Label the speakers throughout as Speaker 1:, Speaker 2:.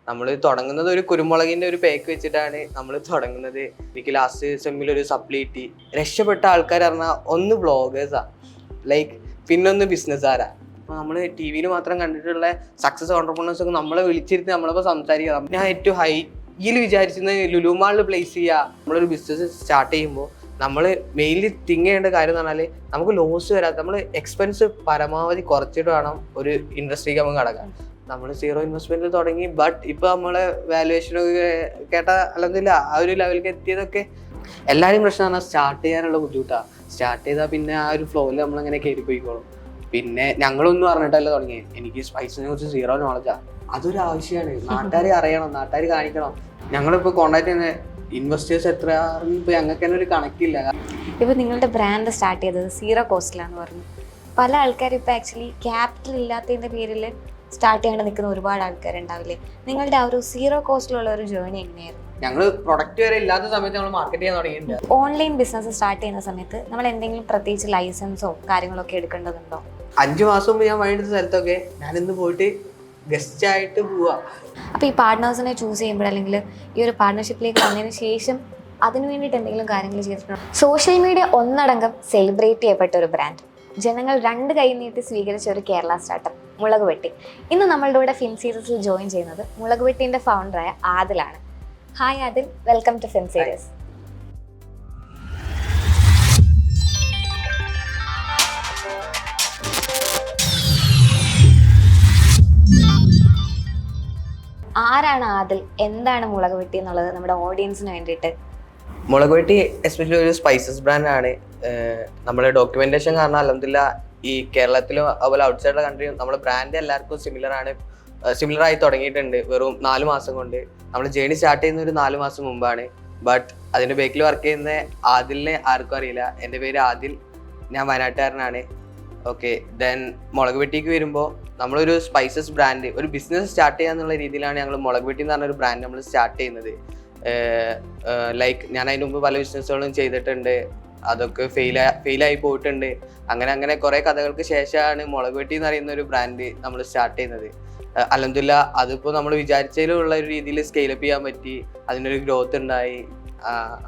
Speaker 1: നമ്മൾ തുടങ്ങുന്നത് ഒരു കുരുമുളകിന്റെ ഒരു പേക്ക് വെച്ചിട്ടാണ് നമ്മൾ തുടങ്ങുന്നത്. എനിക്ക് ലാസ്റ്റ് സെമ്മിൽ ഒരു സപ്ലി കിട്ടി. രക്ഷപ്പെട്ട ആൾക്കാർ പറഞ്ഞാൽ ഒന്ന് വ്ളോഗേഴ്സാ, ലൈക്ക് പിന്നൊന്ന് ബിസിനസ്സുകാരാ. അപ്പോൾ നമ്മൾ ടി വിയിൽ മാത്രം കണ്ടിട്ടുള്ള സക്സസ് ഓണ്ടർപ്രണേഴ്സ് ഒക്കെ നമ്മളെ വിളിച്ചിരുത്തി നമ്മളിപ്പോൾ സംസാരിക്കാം. ഞാൻ ഏറ്റവും ഹൈയിൽ വിചാരിച്ചിരുന്നത് ലുലു മാളിൽ പ്ലേസ് ചെയ്യുക. നമ്മളൊരു ബിസിനസ് സ്റ്റാർട്ട് ചെയ്യുമ്പോൾ നമ്മൾ മെയിൻലി തിങ്ക് ചെയ്യേണ്ട കാര്യം എന്ന് പറഞ്ഞാൽ നമുക്ക് ലോസ് വരാത്ത, നമ്മൾ എക്സ്പെൻസ് പരമാവധി കുറച്ചിട്ട് വേണം ഒരു ഇൻഡസ്ട്രിക്ക് നമുക്ക് കടക്കാൻ. നമ്മൾ 0 ഇൻവെസ്റ്റ്മെന്റിൽ തുടങ്ങി, ബട്ട് ഇപ്പൊ നമ്മളെ വാല്യുവേഷനൊക്കെ കേട്ട അല്ലെങ്കിൽ ആ ഒരു ലെവലിലേക്ക് എത്തിയതൊക്കെ എല്ലാവരും പ്രശ്നം പറഞ്ഞാൽ സ്റ്റാർട്ട് ചെയ്യാനുള്ള ബുദ്ധിമുട്ടാണ്. സ്റ്റാർട്ട് ചെയ്താൽ പിന്നെ ആ ഒരു ഫ്ലോയിൽ നമ്മളങ്ങനെ കയറി പോയിക്കോളും. പിന്നെ ഞങ്ങളൊന്നും പറഞ്ഞിട്ടല്ല തുടങ്ങിയത്. എനിക്ക് സ്പൈസിനെ കുറിച്ച് 0 നോളജാ. അതൊരു ആവശ്യമാണ്. നാട്ടുകാർ അറിയണം, നാട്ടുകാർ കാണിക്കണം. ഞങ്ങളിപ്പോൾ കോണ്ടാക്ട് ചെയ്യുന്ന ഇൻവെസ്റ്റേഴ്സ് എത്ര ഇപ്പൊ ഞങ്ങൾക്ക് തന്നെ ഒരു കണക്കില്ല.
Speaker 2: ഇപ്പൊ നിങ്ങളുടെ ബ്രാൻഡ് സ്റ്റാർട്ട് ചെയ്തത് 0 കോസ്റ്റിലാന്ന് പറഞ്ഞു. പല ആൾക്കാരും ഇപ്പൊ ആക്ച്വലി ക്യാപിറ്റൽ ഇല്ലാത്തതിന്റെ പേരിൽ സ്റ്റാർട്ട് ചെയ്യാണ്ട് നിൽക്കുന്ന ഒരുപാട് ആൾക്കാരുണ്ടാവില്ലേ? നിങ്ങളുടെ ആ ഒരു 0 കോസ്റ്റിലുള്ള ഒരു ജേർണി എങ്ങനെയായിരുന്നു?
Speaker 1: ഞങ്ങൾ പ്രൊഡക്റ്റ് വരെ ഇല്ലാത്ത സമയത്ത് നമ്മൾ മാർക്കറ്റ് ചെയ്യാൻ തുടങ്ങിയിട്ടുണ്ട്.
Speaker 2: ഓൺലൈൻ ബിസിനസ് സ്റ്റാർട്ട് ചെയ്യുന്ന സമയത്ത് നമ്മൾ എന്തെങ്കിലും പ്രത്യേകിച്ച് ലൈസൻസോ കാര്യങ്ങളൊക്കെ എടുക്കേണ്ടതുണ്ടോ?
Speaker 1: 5 മാസം മുമ്പ് ഞാൻ പണിയെടുത്ത സ്ഥലത്തൊക്കെ ഞാനിന്ന് പോയിട്ട് ഗസ്റ്റ് ആയിട്ട് പോവാ.
Speaker 2: അപ്പോൾ ഈ പാർട്ട്നേഴ്സിനെ ചൂസ് ചെയ്യുമ്പോൾ അല്ലെങ്കിൽ ഈ ഒരു പാർട്ട്ണർഷിപ്പിലേക്ക് വന്നതിന് ശേഷം അതിനു വേണ്ടിയിട്ട് എന്തെങ്കിലും കാര്യങ്ങൾ ചെയ്തിട്ടുണ്ടോ? സോഷ്യൽ മീഡിയ ഒന്നടങ്കം സെലിബ്രേറ്റ് ചെയ്യപ്പെട്ട ഒരു ബ്രാൻഡ്, ജനങ്ങൾ 2 കൈ നീട്ടി സ്വീകരിച്ച ഒരു കേരള സ്റ്റാർട്ടപ്പ് മുളക് വെട്ടി. ഇന്ന് നമ്മളുടെ കൂടെ ഫിൻ സീരീസിൽ ജോയിൻ ചെയ്യുന്നത് മുളക് വെട്ടിൻ്റെ ഫൗണ്ടറായ ആദിലാണ്. Hi Adil, welcome to fin series. ആരാണ് ആദിൽ, എന്താണ് മുളക് വെട്ടി എന്നുള്ളത് നമ്മുടെ ഓഡിയൻസിന് വേണ്ടിയിട്ട്?
Speaker 1: മുളക് വെട്ടി എസ്പെഷ്യലി ഒരു സ്പൈസസ് ബ്രാൻഡാണ്. നമ്മുടെ ഡോക്യുമെന്റേഷൻ കാരണം അൽഹംദുലില്ലാ ഈ കേരളത്തിലും അതുപോലെ ഔട്ട്സൈഡ് കൺട്രിയും നമ്മുടെ ബ്രാൻഡ് എല്ലാവർക്കും സിമിലർ ആയി തുടങ്ങിയിട്ടുണ്ട്. വെറും 4 മാസം കൊണ്ട്. നമ്മൾ ജേണി സ്റ്റാർട്ട് ചെയ്യുന്ന ഒരു 4 മാസം മുമ്പാണ്. ബട്ട് അതിന്റെ ബേക്കിൽ വർക്ക് ചെയ്യുന്ന ആദിലിനെ ആർക്കും അറിയില്ല. എൻ്റെ പേര് ആദിൽ, ഞാൻ വയനാട്ടുകാരനാണ്. ഓക്കെ, ദെൻ മുളക് വെട്ടിക്ക് വരുമ്പോൾ നമ്മളൊരു സ്പൈസസ് ബ്രാൻഡ്, ഒരു ബിസിനസ് സ്റ്റാർട്ട് ചെയ്യാന്നുള്ള രീതിയിലാണ് ഞങ്ങൾ മുളക് വെട്ടി എന്ന് പറഞ്ഞൊരു ബ്രാൻഡ് നമ്മൾ സ്റ്റാർട്ട് ചെയ്യുന്നത്. ലൈക്ക് ഞാൻ അതിന് മുമ്പ് പല ബിസിനസ്സുകളും ചെയ്തിട്ടുണ്ട്, അതൊക്കെ ഫെയിലായി പോയിട്ടുണ്ട്. അങ്ങനെ കുറേ കഥകൾക്ക് ശേഷമാണ് മുളക് വെട്ടി എന്ന് പറയുന്ന ഒരു ബ്രാൻഡ് നമ്മൾ സ്റ്റാർട്ട് ചെയ്യുന്നത്. അൽഹംദുലില്ലാ അതിപ്പോൾ നമ്മൾ വിചാരിച്ചതിലുള്ള ഒരു രീതിയിൽ സ്കെയിലപ്പ് ചെയ്യാൻ പറ്റി, അതിനൊരു ഗ്രോത്ത് ഉണ്ടായി.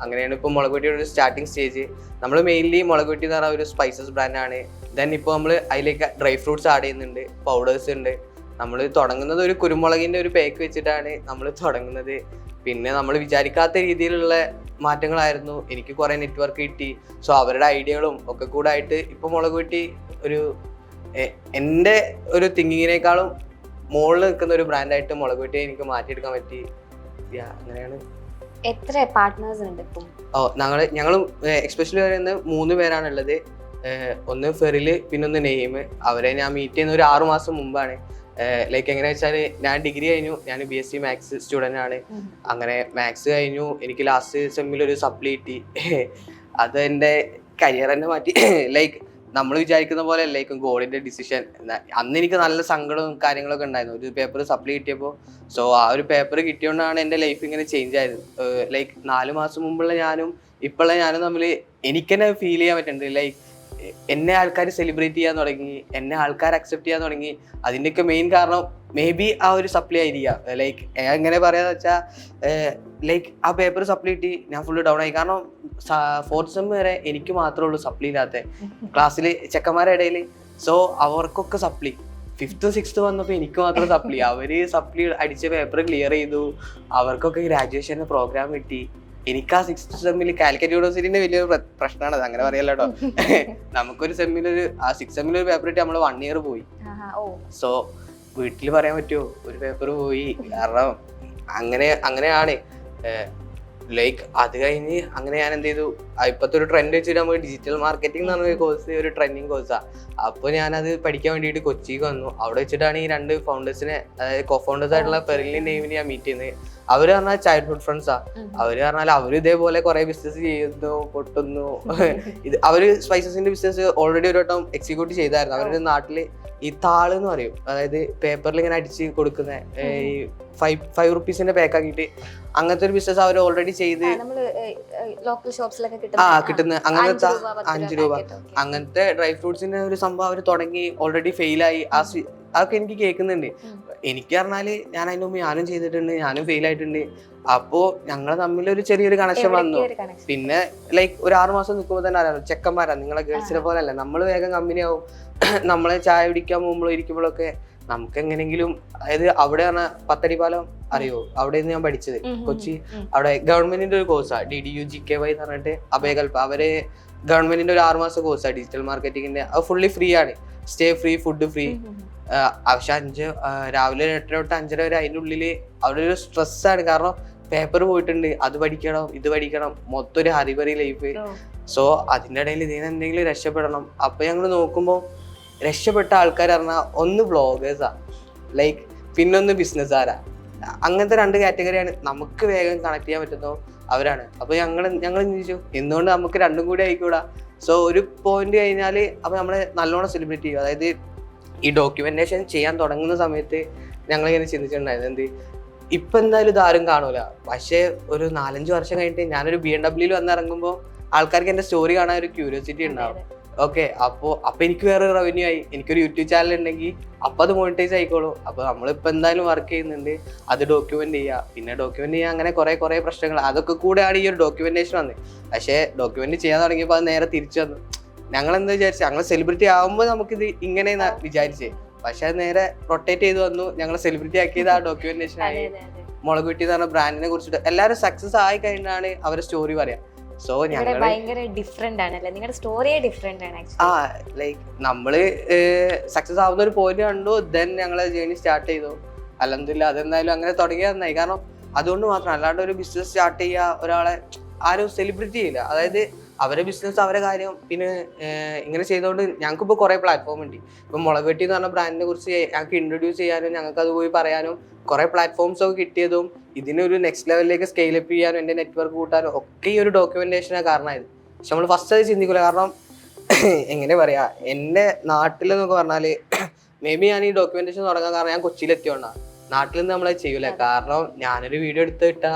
Speaker 1: അങ്ങനെയാണ് ഇപ്പോൾ മുളക് വെട്ടിയുടെ ഒരു സ്റ്റാർട്ടിങ് സ്റ്റേജ്. നമ്മൾ മെയിൻലി മുളക് വെട്ടി എന്ന് പറഞ്ഞ ഒരു സ്പൈസസ് ബ്രാൻഡാണ്. ദെൻ ഇപ്പോൾ നമ്മൾ അതിലേക്ക് ഡ്രൈ ഫ്രൂട്ട്സ് ആഡ് ചെയ്യുന്നുണ്ട്, പൗഡേഴ്സ് ഉണ്ട്. നമ്മൾ തുടങ്ങുന്നത് ഒരു കുരുമുളകിൻ്റെ ഒരു പേക്ക് വെച്ചിട്ടാണ് നമ്മൾ തുടങ്ങുന്നത്. പിന്നെ നമ്മൾ വിചാരിക്കാത്ത രീതിയിലുള്ള മാറ്റങ്ങളായിരുന്നു. എനിക്ക് കുറേ നെറ്റ്വർക്ക് കിട്ടി. സോ അവരുടെ ഐഡിയകളും ഒക്കെ കൂടെ ആയിട്ട് ഇപ്പോൾ മുളക് വെട്ടി ഒരു എൻ്റെ ഒരു തിങ്കിങ്ങിനേക്കാളും മുകളിൽ നിൽക്കുന്ന ഒരു ബ്രാൻഡായിട്ട് മുളക് വെട്ടി എനിക്ക് മാറ്റിയെടുക്കാൻ പറ്റി. അങ്ങനെയാണ്.
Speaker 2: എത്ര പാർട്ട്നേഴ്സ് ഉണ്ട് ഇപ്പം?
Speaker 1: ഞങ്ങൾ എക്സ്പെഷ്യലി പറയുന്നത് 3 പേരാണുള്ളത്. ഒന്ന് ഫെറിൽ, പിന്നൊന്ന് നെയ്മ്. അവരെ ഞാൻ മീറ്റ് ചെയ്യുന്ന ഒരു 6 മാസം മുമ്പാണ്. ലൈക്ക് എങ്ങനെയാ വെച്ചാൽ ഞാൻ ഡിഗ്രി കഴിഞ്ഞു, ഞാൻ BSc മാത്സ് സ്റ്റുഡൻ്റ് ആണ്. അങ്ങനെ മാത്സ് കഴിഞ്ഞു, എനിക്ക് ലാസ്റ്റ് സെമ്മിൽ ഒരു സപ്ലി കിട്ടി. അത് എൻ്റെ കരിയർ തന്നെ മാറ്റി. ലൈക്ക് നമ്മൾ വിചാരിക്കുന്ന പോലെ അല്ലായിരിക്കും ഗോളിൻ്റെ ഡിസിഷൻ. അന്ന് എനിക്ക് നല്ല സങ്കടവും കാര്യങ്ങളൊക്കെ ഉണ്ടായിരുന്നു ഒരു പേപ്പർ സപ്ലി കിട്ടിയപ്പോൾ. സോ ആ ഒരു പേപ്പർ കിട്ടിയോണ്ടാണ് എൻ്റെ ലൈഫ് ഇങ്ങനെ ചേഞ്ച് ആയത്. ലൈക്ക് 4 മാസം മുമ്പുള്ള ഞാനും ഇപ്പോഴുള്ള ഞാനും തമ്മിൽ എനിക്ക് തന്നെ ഫീൽ ചെയ്യാൻ പറ്റുന്നുണ്ട്. ലൈക്ക് എന്നെ ആൾക്കാർ സെലിബ്രേറ്റ് ചെയ്യാൻ തുടങ്ങി, എന്നെ ആൾക്കാർ അക്സെപ്റ്റ് ചെയ്യാൻ തുടങ്ങി. അതിൻ്റെയൊക്കെ മെയിൻ കാരണം മേ ബി ആ ഒരു സപ്ലി ആയിരിക്കാം. ലൈക്ക് എങ്ങനെ പറയാന്ന് വെച്ചാൽ ലൈക്ക് ആ പേപ്പർ സപ്ലി കിട്ടി, ഞാൻ ഫുള്ള് ഡൗൺ ആയി. കാരണം 4th സെം വരെ എനിക്ക് മാത്രമേ ഉള്ളൂ സപ്ലി ഇല്ലാത്ത ക്ലാസ്സിൽ ചെക്കന്മാരുടെ ഇടയിൽ. സോ അവർക്കൊക്കെ സപ്ലി. 5th 6th വന്നപ്പോൾ എനിക്ക് മാത്രം സപ്ലി. അവര് സപ്ലി അടിച്ച പേപ്പർ ക്ലിയർ ചെയ്തു, അവർക്കൊക്കെ ഗ്രാജുവേഷന് പ്രോഗ്രാം കിട്ടി. എനിക്ക് ആ 6th സെമ്മിൽ കാലിക്കറ്റ് യൂണിവേഴ്സിറ്റിന്റെ വലിയൊരു പ്രശ്നമാണ് അത്, അങ്ങനെ പറയല്ലോ കേട്ടോ. നമുക്കൊരു സെമ്മിലൊരു 6th സെമ്മിൽ ഒരു പേപ്പർ കിട്ടി, നമ്മൾ 1 ഇയർ പോയി. സോ വീട്ടിൽ പറയാൻ പറ്റുമോ ഒരു പേപ്പർ പോയി? കാരണം അങ്ങനെയാണ്. ലൈക്ക് അത് കഴിഞ്ഞ് അങ്ങനെ ഞാൻ എന്ത് ചെയ്തു, ഇപ്പോഴത്തെ ഒരു ട്രെൻഡ് വെച്ചിട്ട് നമുക്ക് ഡിജിറ്റൽ മാർക്കറ്റിംഗ് എന്ന് പറഞ്ഞ കോഴ്സ് ഒരു ട്രെൻഡിങ് കോഴ്സാണ്. അപ്പോൾ ഞാനത് പഠിക്കാൻ വേണ്ടിയിട്ട് കൊച്ചിക്ക് വന്നു. അവിടെ വെച്ചിട്ടാണ് ഈ 2 ഫൗണ്ടേഴ്സിനെ, അതായത് കോ ഫൗണ്ടേഴ്സ് ആയിട്ടുള്ള ഫെറിലിൻ നെയ്മിനെ ഞാൻ മീറ്റ് ചെയ്യുന്നത്. അവര് പറഞ്ഞാൽ ചൈൽഡ്ഹുഡ് ഫ്രണ്ട്സാ. അവര് പറഞ്ഞാൽ അവര് ഇതേപോലെ കുറെ ബിസിനസ് ചെയ്യുന്നു, പൊട്ടുന്നു. അവര് സ്പൈസസിന്റെ ബിസിനസ് ഓൾറെഡി ഒരു വട്ടം എക്സിക്യൂട്ട് ചെയ്തായിരുന്നു. അവരുടെ നാട്ടില് ഈ താള് എന്ന് പറയും, അതായത് പേപ്പറിൽ ഇങ്ങനെ അടിച്ച് കൊടുക്കുന്ന ഈ 5 റുപ്പീസിന്റെ പാക്ക് ആക്കിയിട്ട് അങ്ങനത്തെ ഒരു ബിസിനസ് അവർ ഓൾറെഡി ചെയ്ത് കിട്ടുന്ന അങ്ങനത്തെ 5 രൂപ അങ്ങനത്തെ ഡ്രൈ ഫ്രൂട്ട്സിന്റെ ഒരു സംഭവം അവർ തുടങ്ങി. ഓൾറെഡി ഫെയിലായി. ആ അതൊക്കെ എനിക്ക് കേൾക്കുന്നുണ്ട്. എനിക്ക് പറഞ്ഞാല് ഞാൻ അതിന് മുമ്പ് ഞാനും ചെയ്തിട്ടുണ്ട്, ഞാനും ഫെയിൽ ആയിട്ടുണ്ട്. അപ്പോ ഞങ്ങൾ തമ്മിൽ ഒരു ചെറിയൊരു കണക്ഷൻ വന്നു. പിന്നെ ലൈക്ക് ഒരു 6 മാസം നിൽക്കുമ്പോൾ തന്നെ അറിയാം, ചെക്കന്മാരാ, നിങ്ങളെ ഗേൾസിനെ പോലെ അല്ല, നമ്മൾ വേഗം കമ്പനിയാവും. നമ്മളെ ചായ കുടിക്കാൻ പോകുമ്പോഴും ഇരിക്കുമ്പോഴൊക്കെ നമുക്ക് എങ്ങനെങ്കിലും, അതായത് അവിടെ പറഞ്ഞ പത്തടിപ്പാലം അറിയോ, അവിടെ നിന്ന് ഞാൻ പഠിച്ചത് കൊച്ചി. അവിടെ ഗവൺമെന്റിന്റെ ഒരു കോഴ്സാ DDUGKY എന്ന് പറഞ്ഞിട്ട് അഭയകൽപ്പ. അവര് ഗവൺമെന്റിന്റെ ഒരു 6 മാസം കോഴ്സാ ഡിജിറ്റൽ മാർക്കറ്റിംഗിന്റെ. അത് ഫുള്ളി ഫ്രീ ആണ്, സ്റ്റേ ഫ്രീ, ഫുഡ് ഫ്രീ. പക്ഷെ രാവിലെ 8 തൊട്ട് 5:30 വരെ അതിൻ്റെ ഉള്ളില് അവിടെ ഒരു സ്ട്രെസ്സാണ്. കാരണം പേപ്പർ പോയിട്ടുണ്ട്, അത് പഠിക്കണം, ഇത് പഠിക്കണം, മൊത്തം ഒരു ഹരിബറി ലൈഫ്. സോ അതിൻ്റെ ഇടയിൽ ഇതിന് എന്തെങ്കിലും രക്ഷപ്പെടണം. അപ്പൊ ഞങ്ങൾ നോക്കുമ്പോൾ രക്ഷപ്പെട്ട ആൾക്കാർ പറഞ്ഞാൽ ഒന്ന് വ്ളോഗേഴ്സാ, ലൈക്ക് പിന്നൊന്ന് ബിസിനസ്സുകാരാ. അങ്ങനത്തെ 2 കാറ്റഗറിയാണ് നമുക്ക് വേഗം കണക്ട് ചെയ്യാൻ പറ്റുന്നോ അവരാണ്. അപ്പൊ ഞങ്ങൾ ചിന്തിച്ചു എന്തുകൊണ്ട് നമുക്ക് രണ്ടും കൂടി ആയിക്കൂടാ. സോ ഒരു പോയിന്റ് കഴിഞ്ഞാൽ അപ്പൊ നമ്മളെ നല്ലോണം സെലിബ്രേറ്റ് ചെയ്യും. അതായത് ഈ ഡോക്യുമെന്റേഷൻ ചെയ്യാൻ തുടങ്ങുന്ന സമയത്ത് ഞങ്ങൾ ഇങ്ങനെ ചിന്തിച്ചിട്ടുണ്ടായിരുന്നു, എന്ത് ഇപ്പൊ എന്തായാലും ഇതാരും കാണൂല, പക്ഷെ ഒരു 4-5 വർഷം കഴിഞ്ഞിട്ട് ഞാനൊരു BMW വന്നിറങ്ങുമ്പോൾ ആൾക്കാർക്ക് എന്റെ സ്റ്റോറി കാണാൻ ഒരു ക്യൂരിയോസിറ്റി ഉണ്ടാവും. ഓക്കെ, അപ്പൊ എനിക്ക് വേറെ റവന്യൂ ആയി, എനിക്കൊരു യൂട്യൂബ് ചാനൽ ഉണ്ടെങ്കിൽ അപ്പൊ അത് മോണിറ്റൈസ് ആയിക്കോളും. അപ്പൊ നമ്മളിപ്പോ എന്തായാലും വർക്ക് ചെയ്യുന്നുണ്ട്, അത് ഡോക്യുമെന്റ് ചെയ്യുക, പിന്നെ ഡോക്യുമെന്റ് ചെയ്യുക, അങ്ങനെ കുറെ പ്രശ്നങ്ങൾ, അതൊക്കെ കൂടെയാണ് ഈ ഒരു ഡോക്യുമെന്റേഷൻ വന്നത്. പക്ഷെ ഡോക്യുമെന്റ് ചെയ്യാൻ തുടങ്ങിയപ്പോൾ അത് നേരെ തിരിച്ചു വന്നു. ഞങ്ങൾ എന്താ വിചാരിച്ചു, ഞങ്ങൾ സെലിബ്രിറ്റി ആകുമ്പോൾ നമുക്കിത് ഇങ്ങനെ വിചാരിച്ചേ, പക്ഷെ അത് നേരെ റൊട്ടേറ്റ് ചെയ്ത് വന്നു. ഞങ്ങൾ സെലിബ്രിറ്റി ആക്കിയത് ആ ഡോക്യുമെന്റേഷൻ ആയി. മുളക് വെട്ടി എന്ന് പറഞ്ഞ ബ്രാൻഡിനെ കുറിച്ചിട്ട് എല്ലാവരും സക്സസ് ആയി കഴിഞ്ഞാണ് അവരുടെ സ്റ്റോറി പറയാം. സോ ഞങ്ങൾ ലൈക്ക് നമ്മള് സക്സസ് ആവുന്ന ഒരു പോയിന്റ് കണ്ടു, ദെൻ ഞങ്ങള് ജേർണി സ്റ്റാർട്ട് ചെയ്തു. അൽഹംദുലില്ലാഹ് അതെന്തായാലും അങ്ങനെ തുടങ്ങിയത് നന്നായി. കാരണം അതുകൊണ്ട് മാത്രം, അല്ലാണ്ട് ഒരു ബിസിനസ് സ്റ്റാർട്ട് ചെയ്യുക ഒരാളെ ആരും സെലിബ്രിറ്റി ചെയ്യില്ല. അതായത് അവരെ ബിസിനസ്, അവരെ കാര്യം. പിന്നെ ഇങ്ങനെ ചെയ്തുകൊണ്ട് ഞങ്ങൾക്കിപ്പോ കുറെ പ്ലാറ്റ്ഫോം ഉണ്ട്. ഇപ്പൊ മുളക് വെട്ടി എന്ന് പറഞ്ഞ ബ്രാൻഡിനെ കുറിച്ച് ഞങ്ങൾക്ക് ഇൻട്രൊഡ്യൂസ് ചെയ്യാനും ഞങ്ങൾക്ക് അത് പോയി പറയാനും കുറെ പ്ലാറ്റ്ഫോംസ് ഒക്കെ കിട്ടിയതും ഇതിനൊരു നെക്സ്റ്റ് ലെവലിലേക്ക് സ്കെയിലപ്പ് ചെയ്യാനും എൻ്റെ നെറ്റ്വർക്ക് കൂട്ടാനും ഒക്കെ ഈ ഒരു ഡോക്യുമെന്റേഷനാണ് കാരണമായത്. പക്ഷെ നമ്മൾ ഫസ്റ്റ് അത് ചിന്തിക്കില്ല. കാരണം എങ്ങനെ പറയാ, എൻ്റെ നാട്ടിലെന്നൊക്കെ പറഞ്ഞാല് മേ ബി ഞാൻ ഈ ഡോക്യുമെന്റേഷൻ തുടങ്ങാൻ കാരണം ഞാൻ കൊച്ചിയിലെത്തിയോണ്ടാണ്. നാട്ടിൽ നിന്ന് നമ്മളത് ചെയ്യൂല. കാരണം ഞാനൊരു വീഡിയോ എടുത്തിട്ടാ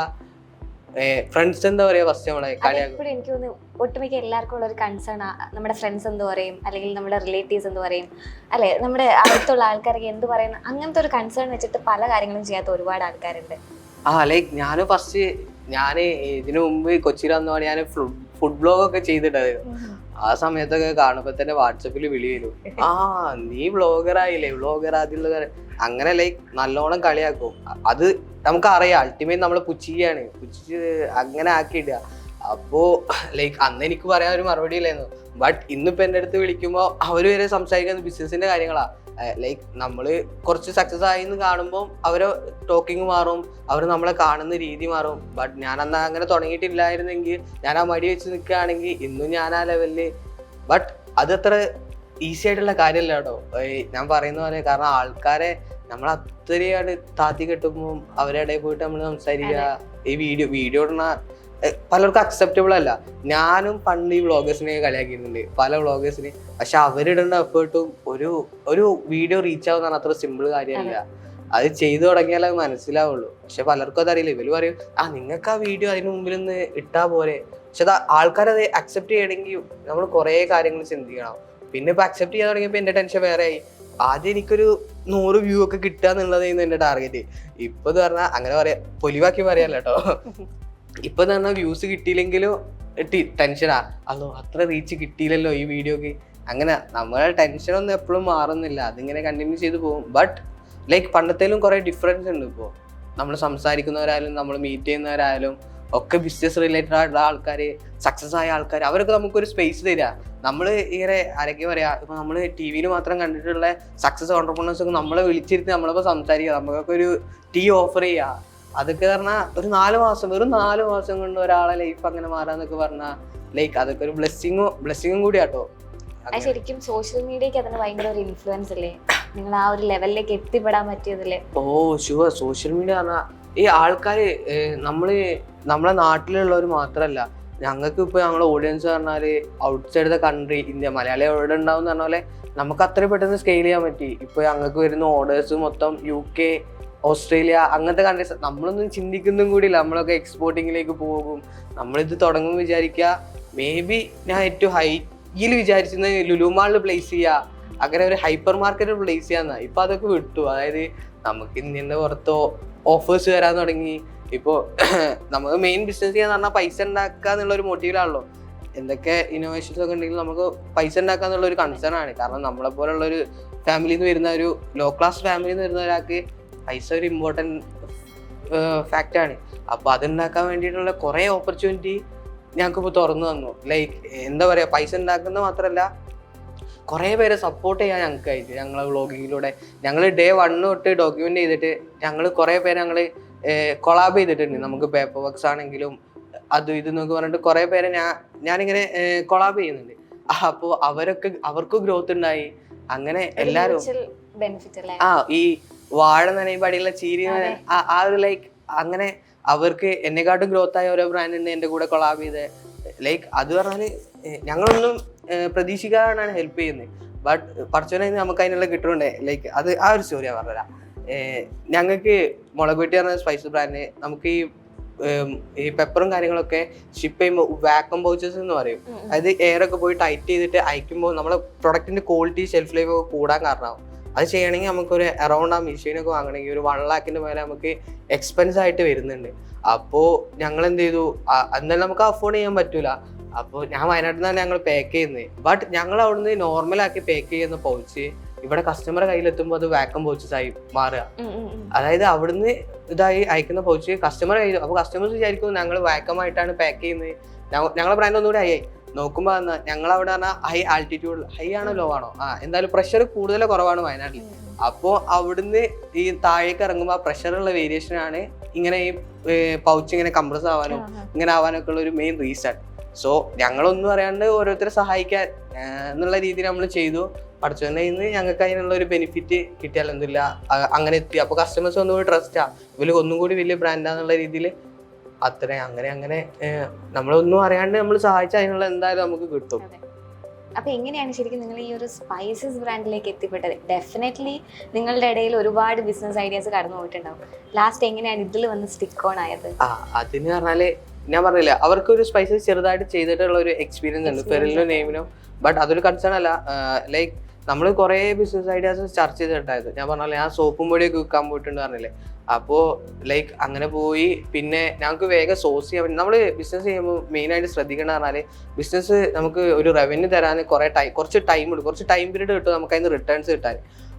Speaker 1: ഫ്രണ്ട്സ് എന്താ പറയാ, ഫസ്റ്റ് നമ്മളെ കളിയാക്കും.
Speaker 2: എനിക്ക് തോന്നുന്നു ഒട്ടുമിക്ക എല്ലാവർക്കും ഉള്ള ഒരു കൺസേൺ, നമ്മുടെ ഫ്രണ്ട്സ് എന്ത് പറയും, അല്ലെങ്കിൽ നമ്മുടെ റിലേറ്റീവ്സ് എന്ത് പറയും, അല്ലെ നമ്മുടെ അടുത്തുള്ള ആൾക്കാരൊക്കെ എന്ത് പറയുന്ന, അങ്ങനത്തെ ഒരു കൺസേൺ വെച്ചിട്ട് പല കാര്യങ്ങളും ചെയ്യാത്ത ഒരുപാട് ആൾക്കാരുണ്ട്.
Speaker 1: ലൈക്ക് ഞാന് ഫസ്റ്റ് ഇതിനു മുമ്പ് കൊച്ചിയിൽ വന്നപാട് ഞാൻ ഫുഡ് ബ്ലോഗ് ഒക്കെ ചെയ്തിട്ടായിരുന്നു. ആ സമയത്തൊക്കെ കാണുമ്പോ തന്നെ വാട്സപ്പിൽ വിളി വരും, നീ വ്ളോഗറായില്ലേ, വ്ളോഗർ അതിലുള്ള അങ്ങനെ ലൈക്ക് നല്ലോണം കളിയാക്കും. അത് നമുക്കറിയാം, അൾട്ടിമേറ്റ് നമ്മളെ പുച്ഛിക്കുകയാണ്, പുച്ഛിച്ച് അങ്ങനെ ആക്കിയിടുക. അപ്പോ ലൈക്ക് അന്ന് എനിക്ക് പറയാൻ ഒരു മറുപടി ഇല്ലായിരുന്നു. ബട്ട് ഇന്നിപ്പോ എൻ്റെ അടുത്ത് വിളിക്കുമ്പോൾ അവര് വരെ സംസാരിക്കുന്നത് ബിസിനസിന്റെ കാര്യങ്ങളാ. ലൈക്ക് നമ്മള് കുറച്ച് സക്സസ് ആയി എന്ന് കാണുമ്പോൾ അവരെ ടോക്കിങ് മാറും, അവർ നമ്മളെ കാണുന്ന രീതി മാറും. ബട്ട് ഞാൻ അന്ന് അങ്ങനെ തുടങ്ങിയിട്ടില്ലായിരുന്നെങ്കിൽ, ഞാൻ ആ മടി വെച്ച് നിൽക്കുകയാണെങ്കിൽ ഇന്നും ഞാൻ ആ ലെവലില്. ബട്ട് അതത്ര ഈസി ആയിട്ടുള്ള കാര്യമല്ല കേട്ടോ, ഞാൻ പറയുന്ന പോലെ. കാരണം ആൾക്കാരെ നമ്മൾ അത്രയാണ് താത്തി കെട്ടുമ്പോൾ അവരുടെ ഇടയിൽ പോയിട്ട് നമ്മൾ സംസാരിക്കുക, ഈ വീഡിയോ ഇടുന്ന പലർക്കും അക്സെപ്റ്റബിൾ അല്ല. ഞാനും പണ്ട് ഈ വ്ളോഗേഴ്സിനെ കളിയാക്കിയിരുന്നുണ്ട്, പല വ്ളോഗേഴ്സിനെ. പക്ഷെ അവരിടേണ്ട എഫേർട്ടും ഒരു വീഡിയോ റീച്ച് ആവുന്ന അത്ര സിമ്പിൾ കാര്യമല്ല. അത് ചെയ്തു തുടങ്ങിയാലേ അത് മനസ്സിലാവുള്ളൂ. പക്ഷെ പലർക്കും അതറിയില്ല. ഇവര് പറയും, നിങ്ങൾക്ക് ആ വീഡിയോ അതിന് മുമ്പിൽ നിന്ന് ഇട്ടാ പോരെ. പക്ഷെ അത് ആൾക്കാരത് അക്സെപ്റ്റ് ചെയ്യണമെങ്കിൽ നമ്മൾ കുറെ കാര്യങ്ങൾ ചിന്തിക്കണം. പിന്നെ ഇപ്പൊ അക്സെപ്റ്റ് ചെയ്യാൻ തുടങ്ങിയപ്പോ എന്റെ ടെൻഷൻ വേറെ ആയി. ആദ്യം എനിക്കൊരു 100 വ്യൂ ഒക്കെ കിട്ടുക എന്നുള്ളതായിരുന്നു എന്റെ ടാർഗറ്റ്. ഇപ്പൊ എന്ന് പറഞ്ഞാൽ അങ്ങനെ പറയാ, പൊലിവാക്കി പറയാല്ല കേട്ടോ. ഇപ്പൊ എന്ന് പറഞ്ഞാൽ വ്യൂസ് കിട്ടിയില്ലെങ്കിലും ടെൻഷനാ, അതോ അത്ര റീച്ച് കിട്ടിയില്ലല്ലോ ഈ വീഡിയോക്ക്. അങ്ങനെ നമ്മളെ ടെൻഷനൊന്നും എപ്പോഴും മാറുന്നില്ല, അതിങ്ങനെ കണ്ടിന്യൂ ചെയ്ത് പോകും. ബട്ട് ലൈക്ക് പണ്ടത്തേലും കുറെ ഡിഫറൻസ് ഉണ്ട്. ഇപ്പോൾ നമ്മൾ സംസാരിക്കുന്നവരായാലും നമ്മൾ മീറ്റ് ചെയ്യുന്നവരായാലും ഒക്കെ ബിസിനസ് റിലേറ്റഡ് ആയിട്ടുള്ള ആൾക്കാർ, സക്സസ് ആയ ആൾക്കാർ, അവരൊക്കെ നമുക്കൊരു സ്പേസ് തരിക. നമ്മൾ ഇങ്ങനെ ആരൊക്കെ പറയാ, ഇപ്പൊ നമ്മൾ ടി വിയിൽ മാത്രം കണ്ടിട്ടുള്ള സക്സസ് ഓണ്ടർപ്രണേഴ്സ് ഒക്കെ നമ്മളെ വിളിച്ചിരുത്തി നമ്മളിപ്പോൾ സംസാരിക്കുക, നമുക്കൊക്കെ ഒരു ടീ ഓഫർ ചെയ്യുക. അതൊക്കെ പറഞ്ഞാൽ ഒരു 4 മാസം, വെറും 4 മാസം കൊണ്ട് ഒരാളെ ലൈഫ് അങ്ങനെ മാറാന്നൊക്കെ പറഞ്ഞാൽ ലൈക്ക് അതൊക്കെ ഒരു ബ്ലെസ്സിങ്ങും കൂടി ആട്ടോ.
Speaker 2: ശരിക്കും സോഷ്യൽ മീഡിയക്ക് അതിന് ഭയങ്കര ഒരു ഇൻഫ്ലുവൻസ് അല്ലേ, നിങ്ങൾ ആ ഒരു ലെവലിലേക്ക് എത്തിപ്പെടാൻ പറ്റിയതല്ലേ?
Speaker 1: ഷുവർ. സോഷ്യൽ മീഡിയ പറഞ്ഞാൽ ഈ ആൾക്കാര് നമ്മളെ നാട്ടിലുള്ളവർ മാത്രല്ല, ഞങ്ങൾക്ക് ഇപ്പൊ ഞങ്ങളുടെ ഓഡിയൻസ് പറഞ്ഞാല് outside the country, India, Malayali എവിടെ ഉണ്ടാവും എന്ന് പറഞ്ഞ പോലെ നമുക്ക് അത്ര പെട്ടെന്ന് സ്കെയിൽ ചെയ്യാൻ പറ്റി. ഇപ്പൊ ഞങ്ങൾക്ക് വരുന്ന ഓർഡേഴ്സ് മൊത്തം UK, ഓസ്ട്രേലിയ അങ്ങനത്തെ കൺട്രീസ്. നമ്മളൊന്നും ചിന്തിക്കുന്നതും കൂടിയില്ല, നമ്മളൊക്കെ എക്സ്പോർട്ടിങ്ങിലേക്ക് പോകും. നമ്മളിത് തുടങ്ങുമ്പോൾ വിചാരിക്കുക, മേ ബി ഞാൻ ഏറ്റവും ഹൈയിൽ വിചാരിച്ചിരുന്നത് ലുലു മാളിൽ പ്ലേസ് ചെയ്യുക, അങ്ങനെ ഒരു ഹൈപ്പർ മാർക്കറ്റ് പ്ലേസ് ചെയ്യാന്ന. ഇപ്പൊ അതൊക്കെ വിട്ടു. അതായത് നമുക്ക് ഇന്ത്യന്റെ പുറത്തോ ഓഫേഴ്സ് വരാൻ തുടങ്ങി. ഇപ്പോൾ നമുക്ക് മെയിൻ ബിസിനസ് ചെയ്യാന്ന് പറഞ്ഞാൽ പൈസ ഉണ്ടാക്കുക എന്നുള്ള ഒരു മോട്ടീവിലാണല്ലോ. എന്തൊക്കെ ഇന്നോവേഷൻസ് ഒക്കെ ഉണ്ടെങ്കിലും നമുക്ക് പൈസ ഉണ്ടാക്കുക എന്നുള്ള ഒരു കൺസേൺ ആണ്. കാരണം നമ്മളെ പോലുള്ള ഒരു ഫാമിലിയിൽ നിന്ന് വരുന്ന ഒരു ലോ ക്ലാസ് ഫാമിലിയിൽ നിന്ന് വരുന്ന ഒരാൾക്ക് പൈസ ഒരു ഇമ്പോർട്ടൻറ്റ് ഫാക്റ്റാണ്. അപ്പോൾ അതുണ്ടാക്കാൻ വേണ്ടിയിട്ടുള്ള കുറേ ഓപ്പർച്യൂണിറ്റി ഞങ്ങൾക്കിപ്പോൾ തുറന്നു തന്നു. ലൈക്ക് എന്താ പറയുക, പൈസ ഉണ്ടാക്കുന്നത് മാത്രമല്ല കുറേ പേരെ സപ്പോർട്ട് ചെയ്യാൻ ഞങ്ങൾക്കായിട്ട് ഞങ്ങളെ വ്ളോഗിങ്ങിലൂടെ ഞങ്ങൾ ഡേ 1 തൊട്ട് ഡോക്യുമെൻ്റ് ചെയ്തിട്ട് ഞങ്ങൾ കുറേ പേര് ഞങ്ങൾ കൊളാബ് ചെയ്തിട്ടുണ്ട്. നമുക്ക് പേപ്പർ വർക്ക്സ് ആണെങ്കിലും അതും ഇതെന്നൊക്കെ പറഞ്ഞിട്ട് കുറേ പേരെ ഞാനിങ്ങനെ കൊളാബ് ചെയ്യുന്നുണ്ട്. അപ്പോൾ അവർക്ക് ഗ്രോത്ത് ഉണ്ടായി. അങ്ങനെ എല്ലാവരും ഈ വാഴ നനയുമ്പോൾ അടിയുള്ള ചീരി ആ ഒരു ലൈക്ക് അങ്ങനെ അവർക്ക് എന്നെക്കാട്ടും ഗ്രോത്ത് ആയ ഓരോ ബ്രാൻഡ് ഉണ്ട് എൻ്റെ കൂടെ കൊളാബ് ചെയ്ത്. ലൈക്ക് അത് പറഞ്ഞാൽ ഞങ്ങളൊന്നും പ്രതീക്ഷിക്കാതാണ് ഹെൽപ്പ് ചെയ്യുന്നത്. ബട്ട് പർച്ചോനെ നമുക്ക് അതിനുള്ള കിട്ടുന്നുണ്ടേ. ലൈക്ക് അത് ആ ഒരു സ്റ്റോറിയാണ് പറഞ്ഞുതരാം. ഞങ്ങൾക്ക് മുളക് വെട്ടി പറഞ്ഞ സ്പൈസ് ബ്രാൻഡ് നമുക്ക് ഈ പെപ്പറും കാര്യങ്ങളൊക്കെ ഷിപ്പ് ചെയ്യുമ്പോൾ വാക്വം പൗച്ചസ് എന്ന് പറയും. അതായത് എയറൊക്കെ പോയി ടൈറ്റ് ചെയ്തിട്ട് അയക്കുമ്പോൾ നമ്മളെ പ്രൊഡക്റ്റിന്റെ ക്വാളിറ്റി ഷെൽഫ് ലൈഫ് ഒക്കെ കൂടാൻ കാരണമാവും. അത് ചെയ്യണമെങ്കിൽ നമുക്കൊരു അറൗണ്ട് ആ മെഷീനൊക്കെ വാങ്ങണമെങ്കിൽ ഒരു 1 lakhന്റെ മേലെ നമുക്ക് എക്സ്പെൻസ് ആയിട്ട് വരുന്നുണ്ട്. അപ്പോൾ ഞങ്ങൾ എന്ത് ചെയ്തു, എന്നാലും നമുക്ക് അഫോർഡ് ചെയ്യാൻ പറ്റൂല. അപ്പോൾ ഞാൻ വയനാട്ടിൽ നിന്നാണ് ഞങ്ങൾ പാക്ക് ചെയ്യുന്നത്. ബട്ട് ഞങ്ങൾ അവിടുന്ന് നോർമലാക്കി പാക്ക് ചെയ്യുന്ന പൗച്ച് ഇവിടെ കസ്റ്റമറെ കയ്യിലെത്തുമ്പോൾ അത് വാക്വം പൗച്ചസ് ആയി മാറുക. അതായത് അവിടുന്ന് ഇതായി അയക്കുന്ന പൗച്ച് കസ്റ്റമർ കയ്യിൽ. അപ്പോൾ കസ്റ്റമേഴ്സ് വിചാരിക്കും ഞങ്ങൾ വാക്വമായിട്ടാണ് പാക്ക് ചെയ്യുന്നത്. ഞങ്ങളെ ബ്രാൻഡ് ഒന്നുകൂടി ആയി നോക്കുമ്പോൾ ഞങ്ങൾ അവിടെ പറഞ്ഞാൽ ഹൈ ആൾട്ടിറ്റ്യൂഡ്, ഹൈ ആണോ ലോ ആണോ, എന്തായാലും പ്രഷർ കൂടുതലോ കുറവാണ് വയനാട്ടിൽ. അപ്പോൾ അവിടുന്ന് ഈ താഴേക്ക് ഇറങ്ങുമ്പോൾ ആ പ്രഷറുള്ള വേരിയേഷനാണ് ഇങ്ങനെ ഈ പൗച്ച് ഇങ്ങനെ കംപ്രസ് ആവാനും ഇങ്ങനെ ആവാനൊക്കെ ഉള്ള ഒരു മെയിൻ റീസൺ. സോ ഞങ്ങളൊന്നും അറിയാണ്ട് ഓരോരുത്തരെ സഹായിക്കാൻ എന്നുള്ള രീതിയിൽ നമ്മൾ ചെയ്തു. പഠിച്ചവൻ്റെ കയ്യിൽ നിന്ന് ഞങ്ങൾക്ക് അതിനുള്ള ഒരു ബെനിഫിറ്റ് കിട്ടിയാലെന്തില്ല അങ്ങനെ എത്തി. അപ്പോൾ കസ്റ്റമേഴ്സ് ഒന്നുകൂടി ട്രസ്റ്റാ, ഇവര് ഒന്നും കൂടി വലിയ ബ്രാൻഡാന്നുള്ള രീതിയിൽ അത്ര അങ്ങനെ നമ്മളൊന്നും അറിയാണ്ട് നമ്മൾ സഹായിച്ചാൽ അതിനുള്ള എന്തായാലും നമുക്ക് കിട്ടും.
Speaker 2: അപ്പൊ എങ്ങനെയാണ് ശരിക്കും നിങ്ങൾ ഈ ഒരു സ്പൈസസ് ബ്രാൻഡിലേക്ക് എത്തിപ്പെട്ടത്? ഡെഫിനറ്റ്ലി നിങ്ങളുടെ ഇടയിൽ ഒരുപാട് ബിസിനസ് ഐഡിയാസ് കടന്നു പോയിട്ടുണ്ടാവും. ലാസ്റ്റ് എങ്ങനെയാണ് ഇതിൽ വന്ന് സ്റ്റിക്ക് ഓൺ ആയത്?
Speaker 1: അതിന് പറഞ്ഞാല് ഞാൻ പറഞ്ഞില്ല, അവർക്കൊരു സ്പൈസസ് ചെറുതായിട്ട് ചെയ്തിട്ടുള്ള ഒരു എക്സ്പീരിയൻസ് ഉണ്ട് ഫെറിലിനോ നെയിമിനോ. ബട്ട് അതൊരു കൺസേൺ അല്ല. ലൈക്ക് നമ്മൾ കുറേ ബിസിനസ് ഐഡിയാസ് ചർച്ച ചെയ്തിട്ടുണ്ടായിരുന്നു. ഞാൻ പറഞ്ഞാൽ ഞാൻ സോപ്പും പൊടിയൊക്കെ വിൽക്കാൻ പോയിട്ടുണ്ട് പറഞ്ഞില്ലേ. അപ്പോൾ ലൈക്ക് അങ്ങനെ പോയി പിന്നെ ഞങ്ങൾക്ക് വേഗം സോഴ്സ് ചെയ്യാൻ പറ്റും. നമ്മൾ ബിസിനസ് ചെയ്യുമ്പോൾ മെയിനായിട്ട് ശ്രദ്ധിക്കേണ്ടത് പറഞ്ഞാൽ ബിസിനസ് നമുക്ക് ഒരു റവന്യൂ തരാൻ കുറച്ച് ടൈം എടുക്കും, കുറച്ച് ടൈം പീരീഡ് കിട്ടും നമുക്ക് അതിന് റിട്ടേൺസ് കിട്ടാൻ.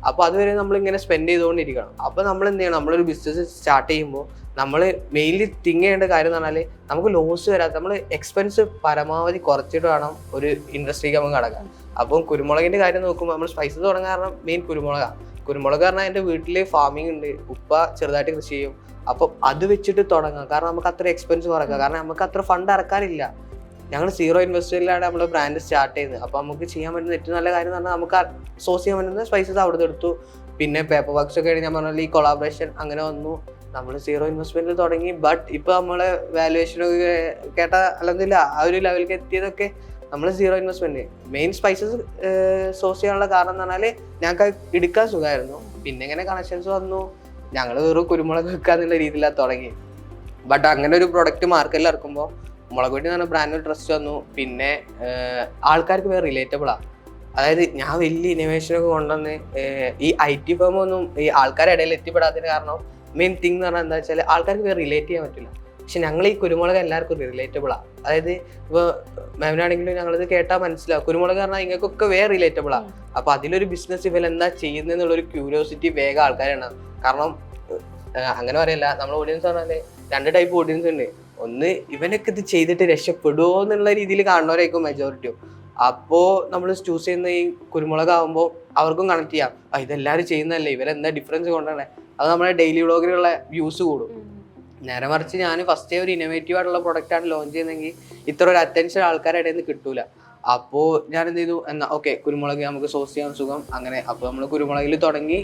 Speaker 1: അപ്പോൾ അതുവരെ നമ്മളിങ്ങനെ സ്പെൻഡ് ചെയ്തുകൊണ്ടിരിക്കണം. അപ്പോൾ നമ്മൾ എന്ത് ചെയ്യണം, നമ്മളൊരു ബിസിനസ് സ്റ്റാർട്ട് ചെയ്യുമ്പോൾ നമ്മൾ മെയിൻലി തിങ്ക് ചെയ്യേണ്ട കാര്യം എന്ന് പറഞ്ഞാൽ നമുക്ക് ലോസ് വരാതെ നമ്മൾ എക്സ്പെൻസ് പരമാവധി കുറച്ചിട്ട് വേണം ഒരു ഇൻഡസ്ട്രിക്ക് നമുക്ക് കടക്കാൻ. അപ്പം കുരുമുളകിൻ്റെ കാര്യം നോക്കുമ്പോൾ നമ്മൾ സ്പൈസസ് തുടങ്ങാൻ കാരണം മെയിൻ കുരുമുളകാണ്. കുരുമുളക് പറഞ്ഞാൽ എൻ്റെ വീട്ടിൽ ഫാമിംഗ് ഉണ്ട്, ഉപ്പ ചെറുതായിട്ട് കൃഷി ചെയ്യും. അപ്പം അത് വെച്ചിട്ട് തുടങ്ങാം. കാരണം നമുക്ക് അത്ര എക്സ്പെൻസ് കുറക്കാം, കാരണം നമുക്ക് അത്ര ഫണ്ട് ഇറക്കാനില്ല. ഞങ്ങൾ 0 ഇൻവെസ്റ്റ്മെന്റിലാണ് നമ്മൾ ബ്രാൻഡ് സ്റ്റാർട്ട് ചെയ്യുന്നത്. അപ്പോൾ നമുക്ക് ചെയ്യാൻ പറ്റുന്ന ഏറ്റവും നല്ല കാര്യം എന്ന് പറഞ്ഞാൽ നമുക്ക് സോഴ്സ് ചെയ്യാൻ പറ്റുന്ന സ്പൈസസ് അവിടെ എടുത്തു. പിന്നെ പേപ്പർ വർക്ക്സ് ഒക്കെ ഞാൻ പറഞ്ഞാൽ ഈ കൊളാബറേഷൻ അങ്ങനെ വന്നു. നമ്മൾ 0 ഇൻവെസ്റ്റ്മെന്റിൽ തുടങ്ങി. ബട്ട് ഇപ്പോൾ നമ്മളെ വാല്യുവേഷനൊക്കെ കേട്ട അല്ലെന്നില്ല ആ ഒരു ലെവലിലേക്ക് എത്തിയതൊക്കെ നമ്മൾ 0 ഇൻവെസ്റ്റ്മെന്റ്. മെയിൻ സ്പൈസസ് സോഴ്സ് ചെയ്യാനുള്ള കാരണം എന്ന് പറഞ്ഞാൽ ഞങ്ങൾക്ക് എടുക്കാൻ സുഖമായിരുന്നു. പിന്നെ ഇങ്ങനെ കണക്ഷൻസ് വന്നു, ഞങ്ങൾ വെറും കുരുമുളക് വെക്കാന്നുള്ള രീതിയിലാണ് തുടങ്ങി. ബട്ട് അങ്ങനെ ഒരു പ്രൊഡക്റ്റ് മാർക്കറ്റിൽ ഇറക്കുമ്പോൾ മുളക് പൊടി എന്ന് പറഞ്ഞ ബ്രാൻഡ് ട്രസ്റ്റ് വന്നു. പിന്നെ ആൾക്കാർക്ക് വേറെ റിലേറ്റബിളാണ്. അതായത് ഞാൻ വലിയ ഇന്നോവേഷനൊക്കെ കൊണ്ടുവന്ന് ഈ IT ഫേമൊന്നും ഈ ആൾക്കാരുടെ ഇടയിൽ എത്തിപ്പെടാത്തതിന് കാരണം മെയിൻ തിങ് എന്ന് പറഞ്ഞാൽ എന്താ വെച്ചാൽ ആൾക്കാർക്ക് വേറെ റിലേറ്റ് ചെയ്യാൻ പറ്റില്ല. പക്ഷെ ഞങ്ങൾ ഈ കുരുമുളക് എല്ലാവർക്കും റിലേറ്റബിളാണ്. അതായത് ഇപ്പോൾ മാമിനാണെങ്കിലും ഞങ്ങളിത് കേട്ടാൽ മനസ്സിലാവും, കുരുമുളക് പറഞ്ഞാൽ ഇങ്ങൾക്കൊക്കെ വേറെ റിലേറ്റബിളാണ്. അപ്പോൾ അതിലൊരു ബിസിനസ് ഇവൻ എന്താ ചെയ്യുന്നതെന്നുള്ളൊരു ക്യൂരിയോസിറ്റി വേഗം ആൾക്കാരാണ്. കാരണം അങ്ങനെ പറയല്ല, നമ്മുടെ ഓഡിയൻസ് പറഞ്ഞാൽ 2 ടൈപ്പ് ഓഡിയൻസ് ഉണ്ട്. ഒന്ന് ഇവനൊക്കെ ഇത് ചെയ്തിട്ട് രക്ഷപ്പെടുമോ എന്നുള്ള രീതിയിൽ കാണുന്നവരായിരിക്കും മെജോറിറ്റിയും. അപ്പോൾ നമ്മൾ ചൂസ് ചെയ്യുന്ന ഈ കുരുമുളകാകുമ്പോൾ അവർക്കും കണക്ട് ചെയ്യാം, ഇതെല്ലാവരും ചെയ്യുന്നതല്ലേ, ഇവരെന്താ ഡിഫറൻസ് കൊണ്ടാണ്. അത് നമ്മുടെ ഡെയിലി വ്ളോഗിലുള്ള വ്യൂസ് കൂടും. നേരെ മറിച്ച് ഞാൻ ഫസ്റ്റ് ഒരു ഇന്നോവേറ്റീവ് ആയിട്ടുള്ള പ്രൊഡക്റ്റാണ് ലോഞ്ച് ചെയ്യുന്നതെങ്കിൽ ഇത്ര ഒരു അറ്റൻഷൻ ആൾക്കാരുടെ ഇടയിൽ നിന്ന് കിട്ടൂല. അപ്പോൾ ഞാൻ എന്ത് ചെയ്തു, എന്നാൽ ഓക്കെ കുരുമുളക് നമുക്ക് സോഴ്സ് ചെയ്യാൻ സുഖം അങ്ങനെ. അപ്പോൾ നമ്മൾ കുരുമുളകിൽ തുടങ്ങി.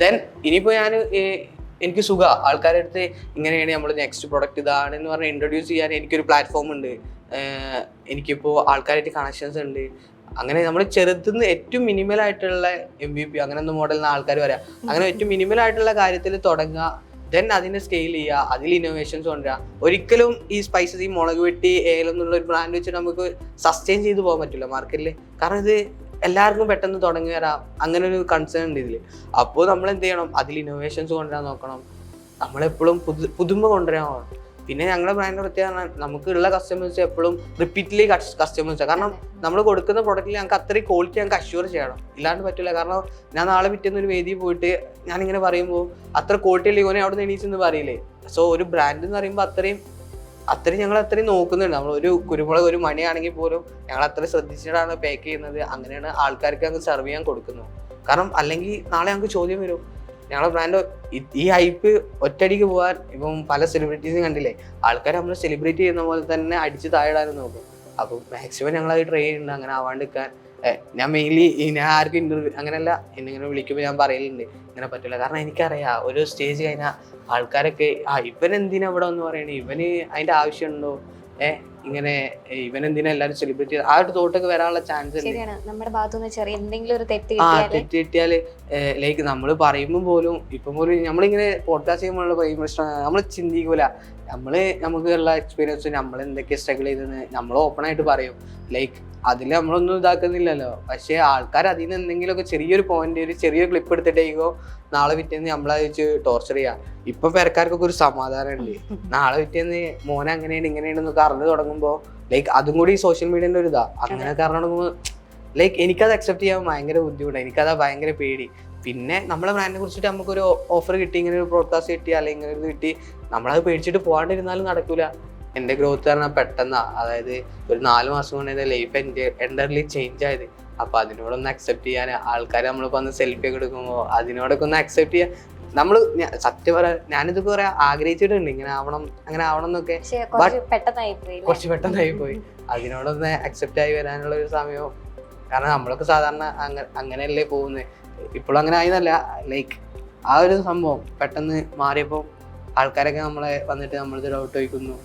Speaker 1: ദെൻ ഇനിയിപ്പോൾ എനിക്ക് സുഖമാണ് ആൾക്കാരുടെ അടുത്ത് ഇങ്ങനെയാണ് നമ്മൾ നെക്സ്റ്റ് പ്രൊഡക്റ്റ് ഇതാണെന്ന് പറഞ്ഞ് ഇൻട്രൊഡ്യൂസ് ചെയ്യാൻ എനിക്കൊരു പ്ലാറ്റ്ഫോം ഉണ്ട്. എനിക്കിപ്പോൾ ആൾക്കാരായിട്ട് കണക്ഷൻസ് ഉണ്ട്. അങ്ങനെ നമ്മൾ ചെറുതുനിന്ന് ഏറ്റവും മിനിമൽ ആയിട്ടുള്ള MVP അങ്ങനെ ഒന്നും മോഡലിന് ആൾക്കാർ വരാം. അങ്ങനെ ഏറ്റവും മിനിമൽ ആയിട്ടുള്ള കാര്യത്തിൽ തുടങ്ങുക. ദെൻ അതിനെ സ്കെയിൽ ചെയ്യുക, അതിൽ ഇന്നോവേഷൻസ് കൊണ്ടുവരിക. ഒരിക്കലും ഈ സ്പൈസസ് ഈ മുളക് വെട്ടി ഏലം എന്നുള്ള ഒരു ബ്രാൻഡ് വെച്ചിട്ട് നമുക്ക് സസ്റ്റെയിൻ ചെയ്ത് പോകാൻ പറ്റില്ല മാർക്കറ്റിൽ. കാരണം ഇത് എല്ലാവർക്കും പെട്ടെന്ന് തുടങ്ങി വരാം, അങ്ങനെ ഒരു കൺസേൺ ഉണ്ട് ഇതിൽ. അപ്പോൾ നമ്മൾ എന്ത് ചെയ്യണം, അതിൽ ഇന്നോവേഷൻസ് കൊണ്ടുവരാൻ നോക്കണം, നമ്മളെപ്പോഴും പുതുമ കൊണ്ടുവരാൻ പോകണം. പിന്നെ ഞങ്ങളുടെ ബ്രാൻഡ് പ്രത്യേകത നമുക്കുള്ള കസ്റ്റമേഴ്സ് എപ്പോഴും റിപ്പീറ്റ്ലി കസ്റ്റമേഴ്സ്, കാരണം നമ്മൾ കൊടുക്കുന്ന പ്രൊഡക്റ്റിൽ ഞങ്ങൾക്ക് അത്രയും ക്വാളിറ്റി ഞങ്ങൾക്ക് അഷ്യൂർ ചെയ്യണം, ഇല്ലാണ്ട് പറ്റില്ല. കാരണം ഞാൻ നാളെ പിറ്റേന്ന് ഒരു വേദിയിൽ പോയിട്ട് ഞാനിങ്ങനെ പറയുമ്പോൾ അത്ര ക്വാളിറ്റി ഇല്ല ഇവനെ അവിടെ നിന്ന് എണീച്ചെന്ന് പറയില്ലേ. സോ ഒരു ബ്രാൻഡ് എന്ന് പറയുമ്പോൾ അത്രയും ഞങ്ങൾ അത്രയും നോക്കുന്നുണ്ട്. നമ്മൾ ഒരു കുരുമുളക് ഒരു മണിയാണെങ്കിൽ പോലും ഞങ്ങൾ അത്രയും ശ്രദ്ധിച്ചിട്ടാണ് പാക്ക് ചെയ്യുന്നത്. അങ്ങനെയാണ് ആൾക്കാർക്ക് ഞങ്ങൾക്ക് സെർവ് ചെയ്യാൻ കൊടുക്കുന്നത്. കാരണം അല്ലെങ്കിൽ നാളെ ഞങ്ങൾക്ക് ചോദ്യം വരും, ഞങ്ങളുടെ ബ്രാൻഡ് ഈ ഹൈപ്പ് ഒറ്റയടിക്ക് പോകാൻ ഇപ്പം പല സെലിബ്രിറ്റീസും കണ്ടില്ലേ, ആൾക്കാർ നമ്മൾ സെലിബ്രേറ്റ് ചെയ്യുന്ന പോലെ തന്നെ അടിച്ച് താഴെടാനും നോക്കും. അപ്പോൾ മാക്സിമം ഞങ്ങളത് ട്രൈ ചെയ്യുന്നുണ്ട് അങ്ങനെ ആവാണ്ടിരിക്കാൻ. ഞാൻ മെയിൻലി ഞാൻ ആർക്കും ഇൻ്റർവ്യൂ അങ്ങനെയല്ല, എന്നിങ്ങനെ വിളിക്കുമ്പോൾ ഞാൻ പറയലുണ്ട് ഇങ്ങനെ പറ്റില്ല. കാരണം എനിക്കറിയാം ഒരു സ്റ്റേജ് കഴിഞ്ഞാൽ ആൾക്കാരൊക്കെ ഇവൻ എന്തിനാ ഇവിടെ എന്ന് പറയണേ, ഇവന് അതിൻ്റെ ആവശ്യമുണ്ടോ, ഇങ്ങനെ ഇവൻ എന്തിനാ എല്ലാവരും സെലിബ്രേറ്റ് ചെയ്ത് ആ ഒരു തോട്ടൊക്കെ വരാനുള്ള ചാൻസ് ഉണ്ട്.
Speaker 2: നമ്മുടെ ഭാഗത്തുനിന്ന് ചെറിയ എന്തെങ്കിലും ഒരു തെറ്റ്
Speaker 1: കിട്ടിയാല് ലൈക്ക് നമ്മൾ പറയുമ്പോൾ പോലും ഇപ്പം പോലും നമ്മളിങ്ങനെ പോഡ്കാസ്റ്റ് ചെയ്യുമ്പോഴുള്ള പ്രശ്നം നമ്മൾ ചിന്തിക്കൂല. നമുക്ക് ഉള്ള എക്സ്പീരിയൻസ് നമ്മൾ എന്തൊക്കെ സ്ട്രഗിൾ ചെയ്തെന്ന് നമ്മൾ ഓപ്പൺ ആയിട്ട് പറയും. ലൈക്ക് അതിൽ നമ്മളൊന്നും ഇതാക്കുന്നില്ലല്ലോ. പക്ഷേ ആൾക്കാർ അതിൽ നിന്ന് എന്തെങ്കിലുമൊക്കെ ചെറിയൊരു പോയിന്റ് ഒരു ചെറിയൊരു ക്ലിപ്പ് എടുത്തിട്ടേക്കോ നാളെ പിറ്റേന്ന് നമ്മളെ വെച്ച് ടോർച്ചർ ചെയ്യാം. ഇപ്പൊ പേരക്കാർക്കൊക്കെ ഒരു സമാധാനം ഉണ്ട്. നാളെ പിറ്റേന്ന് മോനെ അങ്ങനെയാണ് ഇങ്ങനെയാണെന്നൊക്കെ അറിഞ്ഞു തുടങ്ങുമ്പോൾ ലൈക്ക് അതും കൂടി സോഷ്യൽ മീഡിയന്റെ ഒരു ഇതാ. അങ്ങനെ കാരണം തുടങ്ങുമ്പോൾ ലൈക്ക് എനിക്കത് അക്സെപ്റ്റ് ചെയ്യാൻ ഭയങ്കര ബുദ്ധിമുട്ടാണ്, എനിക്കതാ ഭയങ്കര പേടി. പിന്നെ നമ്മളെ ബ്രാൻഡിനെ കുറിച്ചിട്ട് നമുക്കൊരു ഓഫർ കിട്ടി, ഇങ്ങനെ ഒരു പ്രോഡ്കാസ്റ്റ് കിട്ടി അല്ലെങ്കിൽ ഇങ്ങനെ ഒരു കിട്ടി, നമ്മളത് പേടിച്ചിട്ട് പോകാണ്ടിരുന്നാലും നടക്കൂല. എൻ്റെ ഗ്രോത്ത് പറഞ്ഞാൽ പെട്ടെന്നാ, അതായത് ഒരു 4 മാസം കൊണ്ട് എൻ്റെ ലൈഫ് എൻ്റർലി ചേഞ്ച് ആയത്. അപ്പോൾ അതിനോടൊന്ന് അക്സെപ്റ്റ് ചെയ്യാൻ ആൾക്കാർ നമ്മളിപ്പോൾ ഒന്ന് സെൽഫി ഒക്കെ എടുക്കുമ്പോൾ അതിനോടൊക്കെ ഒന്ന് അക്സെപ്റ്റ് ചെയ്യാൻ നമ്മൾ സത്യം പറയാം, ഞാനിതൊക്കെ കുറെ ആഗ്രഹിച്ചിട്ടുണ്ട് ഇങ്ങനെ ആവണം അങ്ങനെ ആവണം എന്നൊക്കെ, കുറച്ച് പെട്ടെന്നായി പോയി. അതിനോടൊന്ന് അക്സെപ്റ്റ് ആയി വരാനുള്ള ഒരു സമയവും, കാരണം നമ്മളൊക്കെ സാധാരണ അങ്ങനെയല്ലേ പോകുന്നത്. ഇപ്പോഴും അങ്ങനെ ആയിരുന്നല്ല, ലൈക്ക് ആ ഒരു സംഭവം പെട്ടെന്ന് മാറിയപ്പോൾ ആൾക്കാരൊക്കെ നമ്മളെ വന്നിട്ട് നമ്മളിത് ഡൗട്ട് ചോദിക്കുന്നു.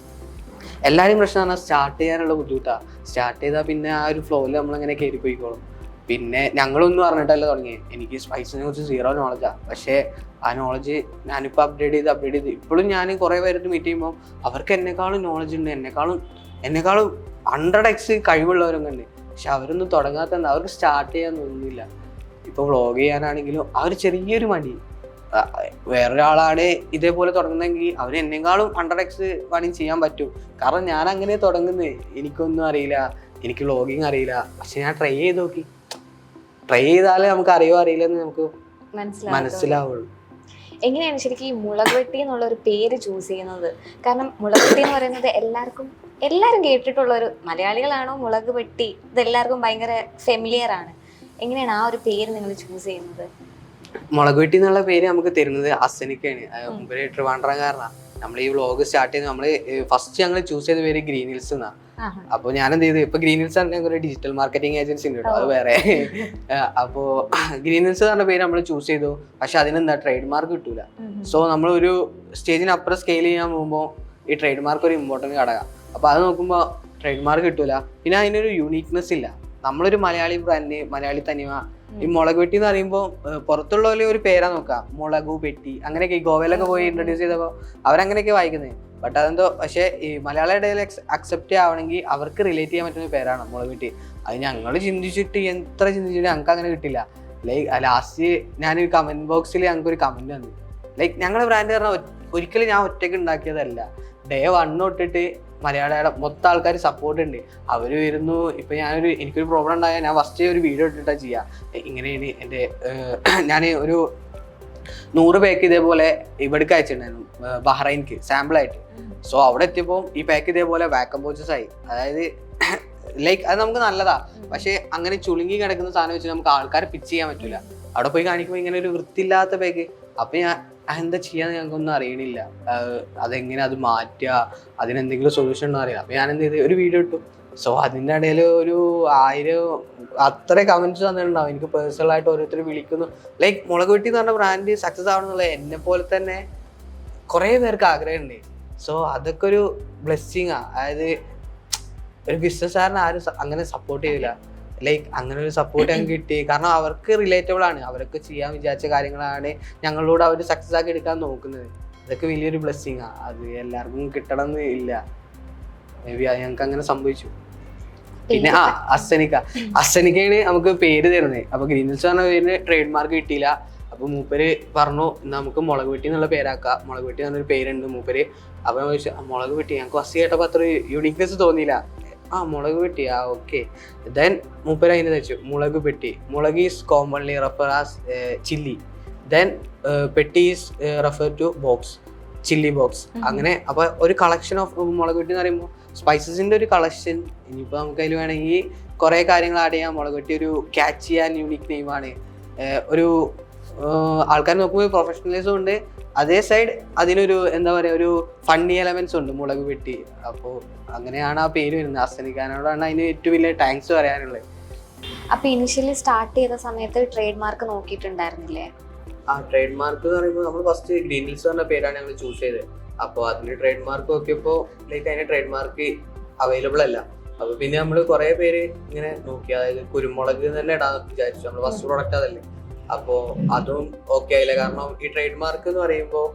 Speaker 1: എല്ലാവരും പ്രശ്നം പറഞ്ഞാൽ സ്റ്റാർട്ട് ചെയ്യാനുള്ള ബുദ്ധിമുട്ടാണ്. സ്റ്റാർട്ട് ചെയ്താൽ പിന്നെ ആ ഒരു ഫ്ലോയിൽ നമ്മളങ്ങനെ കയറി പോയിക്കോളും. പിന്നെ ഞങ്ങളൊന്നും പറഞ്ഞിട്ടല്ല തുടങ്ങി, എനിക്ക് സ്പൈസിനെ കുറിച്ച് 0 നോളജാണ്. പക്ഷേ ആ നോളജ് ഞാനിപ്പോൾ അപ്ഡേറ്റ് ചെയ്ത് ഇപ്പോഴും ഞാൻ കുറേ പേരായിട്ട് മീറ്റ് ചെയ്യുമ്പോൾ അവർക്ക് എന്നെക്കാളും നോളജ് ഉണ്ട്, എന്നെക്കാളും 100x കഴിവുള്ളവരൊക്കെ ഉണ്ട്. പക്ഷെ അവരൊന്നും തുടങ്ങാത്ത അവർക്ക് സ്റ്റാർട്ട് ചെയ്യാൻ തോന്നുന്നില്ല. ഇപ്പോൾ വ്ളോഗ് ചെയ്യാനാണെങ്കിലും ആ ഒരു ചെറിയൊരു മടി. വേറൊരാളാണ് ഇതേപോലെ തുടങ്ങുന്നതെങ്കിൽ അവന് എന്നെക്കാളും 100x വേണമെങ്കിൽ ചെയ്യാൻ പറ്റും. കാരണം ഞാൻ അങ്ങനെ തുടങ്ങുന്നത്, എനിക്കൊന്നും അറിയില്ല, എനിക്ക് വ്ളോഗിങ് അറിയില്ല. പക്ഷെ ഞാൻ ട്രൈ ചെയ്ത് നോക്കി, ട്രൈ ചെയ്താലേ നമുക്ക് അറിയോ അറിയില്ലെന്ന് നമുക്ക് മനസ്സിലാവുള്ളൂ.
Speaker 2: എങ്ങനെയാണ് ശരിക്കും ഈ മുളക് വെട്ടി എന്നുള്ള ഒരു പേര് ചൂസ് ചെയ്യുന്നത്? കാരണം മുളക് വെട്ടി എന്ന് പറയുന്നത് എല്ലാവരും കേട്ടിട്ടുള്ള ഒരു, മലയാളികളാണോ മുളക് വെട്ടി, ഇതെല്ലാവർക്കും ഭയങ്കര ഫെമിലിയർ ആണ്. എങ്ങനെയാണ് ആ ഒരു പേര് നിങ്ങൾ ചൂസ് ചെയ്യുന്നത്?
Speaker 1: മുളക് വെട്ടി എന്നുള്ള പേര് നമുക്ക് തരുന്നത് അസനിക്കാണ്, മുമ്പേ ട്രിവാൻഡ്രംകാരനാണ്. നമ്മൾ ഈ വ്ളോഗ് സ്റ്റാർട്ട് ചെയ്ത് നമ്മൾ ഫസ്റ്റ് ഞങ്ങൾ ചൂസ് ചെയ്ത പേര് ഗ്രീൻ ഹിൽസ് എന്നാ. അപ്പോൾ ഞാൻ എന്ത് ചെയ്തു, ഇപ്പൊ ഗ്രീൻ ഹിൽസ് ആണ് ഒരു ഡിജിറ്റൽ മാർക്കറ്റിംഗ് ഏജൻസി ഉണ്ട് കേട്ടോ, അത് വേറെ. അപ്പോൾ ഗ്രീൻ ഹിൽസ് പറഞ്ഞ പേര് നമ്മൾ ചൂസ് ചെയ്തു. പക്ഷെ അതിനെന്താ ട്രേഡ് മാർക്ക് കിട്ടൂല. സോ നമ്മൾ ഒരു സ്റ്റേജിനപ്പുറം സ്കെയിൽ ചെയ്യാൻ പോകുമ്പോൾ ഈ ട്രേഡ് മാർക്ക് ഒരു ഇമ്പോർട്ടൻറ്റ് ഘടകം. അപ്പോൾ അത് നോക്കുമ്പോൾ ട്രേഡ് മാർക്ക് കിട്ടൂല. പിന്നെ അതിനൊരു യൂണീക്നെസ് ഇല്ല. നമ്മളൊരു മലയാളി ബ്രാൻഡ്, മലയാളി തനിമ. ഈ മുളക് വെട്ടി എന്ന് പറയുമ്പോൾ പുറത്തുള്ള ഒരു പേരാ നോക്കാം, മുളകു പെട്ടി അങ്ങനെയൊക്കെ. ഈ ഗോവയിലൊക്കെ പോയി ഇൻട്രൊഡ്യൂസ് ചെയ്തപ്പോൾ അവരങ്ങനെയൊക്കെ വായിക്കുന്നത്. ബട്ട് അതെന്തോ, പക്ഷേ ഈ മലയാള ഇടയിൽ അക്സെപ്റ്റ് ആവണമെങ്കിൽ അവർക്ക് റിലേറ്റ് ചെയ്യാൻ പറ്റുന്ന പേരാണ് മുളക് വെട്ടി. അത് ഞങ്ങൾ ചിന്തിച്ചിട്ട് ഞങ്ങൾക്ക് അങ്ങനെ കിട്ടില്ല. ലൈക്ക് ലാസ്റ്റ് ഞാൻ കമന്റ് ബോക്സിൽ ഞങ്ങൾക്കൊരു കമന്റ് വന്നു, ലൈക്ക് ഞങ്ങളുടെ ബ്രാൻഡ് പറഞ്ഞാൽ ഒരിക്കലും ഞാൻ ഒറ്റയ്ക്ക് ഉണ്ടാക്കിയതല്ല. ഡേ 1 തൊട്ടിട്ട് മലയാളിയുടെ മൊത്തം ആൾക്കാർ സപ്പോർട്ട് ഉണ്ട്. അവർ വരുന്നു. ഇപ്പം എനിക്കൊരു പ്രോബ്ലം ഉണ്ടായാൽ ഞാൻ ഫസ്റ്റ് ഒരു വീഡിയോ ഇട്ടിട്ടാണ് ചെയ്യുക. ഇങ്ങനെയാണ് എൻ്റെ ഞാൻ ഒരു 100 പാക്ക് ഇതേപോലെ ഇവിടേക്ക് അയച്ചിട്ടുണ്ടായിരുന്നു, ബഹ്റൈൻക്ക് സാമ്പിളായിട്ട്. സോ അവിടെ എത്തിയപ്പോൾ ഈ പാക്ക് ഇതേപോലെ വാക്കം പോച്ചസ് ആയി. അതായത് ലൈക്ക് അത് നമുക്ക് നല്ലതാ, പക്ഷെ അങ്ങനെ ചുളുങ്ങി കിടക്കുന്ന സാധനം വെച്ച് നമുക്ക് ആൾക്കാരെ പിച്ച് ചെയ്യാൻ പറ്റില്ല. അവിടെ പോയി കാണിക്കുമ്പോൾ ഇങ്ങനെ ഒരു വൃത്തിയില്ലാത്ത പാക്ക്. അപ്പം ഞാൻ എന്താ ചെയ്യാന്ന് ഞങ്ങൾക്കൊന്നും അറിയണില്ല. അതെങ്ങനെ അത് മാറ്റുക, അതിനെന്തെങ്കിലും സൊല്യൂഷൻ ഒന്നും അറിയില്ല. അപ്പം ഞാൻ എന്ത് ചെയ്ത് ഒരു വീഡിയോ ഇട്ടു. സോ അതിൻ്റെ ഇടയിൽ ഒരു 1000 അത്ര കമൻറ്റ്സ് വന്നിട്ടുണ്ടാവും. എനിക്ക് പേഴ്സണലായിട്ട് ഓരോരുത്തർ വിളിക്കുന്നു. ലൈക്ക് മുളക് വെട്ടി എന്ന് പറഞ്ഞ ബ്രാൻഡ് സക്സസ് ആവണമെന്നുള്ള എന്നെ പോലെ തന്നെ കുറേ പേർക്ക് ആഗ്രഹമുണ്ട്. സോ അതൊക്കെ ഒരു ബ്ലെസ്സിങ്ങാ. അതായത് ഒരു ബിസിനസ്സുകാരനെ ആരും അങ്ങനെ സപ്പോർട്ട് ചെയ്യില്ല. ലൈക്ക് അങ്ങനെ ഒരു സപ്പോർട്ട് ഞങ്ങൾക്ക് കിട്ടി. കാരണം അവർക്ക് റിലേറ്റബിൾ ആണ്, അവർക്ക് ചെയ്യാൻ വിചാരിച്ച കാര്യങ്ങളാണ് ഞങ്ങളോട് അവർ സക്സസ് ആക്കി എടുക്കാൻ നോക്കുന്നത്. അതൊക്കെ വലിയൊരു ബ്ലെസ്സിങ്ങാണ്. അത് എല്ലാവർക്കും കിട്ടണം എന്ന് ഇല്ല. മേ ബി ഞങ്ങൾക്ക് അങ്ങനെ സംഭവിച്ചു. പിന്നെ അസനിക്കയാണ് നമുക്ക് പേര് തരുന്നത്. അപ്പൊ ഗ്രീൻ ഹിൽസ് പറഞ്ഞ പേരിന് ട്രേഡ് മാർക്ക് കിട്ടിയില്ല. അപ്പൊ മൂപ്പര് പറഞ്ഞു നമുക്ക് മുളക് വെട്ടി എന്നുള്ള പേരാക്കാം, മുളക് വെട്ടി എന്നൊരു പേരുണ്ട് മൂപ്പര്. അപ്പൊ ഞാൻ ചോദിച്ചു മുളക് വെട്ടി, ഞങ്ങൾക്ക് ഫസ്റ്റ് കേട്ടപ്പോ അത്ര യുണീക്നെസ് തോന്നിയില്ല. മുളക് പെട്ടി, ഓക്കെ. ദെൻ മൂപ്പര് അതിന് വെച്ചു മുളക് പെട്ടി. മുളക് is commonly refer as chilli. Then പെട്ടി is refer to box, chilli box. അങ്ങനെ അപ്പൊ ഒരു കളക്ഷൻ ഓഫ് മുളക് പെട്ടി എന്ന് പറയുമ്പോൾ സ്പൈസസിന്റെ ഒരു കളക്ഷൻ. ഇനിയിപ്പോ നമുക്ക് അതിൽ വേണമെങ്കിൽ കുറെ കാര്യങ്ങൾ ആഡ് ചെയ്യാം. മുളക് പെട്ടി ഒരു ക്യാച്ച് ആൻഡ് യൂണിക് നെയിമാണ്. ഒരു ആൾക്കാർ നോക്കുമ്പോൾ പ്രൊഫഷണലിസം ഉണ്ട്, അതേ സൈഡ് അതിനൊരു എന്താ പറയാ ഒരു ഫണ്ണി എലമെന്റ്സ് ഉണ്ട് മുളക് പെട്ടി. അപ്പോൾ അങ്ങനെയാണ് ആ പേര് വരുന്നത്. അസനിക്കാനോടാണ് അതിന് ഏറ്റവും വലിയ താങ്ക്സ് പറയാനുള്ളത്.
Speaker 2: അപ്പൊ ഇനിഷ്യലി സ്റ്റാർട്ട് ചെയ്ത സമയത്ത് ട്രേഡ് മാർക്ക് നോക്കിയിട്ടുണ്ടായിരുന്നില്ലേ?
Speaker 1: ട്രേഡ് മാർക്ക് എന്ന് പറയുമ്പോൾ നമ്മൾ ഫസ്റ്റ് ഗ്രീൻ ഹിൽസ് പറഞ്ഞ പേരാണ് ഞങ്ങൾ ചൂസ് ചെയ്തത്. അപ്പോൾ അതിന് ട്രേഡ് മാർക്ക് നോക്കിയപ്പോൾ ലൈക്ക് അതിന് ട്രേഡ് മാർക്ക് അവൈലബിൾ അല്ല. അപ്പൊ പിന്നെ നമ്മൾ കുറെ പേര് ഇങ്ങനെ നോക്കി, അതായത് കുരുമുളക് തന്നെ ഇടാൻ വിചാരിച്ചു. നമ്മൾ ഫസ്റ്റ് പ്രൊഡക്റ്റ് അതല്ലേ, അപ്പോൾ അതും ഓക്കെ ആയില്ല. കാരണം ഈ ട്രേഡ് മാർക്ക് എന്ന് പറയുമ്പോൾ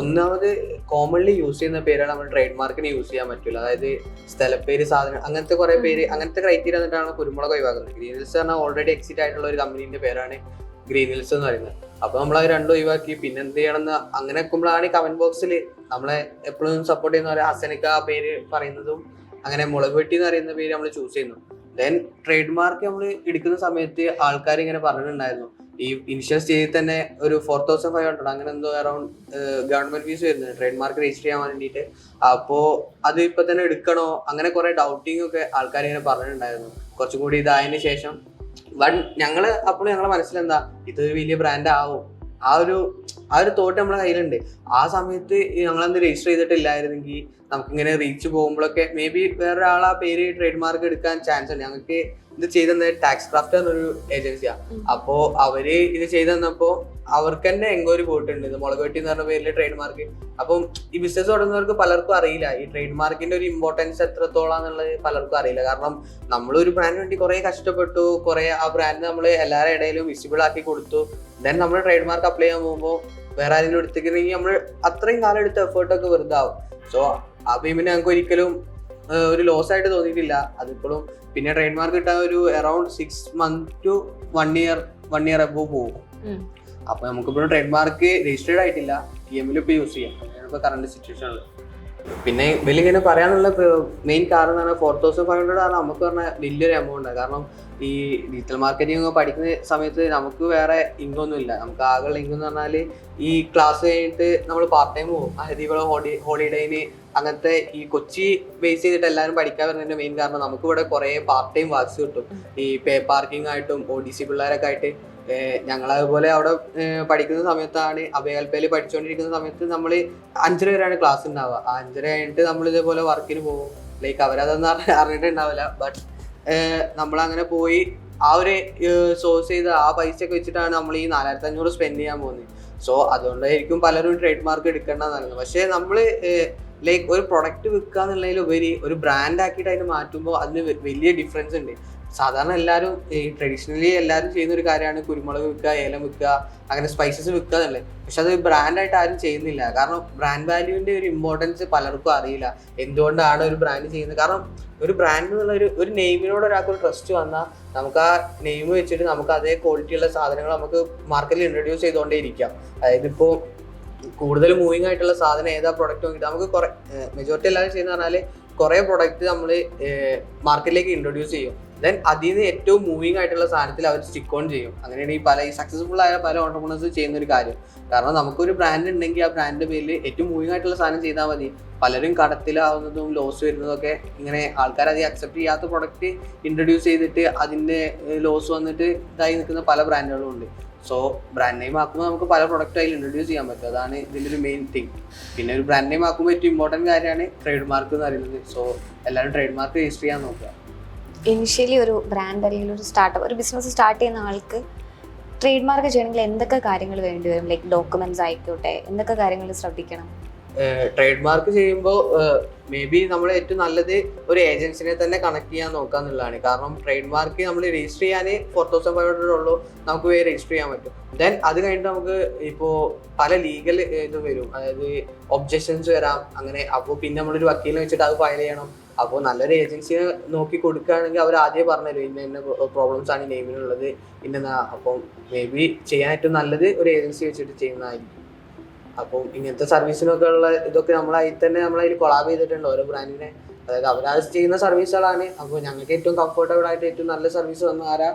Speaker 1: ഒന്നാമത് കോമൺലി യൂസ് ചെയ്യുന്ന പേരാണ് നമ്മൾ ട്രേഡ് മാർക്കിന് യൂസ് ചെയ്യാൻ പറ്റില്ല. അതായത് സ്ഥലപ്പേര്, സാധനം, അങ്ങനത്തെ കുറെ പേര്, അങ്ങനത്തെ ക്രൈറ്റീരിയ എന്നിട്ടാണ് കുരുമുളക് ഒഴിവാക്കുന്നത്. ഗ്രീൻ ഹിൽസ് പറഞ്ഞാൽ ഓൾറെഡി എക്സിറ്റ് ആയിട്ടുള്ള ഒരു കമ്പനീന്റെ പേരാണ് ഗ്രീൻ ഹിൽസ് എന്ന് പറയുന്നത്. അപ്പൊ നമ്മൾ അത് രണ്ടും ഒഴിവാക്കി. പിന്നെ എന്ത് ചെയ്യണമെന്ന് അങ്ങനെ വെക്കുമ്പോഴാണ് ഈ കമന്റ് ബോക്സിൽ നമ്മളെ എപ്പോഴും സപ്പോർട്ട് ചെയ്യുന്ന പോലെ ഹസനിക്ക പേര് പറയുന്നതും അങ്ങനെ മുളക് വെട്ടി എന്ന് പറയുന്ന പേര് നമ്മൾ ചൂസ് ചെയ്യുന്നു. ദെൻ ട്രേഡ് മാർക്ക് നമ്മൾ എടുക്കുന്ന സമയത്ത് ആൾക്കാർ ഇങ്ങനെ പറഞ്ഞിട്ടുണ്ടായിരുന്നു, ഈ ഇനിഷ്യൽ സ്റ്റേജിൽ തന്നെ ഒരു 4500 അങ്ങനെ എന്തോ അറൗണ്ട് ഗവൺമെന്റ് ഫീസ് വരുന്നത് ട്രേഡ് മാർക്ക് രജിസ്റ്റർ ചെയ്യാൻ വേണ്ടിയിട്ട്. അപ്പോൾ അത് ഇപ്പൊ തന്നെ എടുക്കണോ, അങ്ങനെ കുറെ ഡൗട്ടിങ് ഒക്കെ ആൾക്കാർ ഇങ്ങനെ പറഞ്ഞിട്ടുണ്ടായിരുന്നു. കുറച്ചും കൂടി ഇതായതിനു ശേഷം ഞങ്ങള് അപ്പോൾ ഞങ്ങളെ മനസ്സിലെന്താ ഇതൊരു വലിയ ബ്രാൻഡ് ആവും, ആ ഒരു തോട്ട് നമ്മളെ കയ്യിലുണ്ട്. ആ സമയത്ത് ഞങ്ങളെന്ത് രജിസ്റ്റർ ചെയ്തിട്ടില്ലായിരുന്നെങ്കിൽ നമുക്കിങ്ങനെ റീച്ച് പോകുമ്പോഴൊക്കെ മേ ബി വേറൊരാൾ ആ പേര് ട്രേഡ് മാർക്ക് എടുക്കാൻ ചാൻസ് ഉണ്ട്. ഞങ്ങൾക്ക് ഇത് ചെയ്തെന്നത് ടാക്സ് ക്രാഫ്റ്റ് എന്നൊരു ഏജൻസിയാണ്. അപ്പോ അവര് ഇത് ചെയ്തു തന്നപ്പോ അവർക്ക് തന്നെ എൻക്വയറി പോയിട്ടുണ്ട് ഇത് മുളക് വെട്ടി എന്ന് പറഞ്ഞ പേരിൽ ട്രേഡ് മാർക്ക്. അപ്പം ഈ ബിസിനസ് തുടങ്ങുന്നവർക്ക് പലർക്കും അറിയില്ല ഈ ട്രേഡ് മാർക്കിന്റെ ഒരു ഇമ്പോർട്ടൻസ് എത്രത്തോളം എന്നുള്ളത് പലർക്കും അറിയില്ല. കാരണം നമ്മളൊരു ബ്രാൻഡിന് വേണ്ടി കുറെ കഷ്ടപ്പെട്ടു, കുറെ ആ ബ്രാൻഡ് നമ്മൾ എല്ലാവരുടെ ഇടയിലും വിസിബിൾ ആക്കി കൊടുത്തു. ദെൻ നമ്മൾ ട്രേഡ് മാർക്ക് അപ്ലൈ ചെയ്യാൻ പോകുമ്പോൾ വേറെ ആരെങ്കിലും എടുത്തിട്ടുണ്ടെങ്കിൽ നമ്മൾ അത്രയും കാലം എടുത്ത എഫേർട്ടൊക്കെ വെറുതെ ആവും. സോ ആ പേയ്മെന്റ് ഞങ്ങൾക്ക് ഒരിക്കലും ഒരു ലോസ് ആയിട്ട് തോന്നിയിട്ടില്ല. അതിപ്പോഴും പിന്നെ ട്രേഡ് മാർക്ക് കിട്ടാൻ ഒരു അറൌണ്ട് 6 months to 1 year അബോ പോകും. അപ്പൊ നമുക്കിപ്പോഴും ട്രേഡ് മാർക്ക് രജിസ്റ്റേർഡ് ആയിട്ടില്ല, TML ഇപ്പൊ യൂസ് ചെയ്യാം. അങ്ങനെയാണ് കറണ്ട് സിറ്റുവേഷനിൽ. പിന്നെ ഇവരിങ്ങനെ പറയാനുള്ള മെയിൻ കാരണം എന്ന് പറഞ്ഞാൽ 4500 ആണ് നമുക്ക് പറഞ്ഞാൽ വലിയൊരു എമൗണ്ട്. കാരണം ഈ ഡിജിറ്റൽ മാർക്കറ്റിംഗ് പഠിക്കുന്ന സമയത്ത് നമുക്ക് വേറെ ഇൻകം ഒന്നും ഇല്ല. നമുക്ക് ആകെയുള്ള ഇൻകം എന്ന് പറഞ്ഞാൽ ഈ ക്ലാസ് കഴിഞ്ഞിട്ട് നമ്മൾ പാർട്ട് ടൈം പോകും, അതായത് ഇവിടെ ഹോളിഡേന് അങ്ങനത്തെ ഈ കൊച്ചി ബേസ് ചെയ്തിട്ട് എല്ലാവരും പഠിക്കാൻ വരുന്നതിന്റെ മെയിൻ കാരണം നമുക്ക് ഇവിടെ കുറെ പാർട്ട് ടൈം വർക്ക്സ് കിട്ടും. ഈ പേ പാർക്കിംഗ് ആയിട്ടും ODC പിള്ളേരൊക്കെ ആയിട്ട് ഞങ്ങളതുപോലെ അവിടെ പഠിക്കുന്ന സമയത്താണ് അഭയകൽപ്പയിൽ പഠിച്ചുകൊണ്ടിരിക്കുന്ന സമയത്ത് നമ്മൾ 5:30 വരെയാണ് ക്ലാസ് ഉണ്ടാവുക. 5:30 കഴിഞ്ഞിട്ട് നമ്മൾ ഇതേപോലെ വർക്കിന് പോകും. ലൈക്ക് അവരതൊന്നും അറിഞ്ഞിട്ടുണ്ടാവില്ല. ബട്ട് നമ്മളങ്ങനെ പോയി ആ ഒരു സോഴ്സ് ചെയ്ത് ആ പൈസ ഒക്കെ വെച്ചിട്ടാണ് നമ്മൾ ഈ 4500 സ്പെൻഡ് ചെയ്യാൻ പോകുന്നത്. സോ അതുകൊണ്ടായിരിക്കും പലരും ട്രേഡ് മാർക്ക് എടുക്കേണ്ടതെന്ന് പറയുന്നത്. പക്ഷെ നമ്മൾ ലൈക്ക് ഒരു പ്രൊഡക്റ്റ് വിൽക്കുക എന്നുള്ളതിലുപരി ഒരു ബ്രാൻഡ് ആക്കിയിട്ട് അതിന് മാറ്റുമ്പോൾ അതിന് വലിയ ഡിഫറൻസ് ഉണ്ട്. സാധാരണ എല്ലാവരും ഈ ട്രഡീഷണലി എല്ലാവരും ചെയ്യുന്ന ഒരു കാര്യമാണ് കുരുമുളക് വിൽക്കുക, ഏലം വിൽക്കുക, അങ്ങനെ സ്പൈസസ് വിൽക്കുക എന്നുള്ളത്. പക്ഷെ അത് ബ്രാൻഡായിട്ട് ആരും ചെയ്യുന്നില്ല. കാരണം ബ്രാൻഡ് വാല്യൂവിന്റെ ഒരു ഇമ്പോർട്ടൻസ് പലർക്കും അറിയില്ല. എന്തുകൊണ്ടാണ് ഒരു ബ്രാൻഡ് ചെയ്യുന്നത്? കാരണം ഒരു ബ്രാൻഡ് എന്നുള്ള ഒരു നെയിമിനോട് ഒരാൾക്ക് ഒരു ട്രസ്റ്റ് വന്നാൽ നമുക്ക് ആ നെയിം വെച്ചിട്ട് നമുക്ക് അതേ ക്വാളിറ്റിയുള്ള സാധനങ്ങൾ നമുക്ക് മാർക്കറ്റിൽ ഇൻട്രൊഡ്യൂസ് ചെയ്തുകൊണ്ടേ ഇരിക്കാം. അതായത് ഇപ്പോൾ കൂടുതൽ മൂവിങ് ആയിട്ടുള്ള സാധനം ഏതാ പ്രൊഡക്റ്റ് നോക്കിയിട്ട് നമുക്ക് കുറെ മെജോറിറ്റി എല്ലാവരും ചെയ്യുന്ന പറഞ്ഞാൽ കുറെ പ്രൊഡക്റ്റ് നമ്മൾ മാർക്കറ്റിലേക്ക് ഇൻട്രൊഡ്യൂസ് ചെയ്യും. ദെൻ അതിൽ നിന്ന് ഏറ്റവും മൂവിങ് ആയിട്ടുള്ള സാധനത്തിൽ അവർ സ്റ്റിക്ക് ഓൺ ചെയ്യും. അങ്ങനെയാണ് ഈ സക്സസ്ഫുൾ ആയ പല ഓണ്ടർപ്രണേഴ്സ് ചെയ്യുന്ന ഒരു കാര്യം. കാരണം നമുക്കൊരു ബ്രാൻഡ് ഉണ്ടെങ്കിൽ ആ ബ്രാൻഡിന്റെ പേരിൽ ഏറ്റവും മൂവിങ് ആയിട്ടുള്ള സാധനം ചെയ്താൽ മതി. പലരും കടത്തിലാവുന്നതും ലോസ് വരുന്നതും ഇങ്ങനെ ആൾക്കാർ അത് അക്സെപ്റ്റ് ചെയ്യാത്ത പ്രൊഡക്റ്റ് ഇൻട്രൊഡ്യൂസ് ചെയ്തിട്ട് അതിന്റെ ലോസ് വന്നിട്ട് ഇതായി നിൽക്കുന്ന പല ബ്രാൻഡുകളും ഉണ്ട്. സോ ബ്രാൻഡ് നെയിം ആക്കുമ്പോൾ നമുക്ക് പല പ്രൊഡക്റ്റ് അതിൽ ഇൻട്രൊഡ്യൂസ് ചെയ്യാൻ പറ്റും. അതാണ് ഇതിൻ്റെ ഒരു മെയിൻ തിങ്. പിന്നെ ഒരു ബ്രാൻഡ് നെയിം ആക്കുമ്പോൾ ഏറ്റവും ഇമ്പോർട്ടൻറ്റ് കാര്യമാണ് ട്രേഡ് മാർക്ക് എന്ന് പറയുന്നത്. സോ എല്ലാവരും ട്രേഡ് മാർക്ക് രജിസ്റ്റർ ചെയ്യാൻ നോക്കുക.
Speaker 2: ഇനിഷ്യലി ഒരു ബ്രാൻഡ് അല്ലെങ്കിൽ ഒരു സ്റ്റാർട്ടപ്പ്, ഒരു ബിസിനസ് സ്റ്റാർട്ട് ചെയ്യുന്ന ആൾക്ക് ട്രേഡ് മാർക്ക് ചെയ്യണമെങ്കിൽ എന്തൊക്കെ കാര്യങ്ങൾ വേണ്ടി വരും? ലൈക്ക് ഡോക്യുമെന്റ്സ് ആയിക്കോട്ടെ, എന്തൊക്കെ കാര്യങ്ങൾ ശ്രദ്ധിക്കണം?
Speaker 1: ട്രേഡ് മാർക്ക് ചെയ്യുമ്പോൾ മേ ബി നമ്മൾ ഏറ്റവും നല്ലത് ഒരു ഏജൻസിനെ തന്നെ കണക്ട് ചെയ്യാൻ നോക്കുക എന്നുള്ളതാണ്. കാരണം ട്രേഡ് മാർക്ക് നമ്മൾ രജിസ്റ്റർ ചെയ്യാൻ 4500 ഉള്ളൂ, നമുക്ക് പോയി രജിസ്റ്റർ ചെയ്യാൻ പറ്റും. ദെൻ അത് കഴിഞ്ഞിട്ട് നമുക്ക് ഇപ്പോൾ പല ലീഗൽ ഇത് വരും, അതായത് ഒബ്ജക്ഷൻസ് വരാം അങ്ങനെ. അപ്പോൾ പിന്നെ നമ്മളൊരു വക്കീലിനെ വെച്ചിട്ട് അത് ഫയൽ ചെയ്യണം. അപ്പോൾ നല്ലൊരു ഏജൻസിയെ നോക്കി കൊടുക്കുകയാണെങ്കിൽ അവർ ആദ്യമേ പറഞ്ഞുതരും ഇന്ന പ്രോബ്ലംസ് ആണ് നെയിമിനുള്ളത് ഇന്ന. അപ്പം മേ ബി ചെയ്യാൻ ഏറ്റവും നല്ലത് ഒരു ഏജൻസി വെച്ചിട്ട് ചെയ്യുന്നതായിരിക്കും. അപ്പം ഇങ്ങനത്തെ സർവീസിനൊക്കെ ഉള്ള ഇതൊക്കെ നമ്മളതിൽ തന്നെ നമ്മളതിൽ കൊളാബ് ചെയ്തിട്ടുണ്ട് ഓരോ ബ്രാൻഡിനെ. അതായത് അവരത് ചെയ്യുന്ന സർവീസുകളാണ്. അപ്പോൾ ഞങ്ങൾക്ക് ഏറ്റവും കംഫർട്ടബിൾ ആയിട്ട് ഏറ്റവും നല്ല സർവീസ് വന്ന ആരാ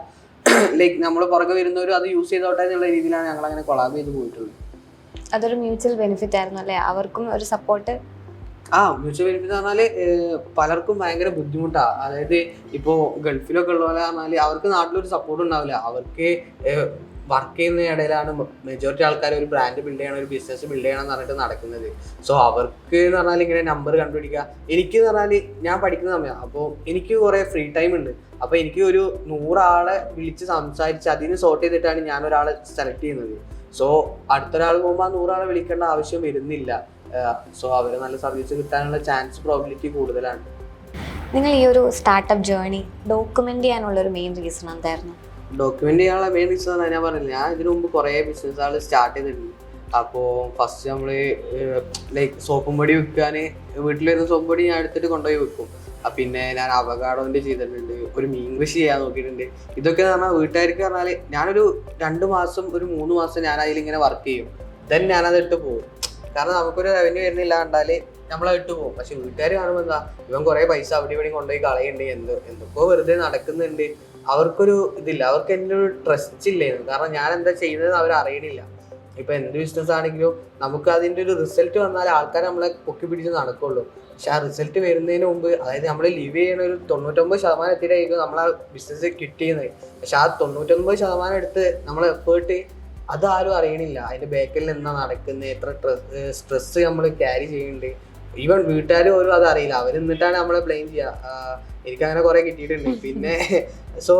Speaker 1: ലൈക്ക് നമ്മൾ പുറകെ വരുന്നവരും അത് യൂസ് ചെയ്തോട്ടെ എന്നുള്ള രീതിയിലാണ് ഞങ്ങൾ അങ്ങനെ കൊളാബ് ചെയ്ത് പോയിട്ടുള്ളത്.
Speaker 2: അതൊരു മ്യൂച്വൽ ബെനിഫിറ്റ് ആയിരുന്നു അല്ലേ, അവർക്കും ഒരു സപ്പോർട്ട്?
Speaker 1: മ്യൂച്വൽ ബെനിഫിറ്റ് എന്ന് പറഞ്ഞാൽ പലർക്കും ഭയങ്കര ബുദ്ധിമുട്ടാണ്. അതായത് ഇപ്പോൾ ഗൾഫിലൊക്കെ ഉള്ള പോലെ പറഞ്ഞാൽ അവർക്ക് നാട്ടിലൊരു സപ്പോർട്ട് ഉണ്ടാവില്ല. അവർക്ക് വർക്ക് ചെയ്യുന്ന ഇടയിലാണ് മെജോറിറ്റി ആൾക്കാർ ഒരു ബ്രാൻഡ് ബിൽഡ് ചെയ്യണം, ഒരു ബിസിനസ് ബിൽഡ് ചെയ്യണം എന്ന് പറഞ്ഞിട്ട് നടക്കുന്നത്. സോ അവർക്ക് എന്ന് പറഞ്ഞാൽ ഇങ്ങനെ നമ്പർ കണ്ടുപിടിക്കുക. എനിക്ക് എന്ന് പറഞ്ഞാൽ ഞാൻ പഠിക്കുന്ന സമയമാണ്, അപ്പോൾ എനിക്ക് കുറേ ഫ്രീ ടൈം ഉണ്ട്. അപ്പോൾ എനിക്ക് ഒരു 100 ആളെ വിളിച്ച് സംസാരിച്ച് അതിന് സോർട്ട് ചെയ്തിട്ടാണ് ഞാൻ ഒരാളെ സെലക്ട് ചെയ്യുന്നത്. സോ അടുത്തൊരാൾ പോകുമ്പോൾ ആ 100 ആളെ വിളിക്കേണ്ട ആവശ്യം വരുന്നില്ല. സോ അവർ നല്ല സർവീസ് കിട്ടാനുള്ള ചാൻസ് പ്രോബിലിറ്റി കൂടുതലാണ്.
Speaker 2: നിങ്ങൾ ഈ ഒരു സ്റ്റാർട്ടപ്പ് ജേർണി ഡോക്യുമെന്റ് ചെയ്യാനുള്ള ഒരു മെയിൻ റീസൺ എന്തായിരുന്നു?
Speaker 1: ഡോക്യുമെന്റ് ചെയ്യാനുള്ള മെയിൻ റീസൺ ഞാൻ പറഞ്ഞില്ല, ഞാൻ ഇതിനു മുമ്പ് കുറേ ബിസിനസ്സുകൾ സ്റ്റാർട്ട് ചെയ്തിട്ടുണ്ട്. അപ്പോൾ ഫസ്റ്റ് നമ്മൾ ലൈക്ക് സോപ്പും പൊടി വിൽക്കാൻ വീട്ടിൽ വരുന്ന സോപ്പ് പൊടി ഞാൻ എടുത്തിട്ട് കൊണ്ടുപോയി വെക്കും. പിന്നെ ഞാൻ അവകാഡോൻ്റെ ചെയ്തിട്ടുണ്ട്, ഒരു മീൻ കൃഷി ചെയ്യാൻ നോക്കിയിട്ടുണ്ട്. ഇതൊക്കെ എന്ന് പറഞ്ഞാൽ വീട്ടുകാർക്ക് പറഞ്ഞാൽ ഞാനൊരു 2 മാസം ഒരു 3 മാസം ഞാൻ അതിലിങ്ങനെ വർക്ക് ചെയ്യും. ദെൻ ഞാനത് ഇട്ട് പോകും. കാരണം നമുക്കൊരു റവന്യൂ വരുന്നില്ല കണ്ടാൽ നമ്മളത് ഇട്ട് പോകും. പക്ഷെ വീട്ടുകാർ കാണുമ്പോൾ എന്താ ഇവൻ കുറേ പൈസ അവിടെ ഇവിടെ കൊണ്ടുപോയി കളയുന്നുണ്ട്, എന്തൊക്കെയോ വെറുതെ നടക്കുന്നുണ്ട്. അവർക്കൊരു ഇതില്ല, അവർക്ക് എൻ്റെ ഒരു ട്രസ്റ്റ് ഇല്ലായിരുന്നു. കാരണം ഞാൻ എന്താ ചെയ്യുന്നത് അവർ അറിയണില്ല. ഇപ്പം എന്ത് ബിസിനസ് ആണെങ്കിലും നമുക്ക് അതിൻ്റെ ഒരു റിസൾട്ട് വന്നാൽ ആൾക്കാർ നമ്മളെ പൊക്കി പിടിച്ച് നടക്കുള്ളൂ. പക്ഷെ ആ റിസൾട്ട് വരുന്നതിന് മുമ്പ്, അതായത് നമ്മൾ ലിവ് ചെയ്യണ ഒരു 99% എത്തിയിട്ടായിരിക്കും നമ്മൾ ആ ബിസിനസ് ക്വിറ്റ് ചെയ്യുന്നത്. പക്ഷെ ആ 99% എടുത്ത് നമ്മൾ എഫേർട്ട് അതാരും അറിയണില്ല. അതിൻ്റെ ബാക്കിൽ എന്താ നടക്കുന്നത്, എത്ര സ്ട്രെസ് നമ്മൾ ക്യാരി ചെയ്യുന്നുണ്ട്. ഈവൻ വീട്ടുകാർ പോലും അത് അറിയില്ല. അവർ നിന്നിട്ടാണ് നമ്മളെ ബ്ലെയിം ചെയ്യുക. എനിക്കങ്ങനെ കുറേ കിട്ടിയിട്ടുണ്ട്. പിന്നെ സോ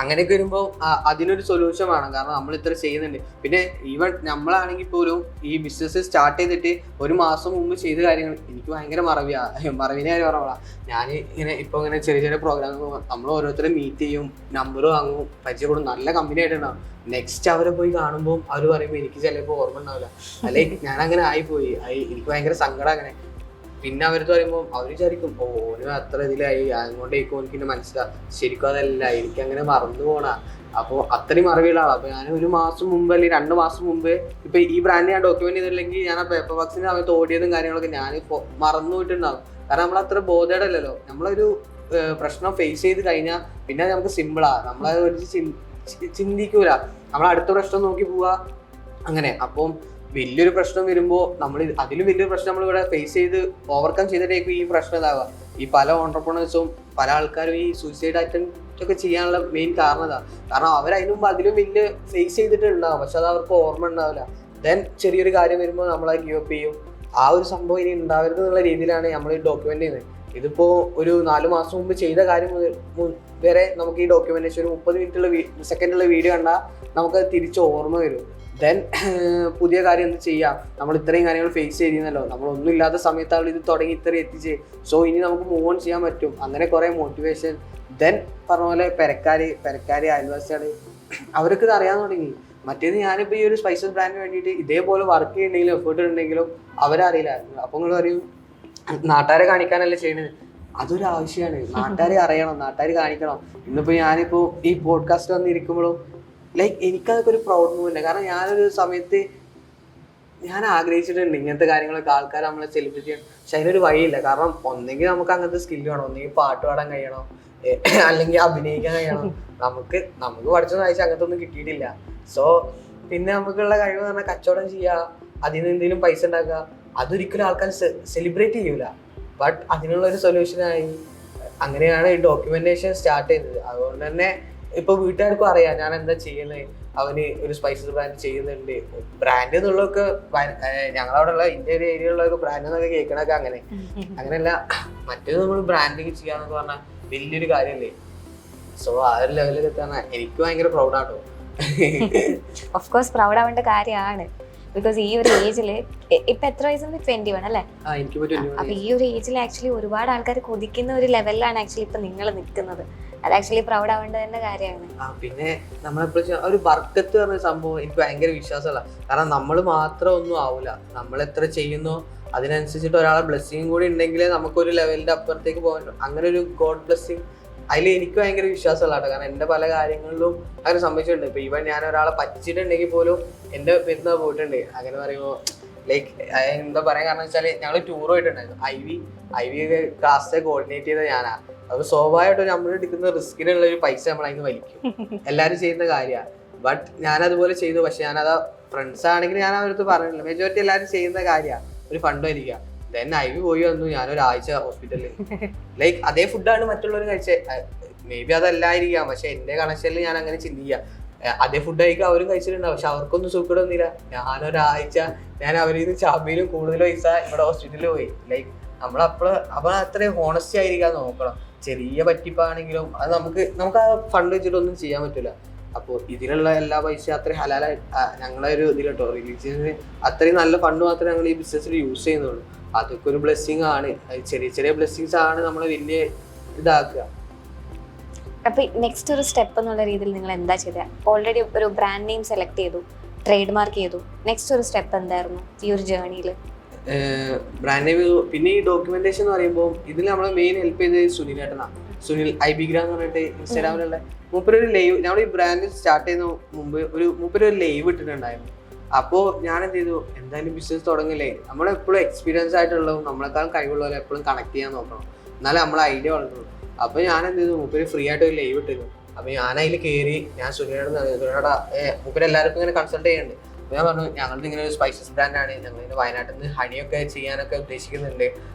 Speaker 1: അങ്ങനെയൊക്കെ വരുമ്പോൾ അതിനൊരു സൊല്യൂഷൻ വേണം. കാരണം നമ്മൾ ഇത്ര ചെയ്യുന്നുണ്ട്. പിന്നെ ഈവൻ നമ്മളാണെങ്കിൽ പോലും ഈ ബിസിനസ് സ്റ്റാർട്ട് ചെയ്തിട്ട് 1 മാസം മുമ്പ് ചെയ്ത കാര്യങ്ങൾ എനിക്ക് ഭയങ്കര മറവിനെ കാര്യം പറഞ്ഞോളാം. ഞാൻ ഇങ്ങനെ ഇപ്പോൾ ഇങ്ങനെ ചെറിയ ചെറിയ പ്രോഗ്രാം നമ്മൾ ഓരോരുത്തരും മീറ്റ് ചെയ്യും, നമ്പർ വാങ്ങും, പരിചയപ്പെടും, നല്ല കമ്പനി ആയിട്ടുണ്ടാവും. നെക്സ്റ്റ് അവരെ പോയി കാണുമ്പോൾ അവർ പറയുമ്പോൾ എനിക്ക് ചിലപ്പോൾ ഓർമ്മ ഉണ്ടാവില്ല. അല്ലെങ്കിൽ ഞാൻ അങ്ങനെ ആയിപ്പോയി, എനിക്ക് ഭയങ്കര സങ്കടം അങ്ങനെ. പിന്നെ അവരത് പറയുമ്പോൾ അവർ വിചാരിക്കും ഓന് അത്ര ഇതിലായി അതുകൊണ്ടേക്കും എനിക്ക് മനസ്സിലാവും. ശരിക്കും അതല്ല, എനിക്കങ്ങനെ മറന്നു പോണ. അപ്പോൾ അത്രയും അറിവുള്ള ആളാണ്. അപ്പോൾ ഞാൻ 1 മാസം മുമ്പ് അല്ലെങ്കിൽ 2 മാസം മുമ്പ് ഇപ്പോൾ ഈ ബ്രാൻഡ് ഞാൻ ഡോക്യുമെന്റ് ചെയ്തില്ലെങ്കിൽ ഞാൻ ആ പേപ്പർ വർക്സിന് സമയത്ത് ഓടിയതും കാര്യങ്ങളൊക്കെ ഞാൻ മറന്നു പോയിട്ടുണ്ടാവും. കാരണം നമ്മളത്ര ബോധേടല്ലല്ലോ. നമ്മളൊരു പ്രശ്നം ഫേസ് ചെയ്ത് കഴിഞ്ഞാൽ പിന്നെ നമുക്ക് സിമ്പിളാണ്, നമ്മളത് ഒരു ചിന്തിക്കൂല, നമ്മൾ അടുത്ത പ്രശ്നം നോക്കി പോവുക അങ്ങനെ. അപ്പം വലിയൊരു പ്രശ്നം വരുമ്പോൾ നമ്മൾ അതിലും വലിയൊരു പ്രശ്നം നമ്മളിവിടെ ഫേസ് ചെയ്ത് ഓവർകം ചെയ്തിട്ടേക്കും ഈ പ്രശ്നം ഇതാവുക. ഈ പല ഓൺടർപ്രണേഴ്സും പല ആൾക്കാരും ഈ സൂയിസൈഡ് അറ്റംപ്റ്റ് ഒക്കെ ചെയ്യാനുള്ള മെയിൻ കാരണം ഇതാണ്. കാരണം അവരതിന് മുമ്പ് അതിലും വലിയ ഫേസ് ചെയ്തിട്ടുണ്ടാവും, പക്ഷെ അത് അവർക്ക് ഓർമ്മ ഉണ്ടാവില്ല. ദെൻ ചെറിയൊരു കാര്യം വരുമ്പോൾ നമ്മളത് ഗീവ് അപ്പ് ചെയ്യും. ആ ഒരു സംഭവം ഇനി ഉണ്ടാവരുത് എന്നുള്ള രീതിയിലാണ് നമ്മൾ ഈ ഡോക്യുമെന്റ് ചെയ്യുന്നത്. ഇതിപ്പോൾ ഒരു 4 മാസം മുമ്പ് ചെയ്ത കാര്യം വരെ നമുക്ക് ഈ ഡോക്യുമെന്റേഷൻ ഒരു 30 സെക്കൻഡുള്ള വീഡിയോ കണ്ടാൽ നമുക്കത് തിരിച്ച് ഓർമ്മ വരും. ദെൻ പുതിയ കാര്യം എന്ത് ചെയ്യാം, നമ്മൾ ഇത്രയും കാര്യങ്ങൾ ഫേസ് ചെയ്തിരുന്നല്ലോ, നമ്മളൊന്നും ഇല്ലാത്ത സമയത്താണ് ഇത് തുടങ്ങി ഇത്രയും എത്തിച്ച്. സോ ഇനി നമുക്ക് മൂവ് ഓൺ ചെയ്യാൻ പറ്റും. അങ്ങനെ കുറേ മോട്ടിവേഷൻ. ദെൻ പറഞ്ഞ പോലെ പെരക്കാര് അയൽവാസികൾ അവർക്ക് ഇത് അറിയാൻ തുടങ്ങി. മറ്റേത് ഞാനിപ്പോൾ ഈ ഒരു സ്പൈസസ് ബ്രാൻഡിന് വേണ്ടിയിട്ട് ഇതേപോലെ വർക്ക് ചെയ്യണമെങ്കിലും എഫേർട്ട് ഉണ്ടെങ്കിലും അവരറിയില്ലായിരുന്നു. അപ്പോൾ നിങ്ങൾ പറയും നാട്ടുകാരെ കാണിക്കാനല്ലേ ചെയ്യണത്. അതൊരു ആവശ്യമാണ്, നാട്ടുകാരെ അറിയണം, നാട്ടുകാർ കാണിക്കണം. ഇന്നിപ്പോൾ ഞാനിപ്പോൾ ഈ പോഡ്കാസ്റ്റ് വന്നിരിക്കുമ്പോഴും ലൈക്ക് എനിക്കതൊക്കെ ഒരു പ്രൗഡ് മൂവ്മെന്റ്. കാരണം ഞാനൊരു സമയത്ത് ഞാൻ ആഗ്രഹിച്ചിട്ടുണ്ട് ഇങ്ങനത്തെ കാര്യങ്ങളൊക്കെ ആൾക്കാർ നമ്മളെ സെലിബ്രേറ്റ് ചെയ്യണം. പക്ഷെ അതിനൊരു വഴിയില്ല. കാരണം ഒന്നെങ്കിൽ നമുക്ക് അങ്ങനത്തെ സ്കില്ല് വേണം, ഒന്നെങ്കിൽ പാട്ട് പാടാൻ കഴിയണം, അല്ലെങ്കിൽ അഭിനയിക്കാൻ കഴിയണം. നമുക്ക് പഠിച്ച വായിച്ചാൽ അങ്ങനത്തെ ഒന്നും കിട്ടിയിട്ടില്ല. സോ പിന്നെ നമുക്കുള്ള കഴിവ് എന്ന് പറഞ്ഞാൽ കച്ചവടം ചെയ്യുക, അതിൽ നിന്ന് എന്തെങ്കിലും പൈസ ഉണ്ടാക്കുക. അതൊരിക്കലും ആൾക്കാർ സെലിബ്രേറ്റ് ചെയ്യൂല. ബട്ട് അതിനുള്ളൊരു സൊല്യൂഷനായി അങ്ങനെയാണ് ഈ ഡോക്യുമെന്റേഷൻ സ്റ്റാർട്ട് ചെയ്തത്. അതുകൊണ്ട് തന്നെ ഇപ്പൊ വീട്ടുകാർക്കും അറിയാം ഞാൻ എന്താ ചെയ്യുന്നത്. അവന് ഒരു സ്പൈസസ് ബ്രാൻഡ് ചെയ്യുന്നുണ്ട്. ബ്രാൻഡ് എന്നുള്ളതൊക്കെ ഞങ്ങളവിടെ ഉള്ള ഇന്ത്യ ഏരിയയിലുള്ളതൊക്കെ ബ്രാൻഡ് എന്നൊക്കെ കേൾക്കണൊക്കെ അങ്ങനെയല്ല. മറ്റേത് നമ്മൾ ബ്രാൻഡിങ് ചെയ്യാന്നൊക്കെ പറഞ്ഞാൽ വലിയൊരു കാര്യമല്ലേ. സോ ആ ഒരു ലെവലിൽ എത്താൻ എനിക്ക് ഭയങ്കര പ്രൗഡാട്ടോ.
Speaker 2: ഓഫ് കോഴ്സ് പ്രൗഡ് ആവേണ്ട കാര്യമാണ്. ബിക്കോസ് ഈ ഒരു ഏജിൽ ഇപ്പൊ എത്ര വയസ്സുണ്ട് 21 അല്ലേ? അപ്പൊ ഈ ഒരു ഏജിൽ ആക്ച്വലി ഒരുപാട് ആൾക്കാർ കൊതിക്കുന്ന ഒരു ലെവലിലാണ് ആക്ച്വലി ഇപ്പൊ നിങ്ങൾ നിൽക്കുന്നത്. അത് ആക്ച്വലി പ്രൗഡ് ആവേണ്ട തന്നെ കാര്യമാണ്.
Speaker 1: പിന്നെ നമ്മളെപ്പോഴും ഒരു ബർക്കത്ത് പറഞ്ഞ സംഭവം എനിക്ക് ഭയങ്കര വിശ്വാസമല്ല. കാരണം നമ്മൾ മാത്രം ഒന്നും ആവൂല, നമ്മൾ എത്ര ചെയ്യുന്നോ അതിനനുസരിച്ചിട്ട് ഒരാളെ ബ്ലെസ്സിങ് കൂടി ഉണ്ടെങ്കിലേ നമുക്കൊരു ലെവലിന്റെ അപ്പുറത്തേക്ക് പോകാൻ. അങ്ങനെ ഒരു ഗോഡ് ബ്ലെസ്സിങ് അതിൽ എനിക്ക് ഭയങ്കര വിശ്വാസമുള്ള കേട്ടോ. കാരണം എൻ്റെ പല കാര്യങ്ങളിലും അങ്ങനെ സംഭവിച്ചിട്ടുണ്ട്. ഇപ്പൊ ഇവൻ ഞാൻ ഒരാളെ പറ്റിച്ചിട്ടുണ്ടെങ്കിൽ പോലും എൻ്റെ പെരുന്നാൾ പോയിട്ടുണ്ട്. അങ്ങനെ പറയുമ്പോൾ ലൈക്ക് എന്താ പറയാൻ കാരണം വെച്ചാൽ ഞങ്ങൾ ടൂർ പോയിട്ടുണ്ടായിരുന്നു. ഐ വി ക്ലാസ് കോർഡിനേറ്റ് ചെയ്ത ഞാനാ. അപ്പൊ സ്വാഭാവികമായിട്ടും നമ്മൾ എടുക്കുന്ന റിസ്കിനുള്ള ഒരു പൈസ നമ്മൾ അതിന് വലിക്കും. എല്ലാവരും ചെയ്യുന്ന കാര്യമാണ്. ബട്ട് ഞാൻ അതുപോലെ ചെയ്തു. പക്ഷെ ഞാനത് ഫ്രണ്ട്സ് ആണെങ്കിൽ ഞാൻ അവരടുത്ത് പറഞ്ഞില്ല. മെജോറിറ്റി എല്ലാവരും ചെയ്യുന്ന കാര്യമാണ് ഒരു ഫണ്ട് വലിക്കുക. ദെൻ ഐ വി പോയി വന്നു. ഞാനൊരാഴ്ച ഹോസ്പിറ്റലിൽ ലൈക്ക് അതേ ഫുഡാണ് മറ്റുള്ളവർ കഴിച്ചത്. മേ ബി അതല്ലായിരിക്കാം, പക്ഷെ എൻ്റെ കണക്ഷനിൽ ഞാൻ അങ്ങനെ ചിന്തിക്കുക. അതേ ഫുഡ് കഴിക്കാൻ അവരും കഴിച്ചിട്ടുണ്ടാവും, പക്ഷെ അവർക്കൊന്നും സുഖിടൊന്നുമില്ല. ഞാനൊരാഴ്ച ഞാൻ അവരിൽ നിന്ന് ചാമ്പിയിലും കൂടുതൽ പൈസ ഇവിടെ ഹോസ്പിറ്റലിൽ പോയി. ലൈക്ക് അപ്പോൾ അത്രയും ഹോണസ്റ്റി ആയിരിക്കാൻ നോക്കണം. ചെറിയ പറ്റിപ്പാണെങ്കിലും അത് നമുക്ക് ആ ഫണ്ട് വെച്ചിട്ടൊന്നും ചെയ്യാൻ പറ്റില്ല. അപ്പോൾ ഇതിലുള്ള എല്ലാ പൈസ അത്രയും ഹലാലായി ഞങ്ങളെ ഒരു ഇതിലോട്ടോ റിലീജിയന് അത്രയും നല്ല ഫണ്ട് മാത്രമേ ഞങ്ങൾ ഈ ബിസിനസ്സിൽ യൂസ് ചെയ്യുന്നുള്ളൂ. അതൊക്കെ ഒരു ബ്ലെസ്സിങ് ആണ്. ചെറിയ ചെറിയ ബ്ലെസ്സിങ്സ് ആണ് നമ്മളെ വലിയ ഇതാക്കുക.
Speaker 2: അപ്പൊ നെക്സ്റ്റ് ഒരു സ്റ്റെപ്പ് എന്നുള്ള രീതിയിൽ നിങ്ങൾ എന്താ ചെയ്തത്? ഓൾറെഡി ഒരു ബ്രാൻഡ് നെയിം സെലക്ട് ചെയ്തു, ട്രേഡ് മാർക്ക് ചെയ്തു. നെക്സ്റ്റ് ഒരു സ്റ്റെപ്പ് എന്തായിരുന്നു ഈ ഒരു ജേർണിയിൽ?
Speaker 1: ബ്രാൻഡ് നെയിം, പിന്നെ ഈ ഡോക്യുമെന്റേഷൻ എന്ന് പറയുമ്പോൾ ഇതിൽ നമ്മളെ മെയിൻ ഹെൽപ്പ് ചെയ്തത് സുനിലേട്ടനാണ്. സുനിൽ ഐബിഗ്രാം എന്ന് പറഞ്ഞിട്ട് ഇൻസ്റ്റാഗ്രാമിലുള്ള മൂപ്പരൊരു ലൈവ്, നമ്മൾ ഈ ബ്രാൻഡ് സ്റ്റാർട്ട് ചെയ്യുന്ന മുമ്പ് മൂപ്പരൊരു ലൈവ് ഇട്ടിട്ടുണ്ടായിരുന്നു. അപ്പോൾ ഞാൻ എന്ത് ചെയ്തു, എന്തായാലും ബിസിനസ് തുടങ്ങില്ലേ, നമ്മളെപ്പോഴും എക്സ്പീരിയൻസ് ആയിട്ടുള്ളതും നമ്മളെക്കാളും കഴിവുള്ളവരെ എപ്പോഴും കണക്ട് ചെയ്യാൻ നോക്കണം, എന്നാലേ നമ്മളെ ഐഡിയ വളർത്തുള്ളൂ. അപ്പോൾ ഞാൻ എന്ത് ചെയ്തു, മൂപ്പര് ഫ്രീ ആയിട്ട് ഒരു ലൈവ് ഇട്ടിരുന്നു. അപ്പോൾ ഞാൻ അതിൽ കയറി ഞാൻ സുനിലേട്ട മൂപ്പര് എല്ലാവർക്കും ഇങ്ങനെ കൺസൾട്ട് ചെയ്യുന്നുണ്ട്. അപ്പോൾ ഞാൻ പറഞ്ഞു, ഞങ്ങളുടെ ഇങ്ങനെ ഒരു സ്പൈസസ് ബ്രാൻഡാണ്, ഞങ്ങളിങ്ങനെ വയനാട്ടിൽ നിന്ന് ഹണിയൊക്കെ ചെയ്യാനൊക്കെ ഉദ്ദേശിക്കുന്നുണ്ട്.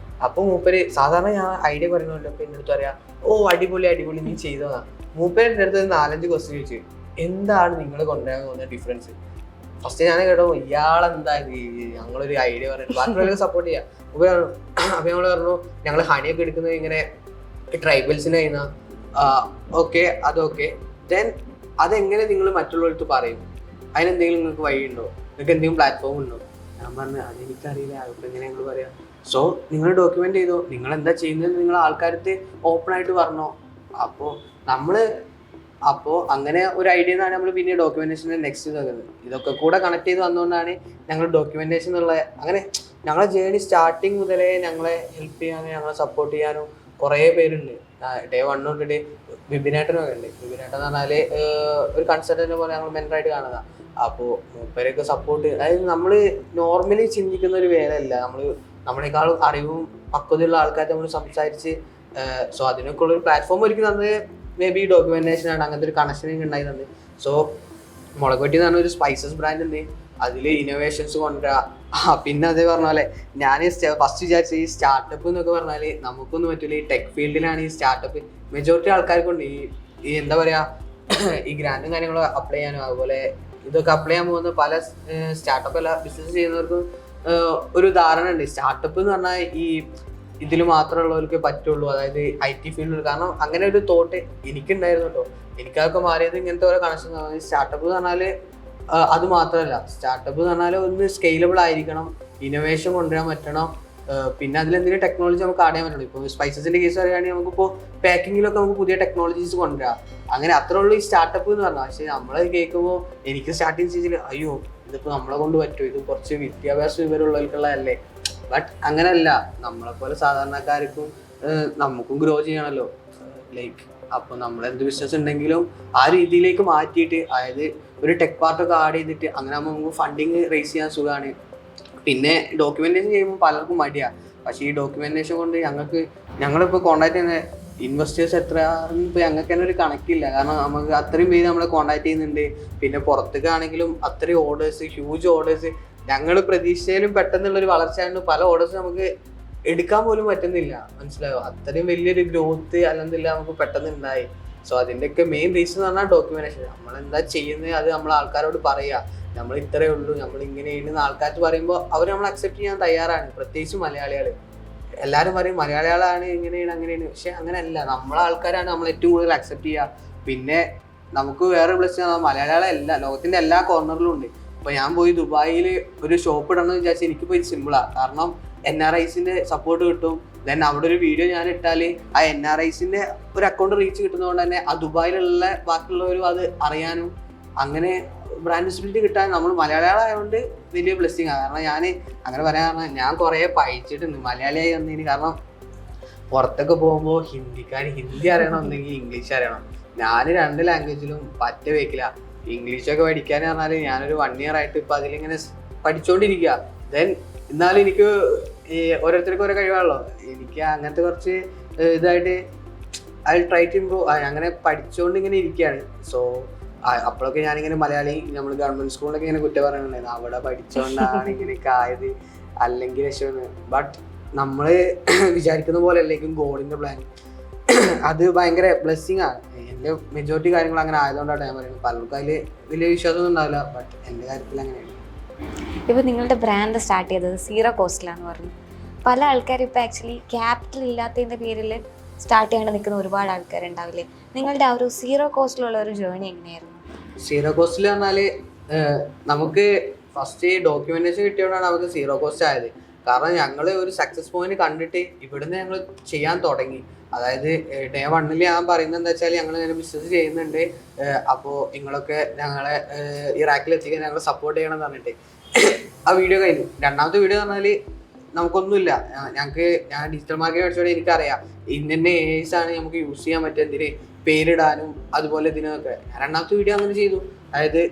Speaker 1: അപ്പോൾ മൂപ്പര് സാധാരണ ഞാൻ ഐഡിയ പറയുന്നുണ്ട്. അപ്പോൾ എൻ്റെ അടുത്ത് പറയാം, ഓ അടിപൊളി നീ ചെയ്തതാണ്. മൂപ്പരുടെ അടുത്ത് 4-5 ക്വസ്റ്റ്യൻ ചോദിച്ചു, എന്താണ് നിങ്ങൾ കൊണ്ടുവരാൻ പോകുന്ന ഡിഫറൻസ്? ഫസ്റ്റ് ഞാൻ കേട്ടോ, ഇയാളെന്താ ഞങ്ങളൊരു ഐഡിയ പറയുന്നത്, ബാക്കിയുള്ളവർക്ക് സപ്പോർട്ട് ചെയ്യാം. അപ്പോൾ ഞങ്ങൾ പറഞ്ഞു, ഞങ്ങൾ ഹണിയൊക്കെ എടുക്കുന്നത് ഇങ്ങനെ ട്രൈബൽസിന് കഴിയുന്ന ഓക്കെ, അതൊക്കെ ദെൻ അതെങ്ങനെ നിങ്ങൾ മറ്റുള്ളവർക്ക് പറയും, അതിനെന്തെങ്കിലും നിങ്ങൾക്ക് വഴിയുണ്ടോ, നിങ്ങൾക്ക് എന്തെങ്കിലും പ്ലാറ്റ്ഫോം ഉണ്ടോ? ഞാൻ പറഞ്ഞു, അതെനിക്കറിയില്ല, അതിപ്പോൾ എങ്ങനെ ഞങ്ങൾ പറയാം. സോ നിങ്ങൾ ഡോക്യുമെന്റ് ചെയ്തോ, നിങ്ങൾ എന്താ ചെയ്യുന്നത് നിങ്ങൾ ആൾക്കാർക്ക് ഓപ്പൺ ആയിട്ട് പറഞ്ഞോ. അപ്പോൾ അങ്ങനെ ഒരു ഐഡിയ എന്നാണ് നമ്മൾ പിന്നെ ഡോക്യുമെന്റേഷൻ്റെ നെക്സ്റ്റ് ഇതാക്കുന്നത്. ഇതൊക്കെ കൂടെ കണക്ട് ചെയ്ത് വന്നുകൊണ്ടാണ് ഞങ്ങൾ ഡോക്യുമെന്റേഷൻ എന്നുള്ള അങ്ങനെ ഞങ്ങളെ ജേർണി സ്റ്റാർട്ടിങ് മുതലേ ഞങ്ങളെ ഹെൽപ്പ് ചെയ്യാനും ഞങ്ങളെ സപ്പോർട്ട് ചെയ്യാനും കുറേ പേരുണ്ട്. ഡേ 1 തൊട്ടിട്ട് വിപിനേട്ടനൊക്കെ ഉണ്ട്. വിപിനേട്ടൻ എന്ന് പറഞ്ഞാൽ ഒരു കൺസൾട്ടന്റ് പോലെ ഞങ്ങൾ മെന്ററായിട്ട് കാണുക. അപ്പോൾ മൂപ്പരൊക്കെ സപ്പോർട്ട്, അതായത് നമ്മൾ നോർമലി ചിന്തിക്കുന്ന ഒരു വേലയല്ല, നമ്മളെക്കാളും അറിവും പക്വതയുള്ള ആൾക്കാരെ നമ്മൾ സംസാരിച്ച് സോ അതിനൊക്കെ ഉള്ളൊരു പ്ലാറ്റ്ഫോം ഒരുക്കി തന്നത് മേ ബി ഡോക്യുമെന്റേഷനാണ്. അങ്ങനത്തെ ഒരു കണക്ഷൻ ഉണ്ടായി തന്നത്. സോ മുളകുപൊട്ടി എന്ന് പറഞ്ഞ ഒരു സ്പൈസസ് ബ്രാൻഡ് ഉണ്ട്, അതിൽ ഇന്നോവേഷൻസ് കൊണ്ടുവരിക. പിന്നെ അതേ പറഞ്ഞ പോലെ ഞാൻ ഫസ്റ്റ് വിചാരിച്ച ഈ സ്റ്റാർട്ടപ്പ് എന്നൊക്കെ പറഞ്ഞാൽ നമുക്കൊന്നും പറ്റില്ല. ഈ ടെക് ഫീൽഡിലാണ് ഈ സ്റ്റാർട്ടപ്പ് മെജോറിറ്റി ആൾക്കാർക്കുണ്ട്. ഈ എന്താ പറയുക, ഈ ഗ്രാൻഡും കാര്യങ്ങളും അപ്ലൈ ചെയ്യാനും അതുപോലെ ഇതൊക്കെ അപ്ലൈ ചെയ്യാൻ പോകുന്ന പല സ്റ്റാർട്ടപ്പ് അല്ല ബിസിനസ് ചെയ്യുന്നവർക്കും ഒരു ധാരണ ഉണ്ട്. സ്റ്റാർട്ടപ്പ് എന്ന് പറഞ്ഞാൽ ഈ ഇതിൽ മാത്രമുള്ളവർക്ക് പറ്റുള്ളൂ, അതായത് IT ഫീൽഡിൽ. കാരണം അങ്ങനെ ഒരു തോട്ട് എനിക്കുണ്ടായിരുന്നു കേട്ടോ. എനിക്കതൊക്കെ മാറിയത് ഇങ്ങനത്തെ ഓരോ കണക്ഷൻ. സ്റ്റാർട്ടപ്പ് എന്ന് പറഞ്ഞാൽ അത് മാത്രമല്ല, സ്റ്റാർട്ടപ്പ് എന്ന് പറഞ്ഞാൽ ഒന്ന് സ്കെയിലബിൾ ആയിരിക്കണം, ഇന്നോവേഷൻ കൊണ്ടുവരാൻ പറ്റണം, പിന്നെ അതിലെന്തെങ്കിലും ടെക്നോളജി നമുക്ക് ആഡ് ചെയ്യാൻ പറ്റുള്ളൂ. ഇപ്പോൾ സ്പൈസസിന്റെ കേസ് പറയുകയാണെങ്കിൽ നമുക്കിപ്പോൾ പാക്കിങ്ങിലൊക്കെ നമുക്ക് പുതിയ ടെക്നോളജീസ് കൊണ്ടുവരാം. അങ്ങനെ അത്രേ ഉള്ളൂ ഈ സ്റ്റാർട്ടപ്പ് എന്ന് പറഞ്ഞാൽ. പക്ഷേ നമ്മളത് കേൾക്കുമ്പോൾ എനിക്ക് സ്റ്റാർട്ടിങ് സ്റ്റേജിൽ അയ്യോ ഇതിപ്പോൾ നമ്മളെ കൊണ്ട് പറ്റുമോ, ഇത് കുറച്ച് വിദ്യാഭ്യാസ വിവരമുള്ളവർക്കുള്ളതല്ലേ. ബട്ട് അങ്ങനെയല്ല, നമ്മളെപ്പോലെ സാധാരണക്കാർക്കും നമുക്കും ഗ്രോ ചെയ്യണമല്ലോ ലൈക്ക്. അപ്പോൾ നമ്മൾ എന്ത് ബിസിനസ് ഉണ്ടെങ്കിലും ആ രീതിയിലേക്ക് മാറ്റിയിട്ട്, അതായത് ഒരു ടെക് പാർട്ടൊക്കെ ആഡ് ചെയ്തിട്ട് അങ്ങനെ ആകുമ്പോൾ നമുക്ക് ഫണ്ടിങ് റേസ് ചെയ്യാൻ സുഖമാണ്. പിന്നെ ഡോക്യുമെന്റേഷൻ ചെയ്യുമ്പോൾ പലർക്കും മടിയാണ്. പക്ഷേ ഈ ഡോക്യുമെന്റേഷൻ കൊണ്ട് ഞങ്ങളിപ്പോൾ കോൺടാക്ട് ചെയ്യുന്ന ഇൻവെസ്റ്റേഴ്സ് എത്ര ഇപ്പോൾ ഞങ്ങൾക്ക് തന്നെ ഒരു കണക്കില്ല. കാരണം നമുക്ക് അത്രയും പേര് നമ്മളെ കോൺടാക്ട് ചെയ്യുന്നുണ്ട്. പിന്നെ പുറത്തേക്കാണെങ്കിലും അത്രയും ഓർഡേഴ്സ്, ഹ്യൂജ് ഓർഡേഴ്സ്. ഞങ്ങൾ പ്രതീക്ഷയിലും പെട്ടെന്നുള്ളൊരു വളർച്ചയായിട്ട് പല ഓർഡേഴ്സ് നമുക്ക് എടുക്കാൻ പോലും പറ്റുന്നില്ല, മനസ്സിലായോ? അത്രയും വലിയൊരു ഗ്രോത്ത് അല്ലെന്നില്ല നമുക്ക് പെട്ടെന്ന് ഉണ്ടായി. സോ അതിൻ്റെയൊക്കെ മെയിൻ റീസൺ എന്ന് പറഞ്ഞാൽ ഡോക്യുമെന്റേഷൻ. നമ്മളെന്താ ചെയ്യുന്നത് അത് നമ്മൾ ആൾക്കാരോട് പറയുക, നമ്മൾ ഇത്രയേ ഉള്ളൂ, നമ്മൾ ഇങ്ങനെയാണ് ആൾക്കാർക്ക് പറയുമ്പോൾ അവർ നമ്മൾ അക്സെപ്റ്റ് ചെയ്യാൻ തയ്യാറാണ്. പ്രത്യേകിച്ച് മലയാളികൾ. എല്ലാവരും പറയും മലയാളികളാണ് ഇങ്ങനെയാണ് അങ്ങനെയാണ്, പക്ഷെ അങ്ങനെയല്ല. നമ്മളെ ആൾക്കാരാണ് നമ്മൾ ഏറ്റവും കൂടുതൽ അക്സെപ്റ്റ് ചെയ്യുക. പിന്നെ നമുക്ക് വേറെ പ്ലസ് മലയാളികളല്ല, ലോകത്തിൻ്റെ എല്ലാ കോർണറിലും ഉണ്ട്. ഇപ്പൊ ഞാൻ പോയി ദുബായിൽ ഒരു ഷോപ്പ് ഇടണമെന്ന് വിചാരിച്ചാൽ എനിക്ക് പോയി സിമ്പിളാണ്. കാരണം NRIസിന്റെ സപ്പോർട്ട് കിട്ടും. ദെൻ അവിടെ ഒരു വീഡിയോ ഞാൻ ഇട്ടാൽ ആ NRIസിന്റെ ഒരു അക്കൗണ്ട് റീച്ച് കിട്ടുന്നതുകൊണ്ട് തന്നെ ആ ദുബായിലുള്ള ബാക്കിയുള്ളവരും അത് അറിയാനും അങ്ങനെ ബ്രാൻഡ് വിസിബിലിറ്റി കിട്ടാൻ നമ്മൾ മലയാളികളായതുകൊണ്ട് വലിയ ബ്ലെസ്സിങ് ആണ്. കാരണം ഞാൻ അങ്ങനെ പറയാൻ കാരണം ഞാൻ കുറേ പഴിച്ചിട്ടുണ്ട് മലയാളിയായി വന്നതിന്. കാരണം പുറത്തൊക്കെ പോകുമ്പോൾ ഹിന്ദി അറിയണം, ഒന്നെങ്കിൽ ഇംഗ്ലീഷ് അറിയണം. ഞാൻ 2 ലാംഗ്വേജിലും പറ്റ വെക്കില്ല. ഇംഗ്ലീഷൊക്കെ പഠിക്കാൻ പറഞ്ഞാൽ ഞാനൊരു 1 year ആയിട്ട് ഇപ്പം അതിലിങ്ങനെ പഠിച്ചുകൊണ്ടിരിക്കുക. ദെൻ എന്നാലും എനിക്ക് ഓരോരുത്തർക്കും ഓരോ കഴിവാണല്ലോ. എനിക്ക് അങ്ങനത്തെ കുറച്ച് ഇതായിട്ട് ഐ ട്രൈ ടു ഇംപ്രൂവ് അങ്ങനെ പഠിച്ചുകൊണ്ട് ഇങ്ങനെ ഇരിക്കുകയാണ്. സോ അപ്പോഴൊക്കെ ഞാനിങ്ങനെ മലയാളി നമ്മൾ ഗവൺമെന്റ് സ്കൂളിലൊക്കെ ഇങ്ങനെ കുറ്റം പറയുന്നുണ്ടായിരുന്നു, അവിടെ പഠിച്ചുകൊണ്ടാണ് ഇങ്ങനെയൊക്കെ ആയത്, അല്ലെങ്കിൽ രക്ഷമാണ്. ബട്ട് നമ്മൾ വിചാരിക്കുന്ന പോലെ അല്ലേക്കും ഗോഡിന്റെ പ്ലാൻ. അത് ഭയങ്കര ബ്ലെസ്സിങ് ആണ്. എൻ്റെ മെജോറിറ്റി കാര്യങ്ങൾ അങ്ങനെ ആയതുകൊണ്ടാണ് ഞാൻ പറയുന്നത്. പലർക്കും അതിൽ വലിയ വിശ്വാസമൊന്നും ഉണ്ടാവില്ല, ബട്ട് എൻ്റെ കാര്യത്തിൽ അങ്ങനെയാണ്.
Speaker 2: ഇപ്പോൾ നിങ്ങളുടെ ബ്രാൻഡ് സ്റ്റാർട്ട് ചെയ്തത് സീറോ കോസ്റ്റിലാന്ന് പറഞ്ഞു. പല ആൾക്കാരും ഇപ്പോൾ ആക്ച്വലി ക്യാപിറ്റൽ ഇല്ലാത്തതിൻ്റെ പേരിൽ സ്റ്റാർട്ട് ചെയ്യാണ്ട് നിൽക്കുന്ന ഒരുപാട് ആൾക്കാരുണ്ടാവില്ലേ? നിങ്ങളുടെ ആ ഒരു സീറോ കോസ്റ്റിലുള്ള ഒരു ജേർണി എങ്ങനെയായിരുന്നു?
Speaker 1: സീറോ കോസ്റ്റിൽ പറഞ്ഞാൽ നമുക്ക് ഫസ്റ്റ് ഡോക്യുമെന്റേഷൻ കിട്ടിയോണ്ടാണ് നമുക്ക് സീറോ കോസ്റ്റ് ആയത്. കാരണം ഞങ്ങൾ ഒരു സക്സസ് പോയിന്റ് കണ്ടിട്ട് ഇവിടുന്ന് ഞങ്ങൾ ചെയ്യാൻ തുടങ്ങി. അതായത് ഡേ 1 ഞാൻ പറയുന്നത് എന്താ വെച്ചാൽ ഞങ്ങൾ ഇങ്ങനെ ബിസിനസ് ചെയ്യുന്നുണ്ട്, അപ്പോൾ നിങ്ങളൊക്കെ ഞങ്ങളെ ഇറാഖിൽ എത്തിക്കാൻ ഞങ്ങൾ സപ്പോർട്ട് ചെയ്യണം എന്ന് പറഞ്ഞിട്ട് ആ വീഡിയോ കഴിഞ്ഞു. രണ്ടാമത്തെ വീഡിയോ എന്ന് പറഞ്ഞാൽ നമുക്കൊന്നുമില്ല, ഞാൻ ഡിജിറ്റൽ മാർക്കറ്റിംഗ് പഠിച്ചോടെ എനിക്കറിയാം ഇന്ന ഏസ് ആണ് നമുക്ക് യൂസ് ചെയ്യാൻ പറ്റുക എന്തിന് പേരിടാനും അതുപോലെ ഇതിനൊക്കെ. രണ്ടാമത്തെ വീഡിയോ അങ്ങനെ ചെയ്തു. അതായത്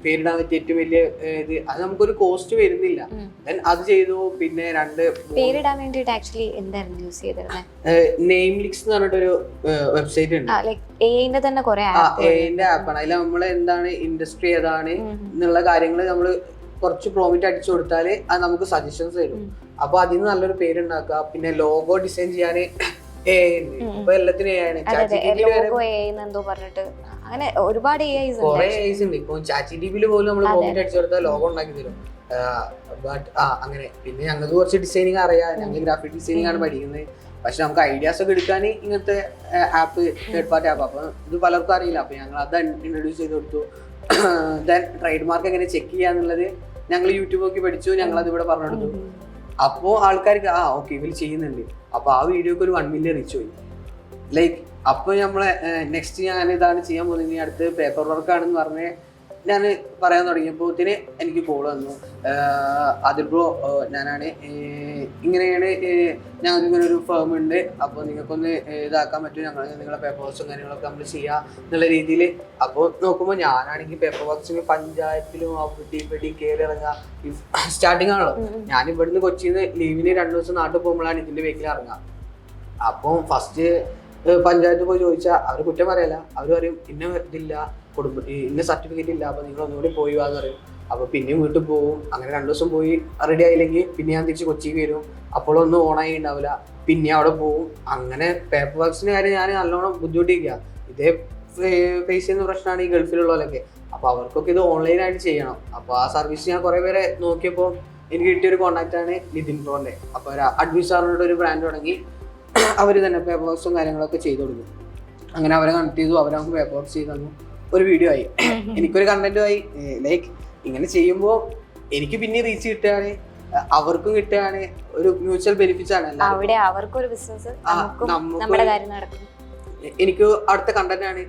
Speaker 1: പേരിടാൻ പറ്റിയ ഏറ്റവും വലിയ ഇത് അത് നമുക്കൊരു കോസ്റ്റ് വരുന്നില്ല. ദെൻ അത് ചെയ്തു. പിന്നെ
Speaker 2: പേരിടാൻ വേണ്ടിയിട്ട് ആക്ച്വലി എന്തായിരുന്നു യൂസ് ചെയ്തിരുന്നത്?
Speaker 1: നെയിംലിക്സ് എന്ന് പറഞ്ഞിട്ടൊരു വെബ്സൈറ്റ് ഉണ്ട്.
Speaker 2: എഐന്റെ തന്നെ കുറെ
Speaker 1: എഐന്റെ ആപ്പാണ്. അതിൽ നമ്മൾ എന്താണ് ഇൻഡസ്ട്രി ഏതാണ് എന്നുള്ള കാര്യങ്ങൾ നമ്മൾ കുറച്ച് പ്രോമിറ്റ് അടിച്ചു കൊടുത്താൽ അത് നമുക്ക് സജഷൻസ് തരും. അപ്പൊ അതിന് നല്ലൊരു പേരുണ്ടാക്കുക. പിന്നെ ലോഗോ ഡിസൈൻ ചെയ്യാൻ ഇപ്പൊ എല്ലാത്തിനും
Speaker 2: അങ്ങനെ ഒരുപാട്
Speaker 1: കുറെ എഐസ് ഉണ്ട്. ഇപ്പൊ ChatGPT പോലും നമ്മൾ പ്രോമിറ്റ് അടിച്ചു കൊടുത്താൽ ലോഗോ ഉണ്ടാക്കി തരും. ബട്ട് അങ്ങനെ പിന്നെ ഞങ്ങൾക്ക് കുറച്ച് ഡിസൈനിങ് അറിയാം. ഞങ്ങൾ ഗ്രാഫിക് ഡിസൈനിങ് ആണ് പഠിക്കുന്നത്. പക്ഷെ നമുക്ക് ഐഡിയാസ് ഒക്കെ എടുക്കാൻ ഇങ്ങനത്തെ ആപ്പ് തേർഡ് പാർട്ടി ആപ്പ് അപ്പൊ ഇത് പലർക്കും അറിയില്ല. അപ്പൊ ഞങ്ങൾ അത് ഇൻട്രൊഡ്യൂസ് ചെയ്ത് കൊടുത്തു. ദെൻ ട്രേഡ് മാർക്ക് എങ്ങനെ ചെക്ക് ചെയ്യാന്നുള്ളത് ഞങ്ങൾ യൂട്യൂബ് നോക്കി പഠിച്ചു. ഞങ്ങൾ അത് ഇവിടെ പറഞ്ഞു കൊടുത്തു. അപ്പോ ആൾക്കാർക്ക് ഓക്കെ ഇവർ ചെയ്യുന്നുണ്ട്. അപ്പൊ ആ വീഡിയോക്ക് ഒരു 1 million റീച്ച് പോയി. ലൈക്ക് അപ്പൊ നമ്മളെ നെക്സ്റ്റ് ഞാൻ ഇതാണ് ചെയ്യാൻ പോകുന്നത്, അടുത്ത് പേപ്പർ വർക്ക് ആണെന്ന് പറഞ്ഞ് ഞാൻ പറയാൻ തുടങ്ങിയപ്പോത്തിന് എനിക്ക് കോൾ വന്നു. അതിൽ ബ്രോ ഞാനാണ് ഇങ്ങനെയാണ്, ഞങ്ങൾക്ക് ഇങ്ങനെ ഒരു ഫേം ഉണ്ട്, അപ്പോൾ നിങ്ങൾക്കൊന്ന് ഇതാക്കാൻ പറ്റും, ഞങ്ങൾ നിങ്ങളെ പേപ്പർ വർക്ക്സും കാര്യങ്ങളൊക്കെ നമ്മൾ ചെയ്യാം എന്നുള്ള രീതിയിൽ. അപ്പോൾ നോക്കുമ്പോൾ ഞാനാണെങ്കിൽ പേപ്പർ വർക്ക്സിന് പഞ്ചായത്തിലും അവിടെയും കയറി ഇറങ്ങുക സ്റ്റാർട്ടിങ് ആണല്ലോ. ഞാൻ ഇവിടുന്ന് കൊച്ചിയിൽ നിന്ന് ലീവിന് 2 ദിവസം നാട്ടിൽ പോകുമ്പോഴാണ് ഇതിൻ്റെ ബേക്കിൽ ഇറങ്ങുക. അപ്പോൾ ഫസ്റ്റ് പഞ്ചായത്ത് പോയി ചോദിച്ചാൽ അവർ കുറ്റം പറയല്ല. അവർ പറയും ഇന്ന ഇതില്ല, ഇന്ന സർട്ടിഫിക്കറ്റ് ഇല്ല, അപ്പോൾ നിങ്ങൾ ഒന്നുകൂടി പോയി വാന്ന് പറയും. അപ്പോൾ പിന്നെയും വീട്ടിൽ പോകും. അങ്ങനെ 2 ദിവസം പോയി റെഡി ആയില്ലെങ്കിൽ പിന്നെ ഞാൻ തിരിച്ച് കൊച്ചിയിൽ വരും. അപ്പോഴൊന്നും ഓണായി ഉണ്ടാവില്ല, പിന്നെ അവിടെ പോകും. അങ്ങനെ പേപ്പർ വർക്ക്സിൻ്റെ കാര്യം ഞാൻ നല്ലോണം ബുദ്ധിമുട്ടിക്കുക. ഇതേ ഫേസ് ചെയ്യുന്ന പ്രശ്നമാണ് ഈ ഗൾഫിലുള്ളവരൊക്കെ. അപ്പോൾ അവർക്കൊക്കെ ഇത് ഓൺലൈനായിട്ട് ചെയ്യണം. അപ്പോൾ ആ സർവീസ് ഞാൻ കുറേ പേരെ നോക്കിയപ്പോൾ എനിക്ക് കിട്ടിയൊരു കോൺടാക്റ്റാണ് നിതിൻ പ്രോൻ്റെ. അപ്പോൾ ഒരു അഡ്മിസാറിനോട് ഒരു ബ്രാൻഡ് തുടങ്ങി അവർ തന്നെ പേപ്പർ വർക്ക്സും കാര്യങ്ങളൊക്കെ ചെയ്തു കൊടുക്കും. അങ്ങനെ അവരെ കണക്ട് ചെയ്തു, അവരവർക്ക് പേപ്പർ വർക്ക് ചെയ്ത് തന്നു. ഒരു വീഡിയോ ആയി, എനിക്കൊരു കണ്ടന്റും ആയി. ലൈക്ക് ഇങ്ങനെ ചെയ്യുമ്പോൾ എനിക്ക് പിന്നെ റീച്ച് കിട്ടുകയാണ്, അവർക്കും കിട്ടുകയാണ്, ഒരു മ്യൂച്വൽ ബെനിഫിറ്റ്സ് ആണ്. എനിക്ക് അടുത്ത കണ്ടന്റ് ആണ്,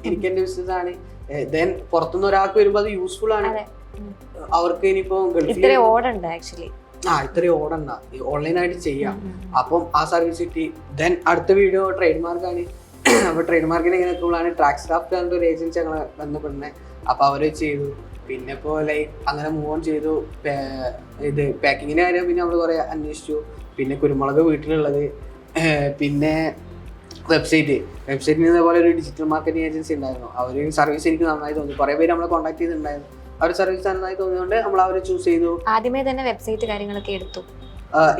Speaker 1: എനിക്ക് എന്റെ ബിസിനസ് ആണ്. ദെൻ പുറത്തുനിന്ന് ഒരാൾക്ക് വരുമ്പോൾ അത് യൂസ്ഫുൾ ആണ് അവർക്ക്. ഇനിയിപ്പോ
Speaker 2: ഇത്രയും
Speaker 1: ഓടണ്ട, ഓൺലൈനായിട്ട് ചെയ്യാം. അപ്പം ആ സർവീസ് കിട്ടി. ദെൻ അടുത്ത വീഡിയോ ട്രേഡ് മാർക്കാണ്. അപ്പോൾ ട്രേഡ് മാർക്കിന് എങ്ങനെ എത്തുമ്പോഴാണ് ട്രാക്സ് ക്രാഫ്റ്റ് പറഞ്ഞ ഒരു ഏജൻസി ഞങ്ങളെ ബന്ധപ്പെടുന്നത്. അപ്പോൾ അവർ ചെയ്തു. പിന്നെ ഇപ്പോൾ ലൈക്ക് അങ്ങനെ മൂവ് ഓൺ ചെയ്തു. ഇത് പാക്കിങ്ങിൻ്റെ കാര്യം പിന്നെ നമ്മൾ കുറേ അന്വേഷിച്ചു. പിന്നെ കുരുമുളക് വീട്ടിലുള്ളത്, പിന്നെ വെബ്സൈറ്റിന് ഇതേപോലെ ഒരു ഡിജിറ്റൽ മാർക്കറ്റിംഗ് ഏജൻസി ഉണ്ടായിരുന്നു. അവർ സർവീസ് എനിക്ക് നന്നായി തോന്നി. കുറേ പേര് നമ്മളെ കോൺടാക്ട് ചെയ്തിട്ടുണ്ടായിരുന്നു. അവർ സർവീസ് നന്നായി തോന്നിയതുകൊണ്ട് നമ്മൾ അവരെ ചൂസ് ചെയ്തു.
Speaker 2: ആദ്യമേ തന്നെ വെബ്സൈറ്റ് കാര്യങ്ങളൊക്കെ എടുത്തു?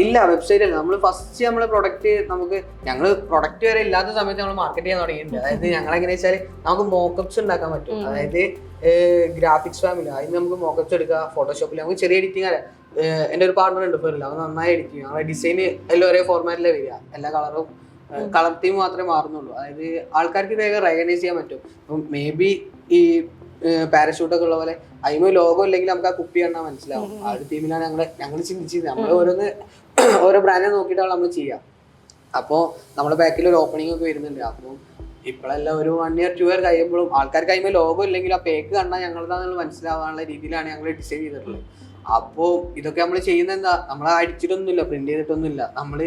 Speaker 1: ഇല്ല, വെബ്സൈറ്റ് അല്ല. നമ്മൾ ഫസ്റ്റ് നമ്മളെ പ്രൊഡക്റ്റ് ഞങ്ങൾ പ്രൊഡക്റ്റ് വരെ ഇല്ലാത്ത സമയത്ത് നമ്മൾ മാർക്കറ്റ് ചെയ്യാൻ തുടങ്ങിയിട്ടുണ്ട്. അതായത് ഞങ്ങൾ എങ്ങനെ വെച്ചാൽ നമുക്ക് മോക്കപ്സ് ഉണ്ടാക്കാൻ പറ്റും. അതായത് ഗ്രാഫിക്സ് ഫാമിലി അതിന് നമുക്ക് മോക്കപ്സ് എടുക്കുക. ഫോട്ടോഷോപ്പിൽ നമുക്ക് ചെറിയ എഡിറ്റിംഗ് അറിയാം. എൻ്റെ ഒരു പാർട്ണർ ഉണ്ട് ഫെറിൽ, അവൻ നന്നായി എഡിറ്റ് ചെയ്യും. ഞങ്ങളുടെ ഡിസൈൻ എല്ലാം ഒരേ ഫോർമാറ്റിലേ വരിക, എല്ലാ കളർ തീം മാത്രമേ മാറുന്നുള്ളൂ. അതായത് ആൾക്കാർക്ക് വേഗം റെക്കഗ്നൈസ് ചെയ്യാൻ പറ്റും. അപ്പം മേ ബി ഈ പാരഷൂട്ടൊക്കെ ഉള്ള പോലെ അതിന് ലോഗോ ഇല്ലെങ്കിൽ നമുക്ക് ആ കുപ്പി കണ്ടാൽ മനസ്സിലാവും. ആ ഒരു ടീമിലാണ് ഞങ്ങൾ ചിന്തിച്ചത്. നമ്മൾ ഓരോ ബ്രാൻഡിനെ നോക്കിയിട്ടാണ് നമ്മൾ ചെയ്യുക. അപ്പോൾ നമ്മുടെ ബാക്കിൽ ഒരു ഓപ്പണിംഗ് ഒക്കെ വരുന്നുണ്ട്. അപ്പോൾ ഇപ്പോഴെല്ലാം ഒരു 1 year 2 year കഴിയുമ്പോഴും ആൾക്കാർക്ക് കഴിയുമ്പോൾ ലോഗോ ഇല്ലെങ്കിൽ ആ പേക്ക് കണ്ടാൽ ഞങ്ങളതാണെന്ന് മനസ്സിലാവാനുള്ള രീതിയിലാണ് ഞങ്ങൾ ഡിസൈൻ ചെയ്തിട്ടുള്ളത്. അപ്പോൾ ഇതൊക്കെ നമ്മൾ ചെയ്യുന്നത് എന്താ, നമ്മൾ അടിച്ചിട്ടൊന്നുമില്ല, പ്രിന്റ് ചെയ്തിട്ടൊന്നുമില്ല. നമ്മൾ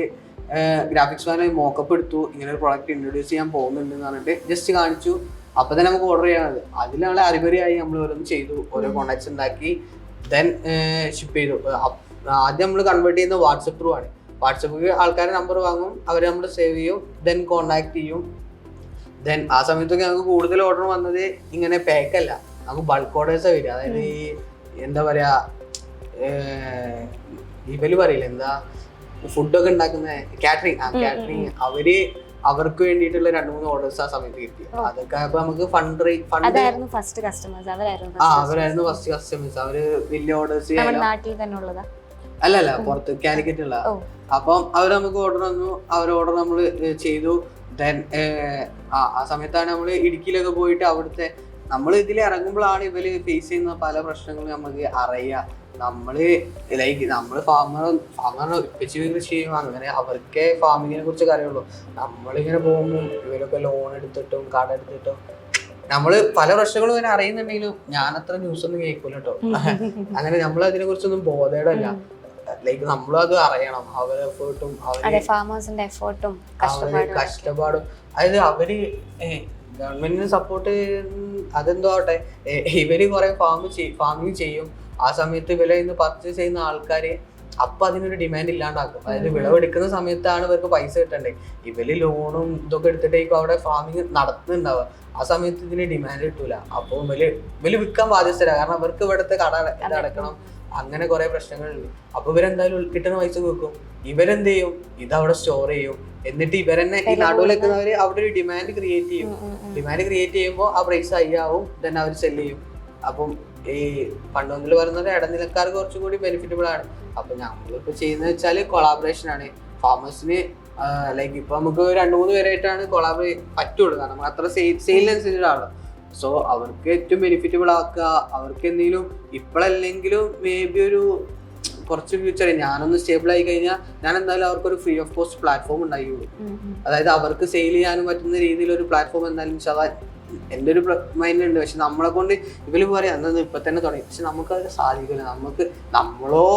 Speaker 1: ഗ്രാഫിക്സ് വാനെ മോക്കപ്പ് എടുത്തു, ഇങ്ങനെ ഒരു പ്രോഡക്റ്റ് ഇൻട്രൊഡ്യൂസ് ചെയ്യാൻ പോകുന്നുണ്ട് എന്ന് പറഞ്ഞിട്ട് ജസ്റ്റ് കാണിച്ചു. അപ്പോൾ തന്നെ നമുക്ക് ഓർഡർ ചെയ്യാനത്. അതിൽ നമ്മൾ അറിവറിയായി നമ്മൾ ഓരോന്ന് ചെയ്തു, ഓരോ കോണ്ടാക്ട്സ് ഉണ്ടാക്കി, ദെൻ ഷിപ്പ് ചെയ്തു. ആദ്യം നമ്മൾ കൺവേർട്ട് ചെയ്യുന്നത് വാട്സപ്പ് ത്രൂ ആണ്. വാട്സപ്പിൽ ആൾക്കാരുടെ നമ്പർ വാങ്ങും, അവർ നമ്മൾ സേവ് ചെയ്യും, ദെൻ കോണ്ടാക്ട് ചെയ്യും. ദെൻ ആ സമയത്തൊക്കെ ഞങ്ങൾക്ക് കൂടുതൽ ഓർഡർ വന്നത് ഇങ്ങനെ പാക്കല്ല, നമുക്ക് ബൾക്ക് ഓർഡേഴ്സാണ് വരിക. അതായത് ഈ എന്താ പറയാ, ഇവര് പറയില്ല എന്താ ഫുഡൊക്കെ ഉണ്ടാക്കുന്ന കാറ്ററിംഗ് അവർക്ക് വേണ്ടിയിട്ടുള്ള 2-3 ഓർഡേഴ്സ് ആ സമയത്ത് കിട്ടി. അതൊക്കെ ആയപ്പോ നമുക്ക്
Speaker 2: അവരായിരുന്നു ഫസ്റ്റ് കസ്റ്റമേഴ്സ്.
Speaker 1: അവര് വലിയ ഓർഡേഴ്സ്
Speaker 2: അല്ലല്ല
Speaker 1: പുറത്ത് കാലിക്കറ്റ് ഉള്ള. അപ്പം അവർ നമുക്ക് ഓർഡർ തന്നു, അവർ ഓർഡർ നമ്മൾ ചെയ്തു. ദെൻ ആ സമയത്താണ് നമ്മൾ ഇടുക്കിയിലൊക്കെ പോയിട്ട് അവിടുത്തെ നമ്മൾ ഇതിൽ ഇറങ്ങുമ്പോഴാണ് ഇവര് ഫേസ് ചെയ്യുന്ന പല പ്രശ്നങ്ങളും നമുക്ക് അറിയുക. നമ്മള് ഫാമറിനെ വെച്ച് കൃഷി ചെയ്യും, അങ്ങനെ അവർക്കേ ഫാമിങ്ങിനെ കുറിച്ചൊക്കെ അറിയുള്ളൂ. നമ്മളിങ്ങനെ പോകുമ്പോൾ ഇവരൊക്കെ ലോൺ എടുത്തിട്ടും കട എടുത്തിട്ടും നമ്മള് പല പ്രശ്നങ്ങളും ഇങ്ങനെ അറിയുന്നുണ്ടെങ്കിലും ഞാനത്ര ന്യൂസ് ഒന്നും കേൾക്കൂല കേട്ടോ. അങ്ങനെ നമ്മൾ അതിനെ കുറിച്ചൊന്നും ബോധേടല്ല. ലൈക്ക് നമ്മളും അത് അറിയണം, അവരുടെ എഫേർട്ടും കഷ്ടപ്പാടും. അതായത് അവര് ഗവൺമെന്റിന് സപ്പോർട്ട് അതെന്തോ ആവട്ടെ, ഇവര് കുറെ ഫാമിങ് ചെയ്യും. ആ സമയത്ത് ഇവരെ ഇന്ന് പർച്ചേസ് ചെയ്യുന്ന ആൾക്കാര് അപ്പൊ അതിനൊരു ഡിമാൻഡ് ഇല്ലാണ്ടാക്കും. അതായത് വിളവെടുക്കുന്ന സമയത്താണ് ഇവർക്ക് പൈസ കിട്ടണ്ടേ. ഇവര് ലോണും ഇതൊക്കെ എടുത്തിട്ടേക്കും അവിടെ ഫാമിങ് നടത്തുന്നുണ്ടാവുക. ആ സമയത്ത് ഇതിന് ഡിമാൻഡ് കിട്ടൂല. അപ്പൊ ഇവര് വിൽക്കാൻ ബാധ്യസ്ഥരാ, കാരണം അവർക്ക് ഇവിടുത്തെ കട അടക്കണം. അങ്ങനെ കുറെ പ്രശ്നങ്ങളുണ്ട്. അപ്പൊ ഇവരെന്തായാലും കിട്ടുന്ന പൈസ വെക്കും. ഇവരെന്ത് ചെയ്യും, ഇതവിടെ സ്റ്റോർ ചെയ്യും. എന്നിട്ട് ഇവരെന്നെ ഈ നടുവിൽ വെക്കുന്നവര് അവിടെ ഒരു ഡിമാൻഡ് ക്രിയേറ്റ് ചെയ്യും. ഡിമാൻഡ് ക്രിയേറ്റ് ചെയ്യുമ്പോൾ ആ പ്രൈസ് ഹൈ ആവും, ദെൻ അവർ സെല് ചെയ്യും. അപ്പം ഈ പണ്ടൊന്നിൽ പറയുന്നത് ഇടനിലക്കാർക്ക് കുറച്ചും കൂടി ബെനിഫിറ്റബിൾ ആണ്. അപ്പൊ നമ്മളിപ്പോ ചെയ്യുന്നത് വെച്ചാല് കൊളാബറേഷൻ ആണ്. ഫാമേഴ്സിന് ലൈക്ക് ഇപ്പൊ നമുക്ക് 2-3 പേരായിട്ടാണ് കൊളാബറേറ്റ് പറ്റുള്ളൂ, കാരണം നമ്മൾ അത്ര സെയിലിനനുസരിച്ചിട്ടാണല്ലോ. സോ അവർക്ക് ഏറ്റവും ബെനിഫിറ്റബിൾ ആക്കുക. അവർക്ക് എന്തെങ്കിലും ഇപ്പോഴല്ലെങ്കിലും മേ ബി ഒരു കുറച്ച് ഫ്യൂച്ചർ ഞാനൊന്ന് സ്റ്റേബിൾ ആയി കഴിഞ്ഞാൽ ഞാൻ എന്തായാലും അവർക്കൊരു ഫ്രീ ഓഫ് കോസ്റ്റ് പ്ലാറ്റ്ഫോം ഉണ്ടാക്കി കൊടുക്കും. അതായത് അവർക്ക് സെയിൽ ചെയ്യാനും പറ്റുന്ന രീതിയിൽ ഒരു പ്ലാറ്റ്ഫോം എന്തായാലും എൻ്റെ ഒരു മൈൻഡ് ഉണ്ട്. പക്ഷെ നമ്മളെ കൊണ്ട് ഇവര് പറയാം എന്നത് ഇപ്പൊ തന്നെ തുടങ്ങി, പക്ഷെ നമുക്കത് സാധിക്കില്ല. നമ്മളോ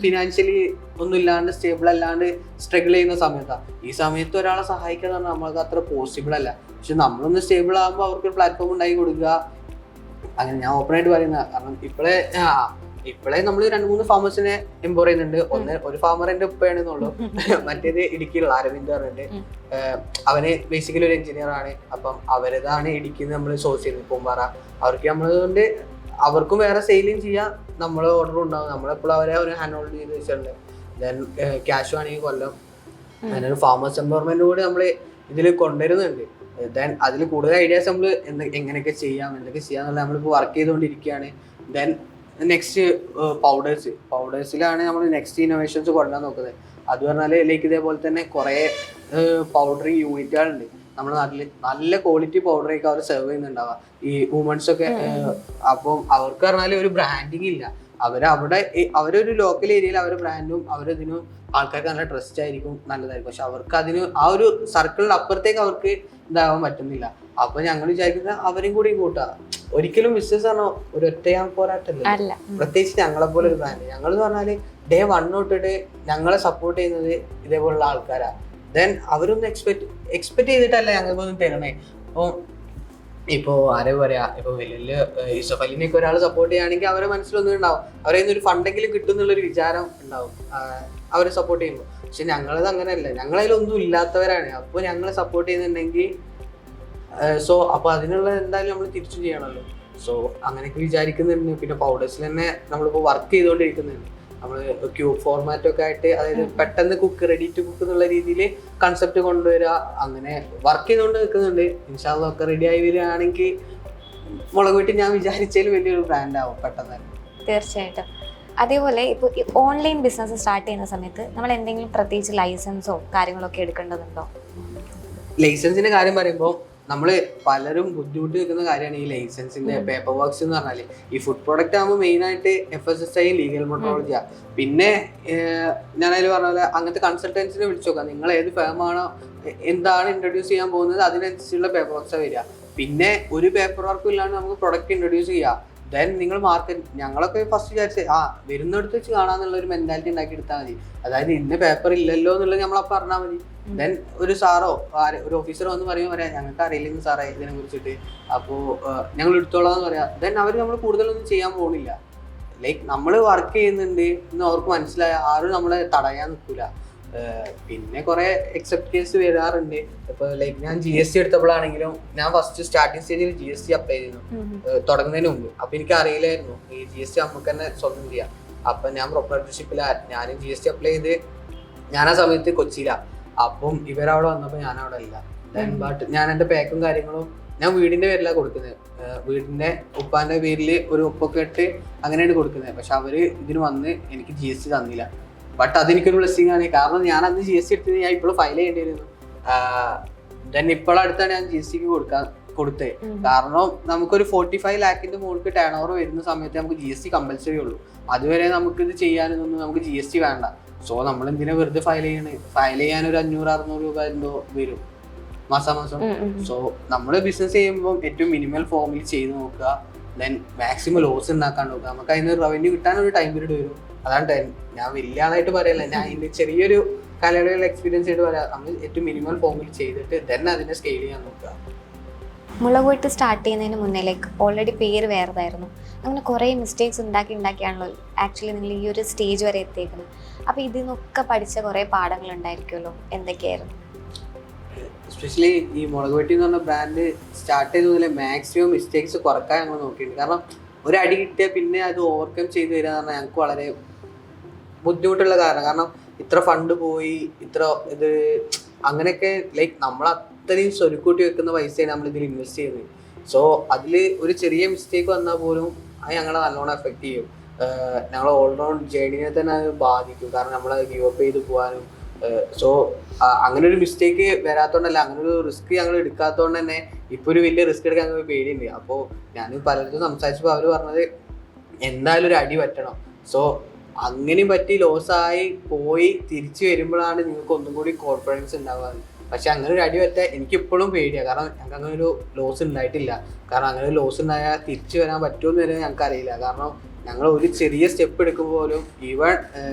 Speaker 1: ഫിനാൻഷ്യലി ഒന്നും ഇല്ലാണ്ട് സ്റ്റേബിൾ അല്ലാണ്ട് സ്ട്രഗിൾ ചെയ്യുന്ന സമയത്താണ്. ഈ സമയത്ത് ഒരാളെ സഹായിക്കുക പറഞ്ഞാൽ നമ്മൾക്ക് അത്ര പോസിബിൾ അല്ല. പക്ഷെ നമ്മളൊന്ന് സ്റ്റേബിൾ ആകുമ്പോൾ അവർക്ക് പ്ലാറ്റ്ഫോം ഉണ്ടാക്കി കൊടുക്കുക. അങ്ങനെ ഞാൻ ഓപ്പൺ ആയിട്ട് പറയുന്ന, കാരണം ഇപ്പോഴേ നമ്മൾ 2-3 ഫാമേഴ്സിനെ എംപവർ ചെയ്യുന്നുണ്ട്. ഒരു ഫാമർ എന്റെ ഉപ്പയാണെന്നുള്ളൂ. മറ്റേത് ഇടുക്കിയിലുള്ള അരവിന്ദ് പറഞ്ഞിട്ട്, അവന് ബേസിക്കലി ഒരു എഞ്ചിനീയർ ആണ്. അപ്പം അവരതാണ് ഇടുക്കിന്ന് നമ്മൾ സോഴ്സ് ചെയ്യുന്നത്, പൂമ്പാറ. അവർക്ക് നമ്മളതുകൊണ്ട് അവർക്കും വേറെ സെയിലിങ് ചെയ്യാം, നമ്മളെ ഓർഡറും ഉണ്ടാവും. നമ്മളെപ്പോഴും അവരെ ഒരു ഹാൻഡ് ഹോൾഡ് ചെയ്ത് വെച്ചിട്ടുണ്ട്. ദെൻ ക്യാഷ് ആണെങ്കിൽ കൊല്ലം. അങ്ങനെ ഒരു ഫാമേഴ്സ് എംപവർമെന്റ് കൂടി നമ്മൾ ഇതിൽ കൊണ്ടുവരുന്നുണ്ട്. ദെൻ അതിൽ കൂടുതൽ ഐഡിയാസ് നമ്മൾ എന്തൊക്കെ ചെയ്യാന്നുള്ളത് നമ്മളിപ്പോൾ വർക്ക് ചെയ്തുകൊണ്ടിരിക്കുകയാണ്. ദെൻ നെക്സ്റ്റ് പൗഡേഴ്സിലാണ് നമ്മൾ നെക്സ്റ്റ് ഇന്നോവേഷൻസ് കൊണ്ടുവരാൻ നോക്കുന്നത്. അത് പറഞ്ഞാൽ ലൈക്ക് ഇതേപോലെ തന്നെ കുറേ പൗഡറിങ് യൂണിറ്റുകളുണ്ട് നമ്മുടെ നാട്ടിൽ. നല്ല ക്വാളിറ്റി പൗഡറൊക്കെ അവർ സെർവ് ചെയ്യുന്നുണ്ടാവുക ഈ വുമൺസ് ഒക്കെ. അപ്പം അവർക്ക് പറഞ്ഞാൽ ഒരു ബ്രാൻഡിങ് ഇല്ല. അവരൊരു ലോക്കൽ ഏരിയയിൽ അവരുടെ ബ്രാൻഡും അവരതിനും ആൾക്കാർക്ക് നല്ല ട്രസ്റ്റ് ആയിരിക്കും, നല്ലതായിരിക്കും. പക്ഷെ അവർക്ക് അതിന് ആ ഒരു സർക്കിളിന് അപ്പുറത്തേക്ക് അവർക്ക് ഇതാവാൻ പറ്റുന്നില്ല. അപ്പൊ ഞങ്ങൾ വിചാരിക്കുന്നത് അവരും കൂടി കൂട്ടാ. ഒരിക്കലും ബിസിനസ് ആണോ ഒരു ഒറ്റയാൻ പോരാട്ടല്ല. പ്രത്യേകിച്ച് ഞങ്ങളെ പോലെ ഒരു ബ്രാൻഡ്. ഞങ്ങൾ എന്ന് പറഞ്ഞാല് ഡേ 1 തൊട്ടിട്ട് ഞങ്ങളെ സപ്പോർട്ട് ചെയ്യുന്നത് ഇതേപോലുള്ള ആൾക്കാരാ. ദെൻ അവരൊന്നും എക്സ്പെക്ട് ചെയ്തിട്ടല്ല ഞങ്ങൾക്കൊന്നും തരണേ. ഇപ്പോ ആരെ പറയാ, ഇപ്പൊ വലിയ യൂസഫ് അലിനെയൊക്കെ ഒരാൾ സപ്പോർട്ട് ചെയ്യുകയാണെങ്കിൽ അവരെ മനസ്സിലൊന്നും ഉണ്ടാവും, അവരെ ഒരു ഫണ്ടെങ്കിലും കിട്ടും എന്നുള്ളൊരു വിചാരം ഉണ്ടാവും അവരെ സപ്പോർട്ട് ചെയ്യുമ്പോൾ. പക്ഷെ ഞങ്ങളത് അങ്ങനെയല്ല, ഞങ്ങളതിലൊന്നും ഇല്ലാത്തവരാണ്. അപ്പോൾ ഞങ്ങളെ സപ്പോർട്ട് ചെയ്യുന്നുണ്ടെങ്കിൽ സോ അപ്പൊ അതിനുള്ള എന്തായാലും നമ്മൾ തിരിച്ചു ചെയ്യണമല്ലോ. സോ അങ്ങനെയൊക്കെ വിചാരിക്കുന്നുണ്ട്. പിന്നെ പൗഡേഴ്സിൽ തന്നെ നമ്മളിപ്പോൾ വർക്ക് ചെയ്തുകൊണ്ടിരിക്കുന്നുണ്ട്. നമ്മൾ ക്യൂബ് ഫോർമാറ്റൊക്കെ ആയിട്ട്, അതായത് പെട്ടെന്ന് റെഡി ടു കുക്ക് എന്നുള്ള രീതിയിൽ കൺസെപ്റ്റ് കൊണ്ടുവരിക. അങ്ങനെ വർക്ക് ചെയ്തുകൊണ്ട് നിൽക്കുന്നുണ്ട്. ഇൻഷാ അല്ലാഹ് ഒക്കെ റെഡി ആയി വരികയാണെങ്കിൽ മുളക് വീട്ടിൽ ഞാൻ വിചാരിച്ചതിൽ വലിയൊരു ബ്രാൻഡ് ആവും പെട്ടെന്ന് തന്നെ.
Speaker 2: തീർച്ചയായിട്ടും. അതേപോലെ ഇപ്പോൾ ഈ ഓൺലൈൻ ബിസിനസ് സ്റ്റാർട്ട് ചെയ്യുന്ന സമയത്ത് നമ്മൾ എന്തെങ്കിലും പ്രത്യേകിച്ച് ലൈസൻസോ കാര്യങ്ങളൊക്കെ എടുക്കേണ്ടതുണ്ടോ?
Speaker 1: ലൈസൻസിന്റെ കാര്യം പറയുമ്പോൾ നമ്മള് പലരും ബുദ്ധിമുട്ട് നിൽക്കുന്ന കാര്യമാണ് ഈ ലൈസൻസിന്റെ പേപ്പർ വർക്ക്സ് എന്ന് പറഞ്ഞാല്. ഈ ഫുഡ് പ്രൊഡക്റ്റ് ആകുമ്പോൾ മെയിൻ ആയിട്ട് FSSAI ലീഗൽ മെട്രോളജിയാ. പിന്നെ ഞാൻ അതിൽ പറഞ്ഞ പോലെ അങ്ങനത്തെ കൺസൾട്ടൻസിനെ വിളിച്ചു നോക്കാം. നിങ്ങൾ ഏത് ഫേമാണോ എന്താണ് ഇൻട്രൊഡ്യൂസ് ചെയ്യാൻ പോകുന്നത് അതിനനുസരിച്ചുള്ള പേപ്പർ വർക്ക്സാണ് വരിക. പിന്നെ ഒരു പേപ്പർ വർക്കും ഇല്ലാണ്ട് നമുക്ക് പ്രൊഡക്റ്റ് ഇൻട്രൊഡ്യൂസ് ചെയ്യാം. ദെൻ നിങ്ങൾ മാർക്കറ്റ്, ഞങ്ങളൊക്കെ ഫസ്റ്റ് വിചാരിച്ച് വരുന്നിടത്ത് വെച്ച് കാണാന്നുള്ള ഒരു മെന്റാലിറ്റി ഉണ്ടാക്കി എടുത്താൽ മതി. അതായത് ഇന്ന പേപ്പർ ഇല്ലല്ലോ എന്നുള്ളത് നമ്മളപ്പോൾ പറഞ്ഞാൽ മതി. ദെൻ ഒരു സാറോ ഒരു ഓഫീസറോ എന്ന് പറയുമ്പോൾ പറയാം ഞങ്ങൾക്ക് അറിയില്ലെങ്കിൽ സാറേ ഇതിനെ കുറിച്ചിട്ട്, അപ്പോൾ ഞങ്ങൾ എടുത്തോളാം എന്ന് പറയാം. ദെൻ അവർ നമ്മൾ കൂടുതലൊന്നും ചെയ്യാൻ പോകുന്നില്ല. ലൈക്ക് നമ്മൾ വർക്ക് ചെയ്യുന്നുണ്ട് എന്ന് അവർക്ക് മനസ്സിലായ ആരും നമ്മളെ തടയാൻ നിൽക്കില്ല. പിന്നെ കുറെ എക്സെപ്റ്റ് കേസ് വരാറുണ്ട്. ഇപ്പൊ ലൈക്ക് ഞാൻ GST എടുത്തപ്പോഴാണെങ്കിലും ഞാൻ ഫസ്റ്റ് സ്റ്റാർട്ടിങ് സ്റ്റേജിൽ GST അപ്ലൈ ചെയ്യുന്നു തുടങ്ങുന്നതിന് മുമ്പ്. അപ്പൊ എനിക്ക് അറിയില്ലായിരുന്നു ഈ GST നമുക്ക് തന്നെ സ്വന്തം ചെയ്യാം. അപ്പൊ ഞാൻ പ്രൊപ്പറേറ്റർഷിപ്പിലാ ഞാൻ GST അപ്ലൈ ചെയ്ത് ഞാൻ ആ സമയത്ത് കൊച്ചിയിലാണ്. അപ്പം ഇവരവിടെ വന്നപ്പോൾ ഞാൻ അവിടെ ഇല്ല. ദെൻ ബട്ട് ഞാൻ എൻ്റെ പാക്കും കാര്യങ്ങളും ഞാൻ വീടിന്റെ പേരിലാണ് കൊടുക്കുന്നത്. വീടിന്റെ ഉപ്പാന്റെ പേരിൽ ഒരു ഒപ്പൊക്കെ ഇട്ട് അങ്ങനെയാണ് കൊടുക്കുന്നത്. പക്ഷെ അവര് ഇതിന് വന്ന് എനിക്ക് GST തന്നില്ല. ബട്ട് അതെനിക്കൊരു ബ്ലെസ്സിങ് ആണ്. കാരണം ഞാൻ അന്ന് GST എടുത്തത് ഞാൻ ഇപ്പോഴും ഫയൽ ചെയ്യേണ്ടിയിരുന്നു. ദെൻ ഇപ്പോഴടുത്താണ് ഞാൻ GSTക്ക് കൊടുത്തത്. കാരണം നമുക്കൊരു 45 lakhന്റെ മുകളിൽ ടേൺ ഓവർ വരുന്ന സമയത്ത് നമുക്ക് GST കമ്പൽസറി ഉള്ളൂ. അതുവരെ നമുക്ക് ഇത് ചെയ്യാനൊന്നും നമുക്ക് GST വേണ്ട. സോ നമ്മൾ എന്തിനാ വെറുതെ ഫയൽ ചെയ്യാൻ ഒരു 500-600 രൂപ എന്തോ വരും മാസാമാസം. സോ നമ്മൾ ബിസിനസ് ചെയ്യുമ്പോൾ ഏറ്റവും മിനിമൽ ഫോമിൽ ചെയ്ത് നോക്കുക. ദെൻ മാക്സിമം ലോസ് ഉണ്ടാക്കാൻ നോക്കുക. നമുക്ക് അതിന് റവന്യൂ കിട്ടാൻ ഒരു ടൈം പീരീഡ് വരും. അതാണ് ഞാൻ വലിയ ആളായിട്ട് പറയല്ല, ഞാൻ ഇതിന്റെ ചെറിയൊരു കാലയളവിൽ എക്സ്പീരിയൻസ് ആയിട്ട് പറയാം. നമ്മൾ ഏറ്റവും മിനിമം ഫോമിൽ ചെയ്തിട്ട് ദെൻ അതിനെ സ്കെയിൽ ചെയ്യാൻ നോക്കുക.
Speaker 2: മുളക് പൊട്ട് സ്റ്റാർട്ട് ചെയ്യുന്നതിന് മുന്നേ ലൈക്ക് ഓൾറെഡി പേര് വേറെതായിരുന്നു. അങ്ങനെ കുറേ മിസ്റ്റേക്സ് ഉണ്ടാക്കിയാണല്ലോ ആക്ച്വലി നിങ്ങൾ ഈ ഒരു സ്റ്റേജ് വരെ എത്തിയേക്കുന്നത്. അപ്പോൾ ഇതിൽ നിന്നൊക്കെ പഠിച്ച കുറേ പാഠങ്ങൾ ഉണ്ടായിരിക്കുമല്ലോ, എന്തൊക്കെയായിരുന്നു?
Speaker 1: എസ്പെഷ്യലി ഈ മുളക് പൊട്ടി എന്ന് പറഞ്ഞ ബ്രാൻഡ് സ്റ്റാർട്ട് ചെയ്തതിൽ മാക്സിമം മിസ്റ്റേക്സ് കുറക്കാൻ ഞങ്ങൾ നോക്കിയിട്ടുണ്ട്. കാരണം ഒരു അടി കിട്ടിയാൽ പിന്നെ അത് ഓവർകം ചെയ്ത് വരിക എന്ന് പറഞ്ഞാൽ ഞങ്ങൾക്ക് വളരെ ബുദ്ധിമുട്ടുള്ള കാരണം ഇത്ര ഫണ്ട് പോയി ഇത്ര ഇത് അങ്ങനെയൊക്കെ ലൈക്ക് നമ്മൾ അത്രയും സ്വരുക്കൂട്ടി വെക്കുന്ന പൈസയാണ് നമ്മൾ ഇതിൽ ഇൻവെസ്റ്റ് ചെയ്യുന്നത്. സോ അതിൽ ഒരു ചെറിയ മിസ്റ്റേക്ക് വന്നാൽ പോലും അത് ഞങ്ങളെ നല്ലോണം എഫക്റ്റ് ചെയ്യും. ഞങ്ങൾ ഓൾറൗണ്ട് ജേണിനെ തന്നെ അത് ബാധിക്കും. കാരണം നമ്മൾ ഗീവ് അപ്പ് ചെയ്ത് പോകാനും സോ അങ്ങനെ ഒരു മിസ്റ്റേക്ക് വരാത്തോണ്ടല്ല, അങ്ങനെ ഒരു റിസ്ക് ഞങ്ങൾ എടുക്കാത്തതുകൊണ്ട് തന്നെ ഇപ്പോൾ ഒരു വലിയ റിസ്ക് എടുക്കാൻ ഞങ്ങൾക്ക് പേടിയുണ്ട്. അപ്പോൾ ഞാൻ പലർക്കും സംസാരിച്ചപ്പോൾ അവർ പറഞ്ഞത് എന്തായാലും ഒരു അടി പറ്റണം. സോ അങ്ങനെയും പറ്റി ലോസായി പോയി തിരിച്ചു വരുമ്പോഴാണ് നിങ്ങൾക്ക് ഒന്നും കൂടി കോൺഫിഡൻസ് ഉണ്ടാവുക. പക്ഷെ അങ്ങനെ ഒരു അടി പറ്റാൻ എനിക്കിപ്പോഴും പേടിയാണ്. കാരണം ഞങ്ങൾക്ക് അങ്ങനെ ഒരു ലോസ് ഉണ്ടായിട്ടില്ല. കാരണം അങ്ങനെ ഒരു ലോസ് ഉണ്ടായാൽ തിരിച്ചു വരാൻ പറ്റുമെന്ന് വരെ ഞങ്ങൾക്ക് അറിയില്ല. കാരണം ഞങ്ങൾ ഒരു ചെറിയ സ്റ്റെപ്പ് എടുക്കുമ്പോൾ പോലും ഈവൻ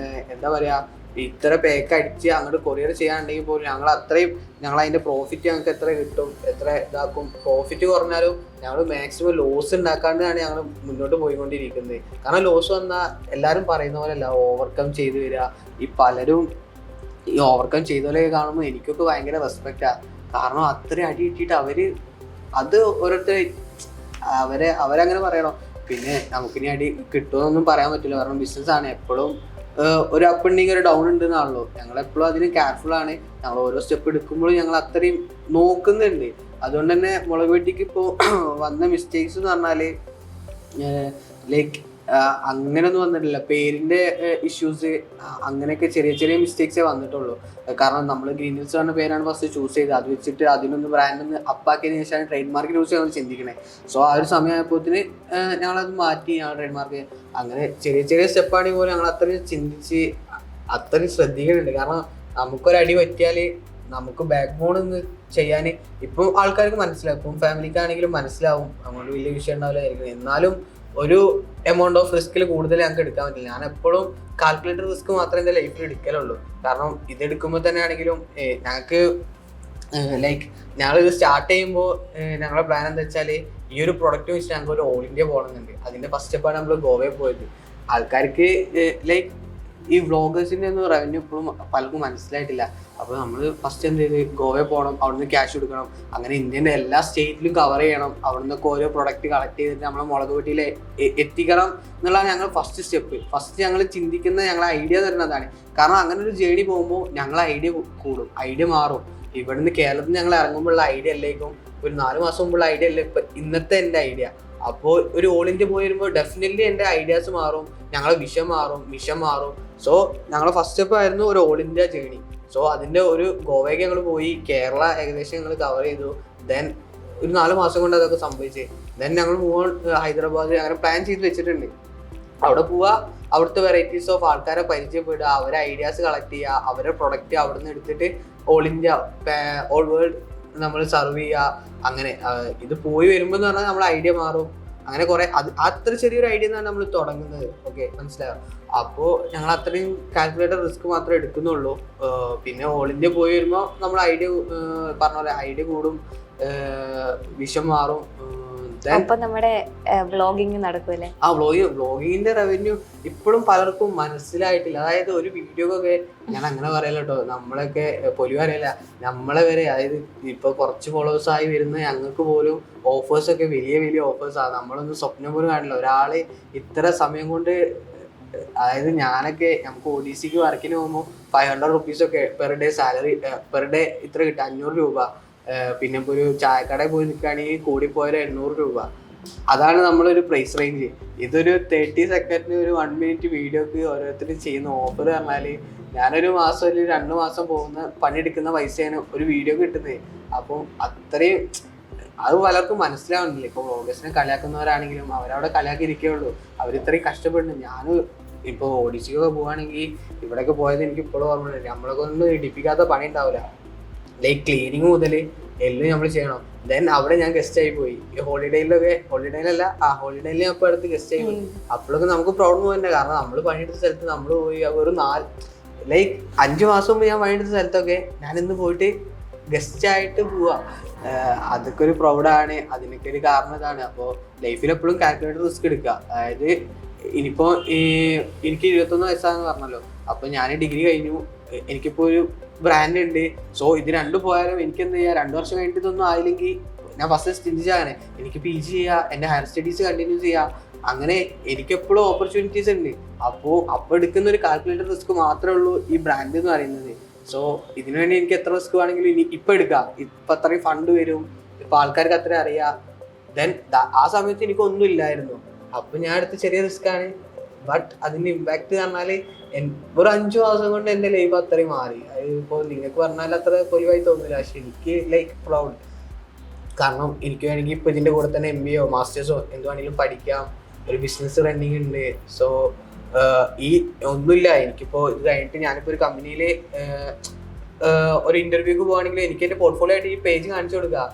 Speaker 1: എന്താ പറയുക ഇത്ര പേക്ക് അടിച്ച് അങ്ങോട്ട് കൊറിയർ ചെയ്യാനുണ്ടെങ്കിൽ പോലും ഞങ്ങൾ അതിൻ്റെ പ്രോഫിറ്റ് ഞങ്ങൾക്ക് എത്ര കിട്ടും, എത്ര ഇതാക്കും, പ്രോഫിറ്റ് കുറഞ്ഞാലും ഞങ്ങൾ മാക്സിമം ലോസ് ഉണ്ടാക്കാണ്ടാണ് ഞങ്ങൾ മുന്നോട്ട് പോയിക്കൊണ്ടിരിക്കുന്നത്. കാരണം ലോസ് വന്നാൽ എല്ലാവരും പറയുന്ന പോലെ അല്ല ഓവർകം ചെയ്ത് വരിക. ഈ പലരും ഈ ഓവർകം ചെയ്തവരെ കാണുമ്പോൾ എനിക്കൊക്കെ ഭയങ്കര റെസ്പെക്റ്റാണ്. കാരണം അത്ര അടി കിട്ടിയിട്ട് അത് ഓരോരുത്തർ അവരങ്ങനെ പറയണം. പിന്നെ നമുക്കിനി അടി കിട്ടുമെന്നൊന്നും പറയാൻ പറ്റില്ല. കാരണം ബിസിനസ്സാണ്, എപ്പോഴും ഒരു അപ്പ് ഉണ്ടെങ്കിൽ ഒരു ഡൗൺ ഉണ്ടെന്നാണല്ലോ. ഞങ്ങളെപ്പോഴും അതിന് കെയർഫുൾ ആണ്. ഞങ്ങൾ ഓരോ സ്റ്റെപ്പ് എടുക്കുമ്പോഴും ഞങ്ങൾ അത്രയും നോക്കുന്നുണ്ട്. അതുകൊണ്ട് തന്നെ മുളക് വെട്ടിക്ക് ഇപ്പോൾ വന്ന മിസ്റ്റേക്സ് എന്ന് പറഞ്ഞാൽ ലൈക്ക് അങ്ങനെയൊന്നും വന്നിട്ടില്ല. പേരിൻ്റെ ഇഷ്യൂസ് അങ്ങനെയൊക്കെ ചെറിയ ചെറിയ മിസ്റ്റേക്സേ വന്നിട്ടുള്ളൂ. കാരണം നമ്മൾ ഗ്രീൻ ഹിൽസ് പറഞ്ഞ പേരാണ് ഫസ്റ്റ് ചൂസ് ചെയ്തത്. അത് വെച്ചിട്ട് അതിനൊന്ന് ബ്രാൻഡൊന്ന് അപ്പാക്കിയതിന് ശേഷമാണ് ട്രേഡ് മാർക്ക് യൂസ് ചെയ്യാൻ ചിന്തിക്കണേ. സോ ആ ഒരു സമയമായപ്പോഴത്തിന് ഞങ്ങളത് മാറ്റി, ഞങ്ങൾ ട്രേഡ് മാർക്ക് അങ്ങനെ ചെറിയ ചെറിയ സ്റ്റെപ്പാണെങ്കിൽ പോലും ഞങ്ങൾ അത്രയും ചിന്തിച്ച് അത്രയും ശ്രദ്ധിക്കുന്നുണ്ട്. കാരണം നമുക്കൊരടി പറ്റിയാൽ നമുക്ക് ബാക്ക് ബോൺ ഒന്ന് ചെയ്യാൻ ഇപ്പം ആൾക്കാർക്ക് മനസ്സിലാവും. ഇപ്പം ഫാമിലിക്കാണെങ്കിലും മനസ്സിലാവും, അങ്ങോട്ട് വലിയ വിഷയം ഉണ്ടാവില്ലായിരിക്കും. എന്നാലും ഒരു എമൗണ്ട് ഓഫ് റിസ്കിൽ കൂടുതൽ ഞങ്ങൾക്ക് എടുക്കാൻ പറ്റില്ല. ഞാൻ എപ്പോഴും കാൽക്കുലേറ്റഡ് റിസ്ക് മാത്രമേ എൻ്റെ ലൈഫിൽ എടുക്കലുള്ളൂ. കാരണം ഇതെടുക്കുമ്പോൾ തന്നെ ആണെങ്കിലും ഞങ്ങൾക്ക് ലൈക്ക് ഞങ്ങളിത് സ്റ്റാർട്ട് ചെയ്യുമ്പോൾ ഞങ്ങളുടെ പ്ലാൻ എന്താ വെച്ചാൽ ഈ ഒരു പ്രൊഡക്റ്റ് വെച്ചിട്ട് ഞങ്ങൾക്ക് ഒരു ഓൾ ഇന്ത്യ പോകണമെന്നുണ്ട്. അതിൻ്റെ ഫസ്റ്റ് സ്റ്റെപ്പാണ് നമ്മൾ ഗോവയിൽ പോയത്. ആൾക്കാർക്ക് ലൈക്ക് ഈ വ്ളോഗേഴ്സിൻ്റെ ഒന്നും റവന്യൂ ഇപ്പോഴും പലർക്കും മനസ്സിലായിട്ടില്ല. അപ്പോൾ നമ്മൾ ഫസ്റ്റ് എന്ത് ചെയ്ത് ഗോവയിൽ പോകണം, അവിടുന്ന് ക്യാഷ് കൊടുക്കണം, അങ്ങനെ ഇന്ത്യൻ്റെ എല്ലാ സ്റ്റേറ്റിലും കവർ ചെയ്യണം, അവിടെ നിന്നൊക്കെ ഓരോ പ്രൊഡക്റ്റ് കളക്ട് ചെയ്തിട്ട് നമ്മളെ മുളക് പൊട്ടിയിൽ എത്തിക്കണം എന്നുള്ളതാണ് ഞങ്ങൾ ഫസ്റ്റ് സ്റ്റെപ്പ്. ഫസ്റ്റ് ഞങ്ങൾ ചിന്തിക്കുന്ന ഞങ്ങളെ ഐഡിയ തരുന്നതാണ്. കാരണം അങ്ങനെ ഒരു ജേണി പോകുമ്പോൾ ഞങ്ങളെ ഐഡിയ കൂടും, ഐഡിയ മാറും. ഇവിടുന്ന് കേരളത്തിൽ ഞങ്ങൾ ഇറങ്ങുമ്പോഴുള്ള ഐഡിയ അല്ലേക്കും ഒരു 4 മാസം മുമ്പുള്ള ഐഡിയ അല്ലേ ഇപ്പം ഇന്നത്തെ എൻ്റെ ഐഡിയ. അപ്പോൾ ഒരു ഓൾ ഇന്ത്യ പോയി വരുമ്പോൾ ഡെഫിനറ്റ്ലി എൻ്റെ ഐഡിയാസ് മാറും, ഞങ്ങളെ വിഷൻ മാറും. സോ ഞങ്ങളെ ഫസ്റ്റ് സ്റ്റെപ്പ് ആയിരുന്നു ഒരു ഓൾ ഇന്ത്യ ജേണി. സോ അതിൻ്റെ ഒരു ഗോവയ്ക്ക് ഞങ്ങൾ പോയി, കേരള ഏകദേശം ഞങ്ങൾ കവർ ചെയ്തു. ദെൻ ഒരു 4 മാസം കൊണ്ട് അതൊക്കെ സംഭവിച്ചത്. ദെൻ ഞങ്ങൾ പോവാൻ ഹൈദരാബാദ് അങ്ങനെ പ്ലാൻ ചെയ്ത് വെച്ചിട്ടുണ്ട്. അവിടെ പോവുക, അവിടുത്തെ വെറൈറ്റീസ് ഓഫ് ആൾക്കാരെ പരിചയപ്പെടുക, അവരെ ഐഡിയാസ് കളക്ട് ചെയ്യുക, അവരുടെ പ്രൊഡക്റ്റ് അവിടെ നിന്ന് എടുത്തിട്ട് ഓൾ ഇന്ത്യ ഓൾ വേൾഡ് നമ്മൾ സർവ് ചെയ്യുക. അങ്ങനെ ഇത് പോയി വരുമ്പോൾ എന്ന് പറഞ്ഞാൽ നമ്മുടെ ഐഡിയ മാറും. അങ്ങനെ കുറെ അത്ര ചെറിയൊരു ഐഡിയ എന്നാണ് നമ്മൾ തുടങ്ങുന്നത്. ഓക്കെ, മനസ്സിലാവും. അപ്പോൾ ഞങ്ങൾ അത്രയും കാൽക്കുലേറ്റഡ് റിസ്ക് മാത്രമേ എടുക്കുന്നുള്ളൂ. പിന്നെ ഓൾ ഇന്ത്യ പോയി വരുമ്പോൾ നമ്മൾ ഐഡിയ പറഞ്ഞ പോലെ ഐഡിയ കൂടും, വിഷം മാറും.
Speaker 2: നമ്മുടെ വ്ളോഗിങ് നടക്കൂലേ?
Speaker 1: ആ വ്ളോഗിങ്ങിന്റെ റവന്യൂ ഇപ്പോഴും പലർക്കും മനസ്സിലായിട്ടില്ല. അതായത് ഒരു വീഡിയോക്കൊക്കെ ഞാൻ അങ്ങനെ പറയല കേട്ടോ, നമ്മളൊക്കെ പൊലിവ് അറിയില്ല, നമ്മളെ വരെ അതായത് ഇപ്പൊ കുറച്ച് ഫോളോവേഴ്സ് ആയി വരുന്ന ഞങ്ങൾക്ക് പോലും ഓഫേഴ്സ് ഒക്കെ വലിയ വലിയ ഓഫേഴ്സാണ്. നമ്മളൊന്നും സ്വപ്നം പോലും കാണില്ല ഒരാള് ഇത്ര സമയം കൊണ്ട്. അതായത് ഞാനൊക്കെ നമുക്ക് ODCക്ക് വർക്കിന് പോകുമ്പോൾ 500 rupees ഒക്കെ per day salary, per day ഇത്ര കിട്ടും, 500 രൂപ. പിന്നെ ഇപ്പോൾ ഒരു ചായക്കടയിൽ പോയി നിൽക്കുകയാണെങ്കിൽ കൂടിപ്പോയ 800 രൂപ. അതാണ് നമ്മളൊരു പ്രൈസ് റേഞ്ച്. ഇതൊരു 30 സെക്കൻഡിന് ഒരു 1 മിനിറ്റ് വീഡിയോക്ക് ഓരോരുത്തരും ചെയ്യുന്ന ഓഫർ പറഞ്ഞാൽ ഞാനൊരു മാസം അല്ലെങ്കിൽ 2 മാസം പോകുന്ന പണിയെടുക്കുന്ന പൈസയാണ് ഒരു വീഡിയോ കിട്ടുന്നത്. അപ്പം അത്രയും അത് പലർക്കും മനസ്സിലാവുന്നില്ല. ഇപ്പോൾ വ്ളോഗേഴ്സിനെ കളിയാക്കുന്നവരാണെങ്കിലും അവരവിടെ കളിയാക്കിയിരിക്കുകയുള്ളൂ. അവരിത്രയും കഷ്ടപ്പെടുന്നു. ഞാൻ ഇപ്പോൾ ODCക്കൊക്കെ പോവുകയാണെങ്കിൽ ഇവിടെയൊക്കെ പോയത് എനിക്ക് ഇപ്പോഴും ഓർമ്മയുണ്ട്. നമ്മളൊക്കെ ഒന്നും ഇടിപ്പിക്കാത്ത പണി ഉണ്ടാവില്ല. ലൈക്ക് ക്ലീനിങ് മുതൽ എല്ലാം നമ്മൾ ചെയ്യണം. ദെൻ അവിടെ ഞാൻ ഗസ്റ്റ് ആയി പോയി. ഹോളിഡേയിലല്ല ഹോളിഡേയിൽ ഞാൻ ഇപ്പോൾ അടുത്ത് ഗസ്റ്റ് ആയി പോയി. അപ്പോഴൊക്കെ നമുക്ക് പ്രോബ്ലം തന്നെ. കാരണം നമ്മൾ പണിയെടുത്ത സ്ഥലത്ത് നമ്മൾ പോയി ഒരു 5 മാസം മുമ്പ് ഞാൻ പണിയെടുത്ത സ്ഥലത്തൊക്കെ ഞാൻ ഇന്ന് പോയിട്ട് ഗസ്റ്റ് ആയിട്ട് പോവാ. അതൊക്കെ ഒരു പ്രൗഡാണ്. അതിനൊക്കെ ഒരു കാരണം ഇതാണ്. അപ്പോൾ ലൈഫിൽ എപ്പോഴും കാൽക്കുലേറ്റഡ് റിസ്ക് എടുക്കുക. അതായത് ഇനിയിപ്പോൾ എനിക്ക് 21 വയസ്സാന്ന് പറഞ്ഞല്ലോ. അപ്പോൾ ഞാൻ ഡിഗ്രി കഴിഞ്ഞു, എനിക്കിപ്പോൾ ഒരു ബ്രാൻഡ് ഉണ്ട്. സോ ഇത് രണ്ടും പോയാലും എനിക്ക് എന്ത് ചെയ്യാം, 2 വർഷം കഴിഞ്ഞിട്ട് ഇതൊന്നും ആയില്ലെങ്കിൽ ഞാൻ ഫസ്റ്റ് ചിന്തിച്ചാണ് എനിക്ക് PG ചെയ്യുക, എൻ്റെ ഹയർ സ്റ്റഡീസ് കണ്ടിന്യൂ ചെയ്യുക. അങ്ങനെ എനിക്കെപ്പോഴും ഓപ്പർച്യൂണിറ്റീസ് ഉണ്ട്. അപ്പോൾ എടുക്കുന്ന ഒരു കാൽക്കുലേറ്റഡ് റിസ്ക് മാത്രമേ ഉള്ളൂ ഈ ബ്രാൻഡ് എന്ന് പറയുന്നത്. സോ ഇതിനു വേണ്ടി എനിക്ക് എത്ര റിസ്ക് വേണമെങ്കിലും ഇപ്പം എടുക്കാം. ഇപ്പം അത്രയും ഫണ്ട് വരും, ഇപ്പം ആൾക്കാർക്ക് അത്ര അറിയാം. ദെൻ ആ സമയത്ത് എനിക്കൊന്നും ഇല്ലായിരുന്നു. അപ്പം ഞാൻ എടുത്ത ചെറിയ റിസ്ക് ആണ്. ബട്ട് അതിൻ്റെ ഇമ്പാക്ട് പറഞ്ഞാൽ ഒരു 5 മാസം കൊണ്ട് എൻ്റെ ലൈഫ് അത്രയും മാറി. അത് ഇപ്പോൾ നിങ്ങൾക്ക് പറഞ്ഞാൽ അത്ര പൊലിവായി തോന്നില്ല, പക്ഷെ എനിക്ക് ലൈക്ക് പ്രൗഡ്. കാരണം എനിക്ക് വേണമെങ്കിൽ ഇപ്പോൾ ഇതിൻ്റെ കൂടെ തന്നെ MBA മാസ്റ്റേഴ്സോ എന്തുവാണെങ്കിലും പഠിക്കാം. ഒരു ബിസിനസ് റണ്ണിങ് ഉണ്ട്. സോ ഈ ഒന്നുമില്ല. എനിക്കിപ്പോൾ ഇത് കഴിഞ്ഞിട്ട് ഞാനിപ്പോൾ ഒരു കമ്പനിയിൽ ഒരു ഇൻ്റർവ്യൂക്ക് പോകുകയാണെങ്കിൽ എനിക്ക് എൻ്റെ പോർട്ട്ഫോളിയോ ആയിട്ട് ഈ പേജ് കാണിച്ചു കൊടുക്കുക.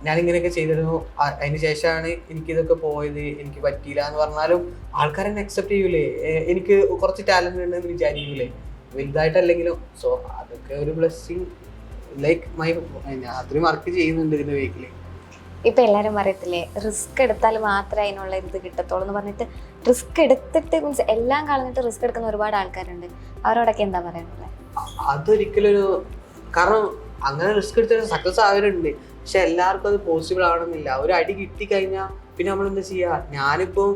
Speaker 1: ഞാനിങ്ങനെയൊക്കെ ചെയ്തിരുന്നു, അതിന് ശേഷമാണ് എനിക്കിതൊക്കെ പോയത്, എനിക്ക് പറ്റിയില്ല എന്ന് പറഞ്ഞാലും ആൾക്കാരെന്നെ അക്സെപ്റ്റ് ചെയ്യൂലേ. എനിക്ക് കുറച്ച് ടാലൻറ്റ് ഉണ്ടെന്ന് വിചാരിക്കൂലേ, വലുതായിട്ടല്ലെങ്കിലും. സോ അതൊക്കെ ഒരു ബ്ലെസ്സിങ്. ലൈക്ക് ഞാൻ അത്രയും വർക്ക് ചെയ്യുന്നുണ്ട് ഇതിൻ്റെ വീക്കിൽ.
Speaker 2: ഇപ്പം എല്ലാവരും പറയത്തില്ലേ റിസ്ക് എടുത്താൽ മാത്രമേ അതിനുള്ള ഇത് കിട്ടത്തുള്ളൂ എന്ന് പറഞ്ഞിട്ട്, റിസ്ക് എടുത്തിട്ട് മീൻസ് എല്ലാം കളഞ്ഞിട്ട് റിസ്ക് എടുക്കുന്ന ഒരുപാട് ആൾക്കാരുണ്ട്. അവരോടൊക്കെ എന്താ പറയാനുള്ളത്?
Speaker 1: അതൊരിക്കലും ഒരു കാരണം അങ്ങനെ റിസ്ക് എടുത്തിട്ട് സക്സസ് ആവരുണ്ട്. പക്ഷെ എല്ലാവർക്കും അത് പോസിബിൾ ആവണമെന്നില്ല. ഒരു അടി കിട്ടിക്കഴിഞ്ഞാൽ പിന്നെ നമ്മൾ എന്താ ചെയ്യുക? ഞാനിപ്പോൾ